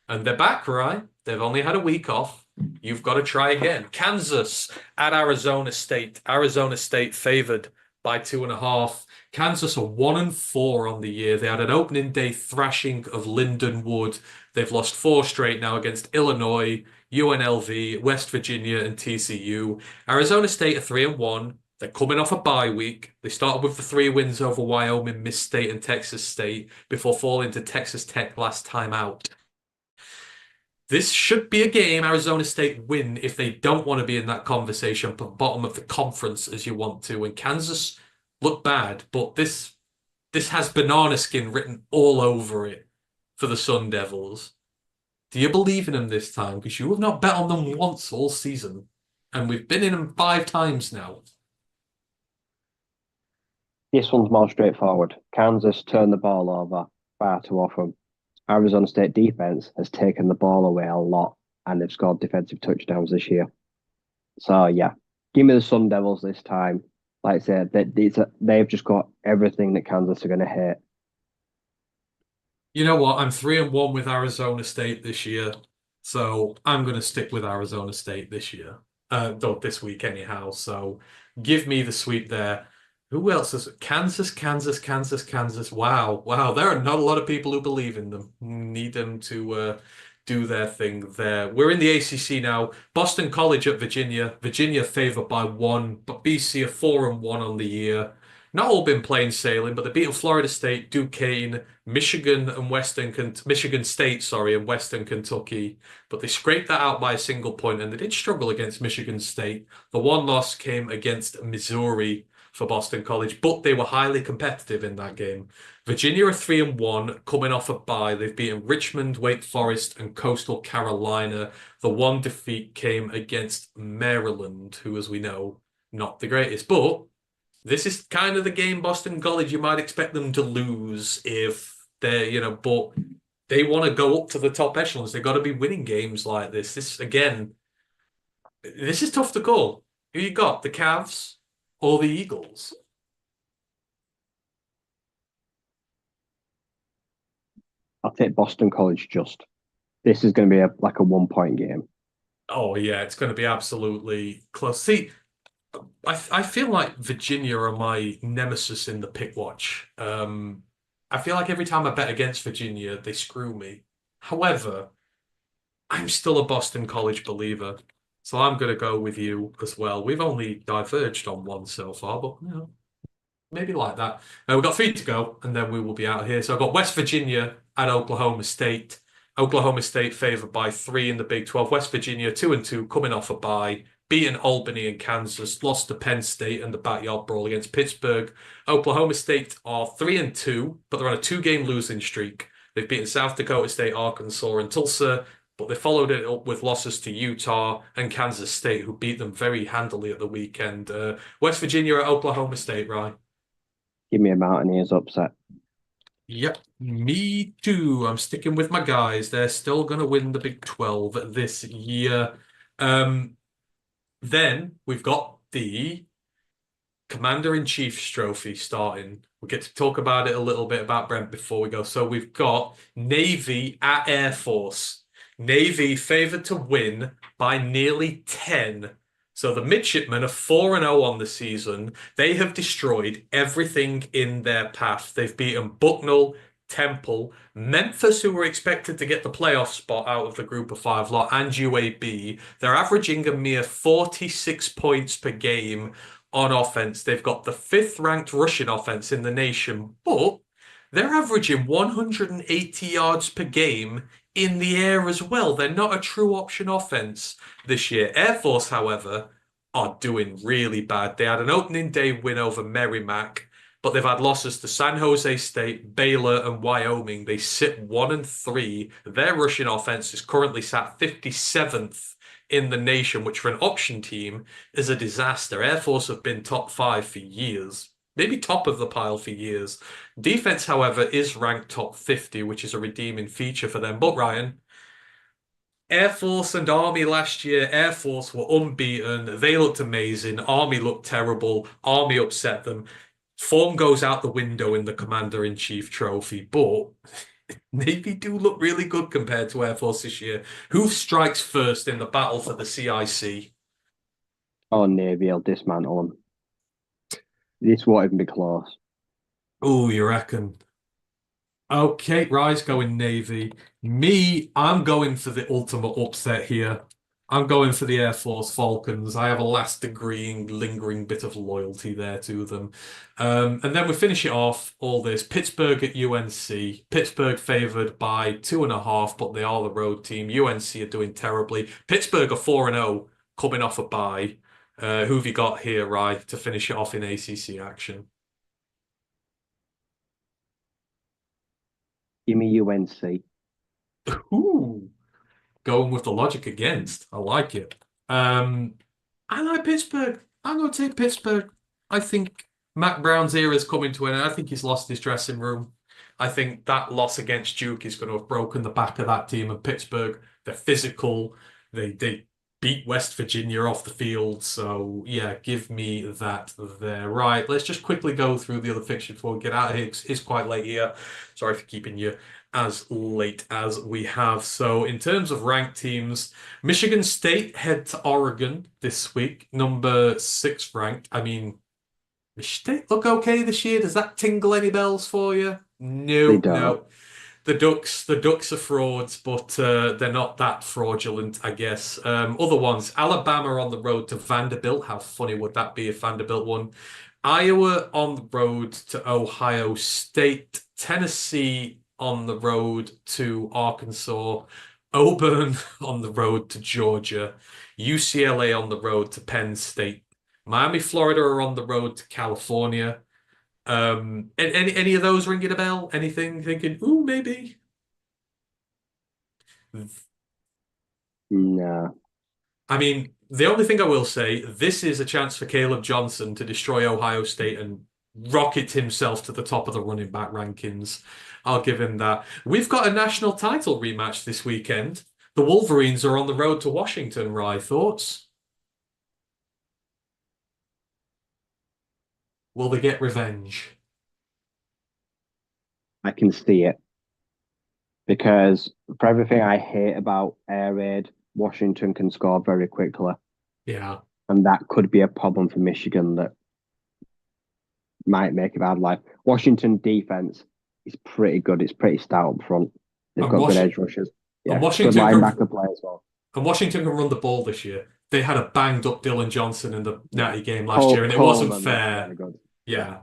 And they're back, right? They've only had a week off. You've got to try again. Kansas at Arizona State. Arizona State favored by 2.5. Kansas are 1-4 on the year. They had an opening day thrashing of Lindenwood. They've lost four straight now against Illinois, UNLV, West Virginia, and TCU. Arizona State are 3-1. They're coming off a bye week. They started with the 3 wins over Wyoming, Miss State, and Texas State before falling to Texas Tech last time out. This should be a game Arizona State win if they don't want to be in that conversation, but bottom of the conference as you want to. And Kansas look bad, but this has banana skin written all over it for the Sun Devils. Do you believe in them this time? Because you have not bet on them once all season, and we've been in them 5 times now. This one's more straightforward. Kansas turned the ball over far too often. Arizona State defense has taken the ball away a lot. and they've scored defensive touchdowns this year. So yeah, give me the Sun Devils this time. Like I said, they've just got everything that Kansas are going to hate. You know what? I'm 3-1 with Arizona State this year, so I'm going to stick with Arizona State this year. Though this week anyhow. So give me the sweep there. Who else is Kansas, Kansas, Kansas, Kansas? Wow, wow. There are not a lot of people who believe in them. Need them to do their thing there. We're in the ACC now. Boston College at Virginia. Virginia favored by 1, but BC are 4-1 on the year. Not all been plain sailing, but they beat Florida State, Duquesne, Michigan State, sorry, and Western Kentucky. But they scraped that out by a single point, and they did struggle against Michigan State. The one loss came against Missouri for Boston College, but they were highly competitive in that game. Virginia are 3-1, coming off a bye. They've beaten Richmond, Wake Forest, and Coastal Carolina. The one defeat came against Maryland, who, as we know, not the greatest. But this is kind of the game Boston College you might expect them to lose if they're, but they want to go up to the top echelons. They've got to be winning games like this. This is tough to call. Who you got, the Cavs or the Eagles? I'll take Boston College just. This is going to be like a 1 point game. Oh, yeah, it's going to be absolutely close. See, I feel like Virginia are my nemesis in the pick watch. I feel like every time I bet against Virginia, they screw me. However, I'm still a Boston College believer, so I'm going to go with you as well. We've only diverged on one so far, but maybe like that. We've got 3 to go, and then we will be out of here. So I've got West Virginia at Oklahoma State. Oklahoma State favored by 3 in the Big 12. West Virginia 2-2, coming off a bye, beating Albany and Kansas, lost to Penn State and the backyard brawl against Pittsburgh. Oklahoma State are 3-2, but they're on a 2-game losing streak. They've beaten South Dakota State, Arkansas, and Tulsa, but they followed it up with losses to Utah and Kansas State, who beat them very handily at the weekend. West Virginia at Oklahoma State, right? Give me a Mountaineers upset. Yep, me too. I'm sticking with my guys. They're still going to win the Big 12 this year. Then we've got the Commander-in-Chief's trophy starting. We'll get to talk about it a little bit about Brent before we go. So we've got Navy at Air Force. Navy favored to win by nearly 10. So the midshipmen are 4-0 on the season. They have destroyed everything in their path. They've beaten Bucknell, Temple, Memphis, who were expected to get the playoff spot out of the group of 5 lot, and UAB. They're averaging a mere 46 points per game on offense. They've got the 5th ranked rushing offense in the nation, but they're averaging 180 yards per game in the air as well. They're not a true option offense this year. Air Force, however, are doing really bad. They had an opening day win over Merrimack, but they've had losses to San Jose State, Baylor, and Wyoming. They sit 1-3. Their rushing offense is currently sat 57th in the nation, which for an option team is a disaster. Air Force have been top 5 for years. Maybe top of the pile for years. Defense, however, is ranked top 50, which is a redeeming feature for them. But Ryan, Air Force and Army last year, Air Force were unbeaten. They looked amazing. Army looked terrible. Army upset them. Form goes out the window in the Commander-in-Chief trophy, but Navy do look really good compared to Air Force this year. Who strikes first in the battle for the CIC? Oh, Navy will dismantle them. This won't even be close. Oh, you reckon? Okay, Rise going Navy. Me, I'm going for the ultimate upset here. I'm going for the Air Force Falcons. I have a last degree lingering bit of loyalty there to them. And then we finish it off, all this. Pittsburgh at UNC. Pittsburgh favored by 2.5, but they are the road team. UNC are doing terribly. Pittsburgh are 4-0, coming off a bye. Who have you got here, Rye, to finish it off in ACC action? Give me UNC. Ooh, going with the logic against. I like it. I like Pittsburgh. I'm going to take Pittsburgh. I think Mac Brown's era is coming to an end. I think he's lost his dressing room. I think that loss against Duke is going to have broken the back of that team. And Pittsburgh, they're physical. They beat West Virginia off the field. So yeah, give me that there. Right, let's just quickly go through the other fixture before we get out of here. It's quite late here. Sorry for keeping you as late as we have. So in terms of ranked teams, Michigan State head to Oregon this week, number 6 ranked. I mean, Michigan State look okay this year. Does that tingle any bells for you? They No, don't. no. The Ducks are frauds, but they're not that fraudulent, I guess. Other ones, Alabama on the road to Vanderbilt. How funny would that be if Vanderbilt won? Iowa on the road to Ohio State. Tennessee on the road to Arkansas. Auburn on the road to Georgia. UCLA on the road to Penn State. Miami, Florida are on the road to California. Any of those ringing a bell? Anything thinking, ooh, maybe? No. I mean, the only thing I will say, this is a chance for Caleb Johnson to destroy Ohio State and rocket himself to the top of the running back rankings. I'll give him that. We've got a national title rematch this weekend. The Wolverines are on the road to Washington, Rye. Thoughts? Will they get revenge? I can see it because for everything I hate about air raid, Washington can score very quickly, Yeah. and that could be a problem for Michigan that might make it bad. Like Washington defense is pretty good. It's pretty stout up front. They've And got good Wash edge rushers. and Yeah, good Washington can linebacker play as well. And Washington can run the ball this year. They had a banged up Dylan Johnson in the Yeah, Natty game last year, and it wasn't Coleman looks fair. really good. Yeah,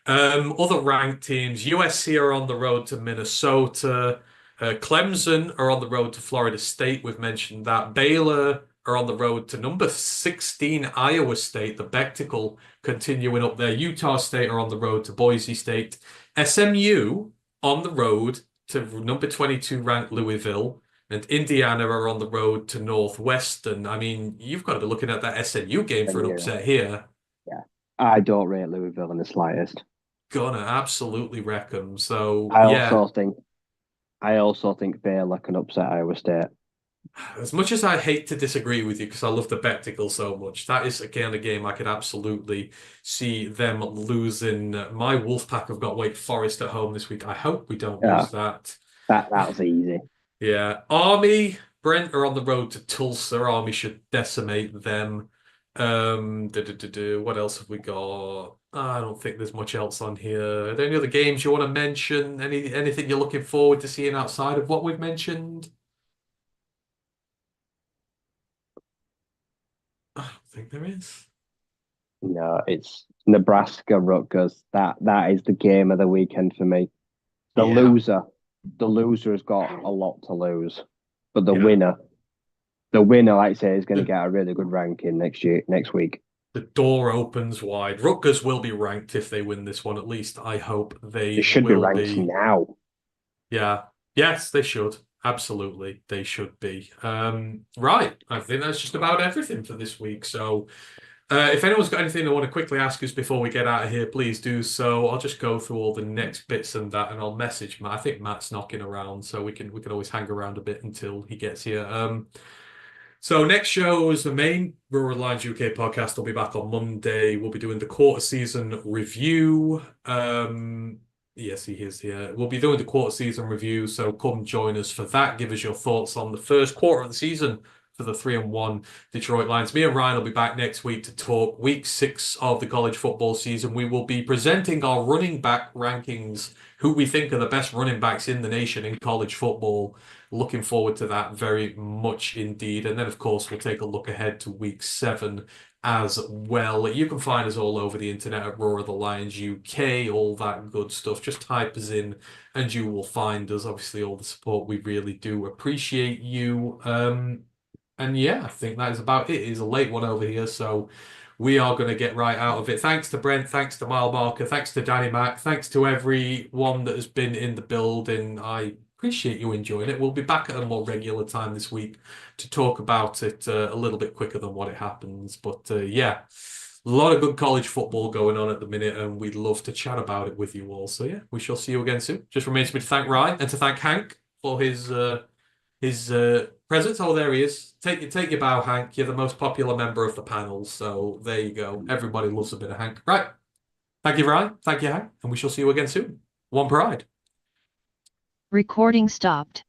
Yeah. Other ranked teams, USC are on the road to Minnesota. Clemson are on the road to Florida State. We've mentioned that. Baylor are on the road to number 16 Iowa State, the Spectacle continuing up there. Utah State are on the road to Boise State. SMU on the road to number 22 ranked Louisville. And Indiana are on the road to Northwestern. I mean, you've got to be looking at that SMU game for and an you, upset here. yeah. I don't rate Louisville in the slightest. Gonna absolutely wreck them. So I yeah, also think I also think Baylor can upset Iowa State. as much as I hate to disagree with you because I love the Spectacle so much, that is again a game I could absolutely see them losing. My Wolfpack have got Wake Forest at home this week. I hope we don't Yeah, lose that. that was easy. Yeah, Army Brent are on the road to Tulsa. Army should decimate them. What else have we got? I don't think there's much else on here. Are there any other games you want to mention? Anything you're looking forward to seeing outside of what we've mentioned? I don't think there is. No, it's Nebraska Rutgers. That is the game of the weekend for me. The Yeah, loser, the loser has got a lot to lose, but yeah. the winner, like I say, is going to get a really good ranking next week. The door opens wide. Rutgers will be ranked if they win this one. At least I hope They they should be will ranked be. now. Yeah. Yes, they should. Absolutely, they should be. Right. I think that's just about everything for this week. So, if anyone's got anything they want to quickly ask us before we get out of here, please do so. I'll just go through all the next bits and that, and I'll message Matt. I think Matt's knocking around, so we can always hang around a bit until he gets here. So next show is the main Rural Lines UK podcast. I'll be back on Monday. We'll be doing the quarter season review. Yes, he is here. We'll be doing the quarter season review, so come join us for that. Give us your thoughts on the first quarter of the season for the 3-1 Detroit Lions. Me and Ryan will be back next week to talk week 6 of the college football season. We will be presenting our running back rankings, who we think are the best running backs in the nation in college football. Looking forward to that very much indeed. And then, of course, we'll take a look ahead to week 7 as well. You can find us all over the internet at Roar of the Lions UK, all that good stuff. Just type us in and you will find us. Obviously, all the support, we really do appreciate you. And yeah, I think that is about it. It is a late one over here, so we are going to get right out of it. Thanks to Brent, thanks to Mile Marker, thanks to Danny Mac, thanks to everyone that has been in the building. I appreciate you enjoying it. We'll be back at a more regular time this week to talk about it a little bit quicker than what it happens. But yeah, a lot of good college football going on at the minute, and we'd love to chat about it with you all. So yeah, we shall see you again soon. Just remains me to thank Ryan and to thank Hank for his his presence. Oh, there he is. Take your bow, Hank. You're the most popular member of the panel, so there you go. Everybody loves a bit of Hank. Right. Thank you, Ryan. Thank you, Hank. And we shall see you again soon. One Pride. Recording stopped.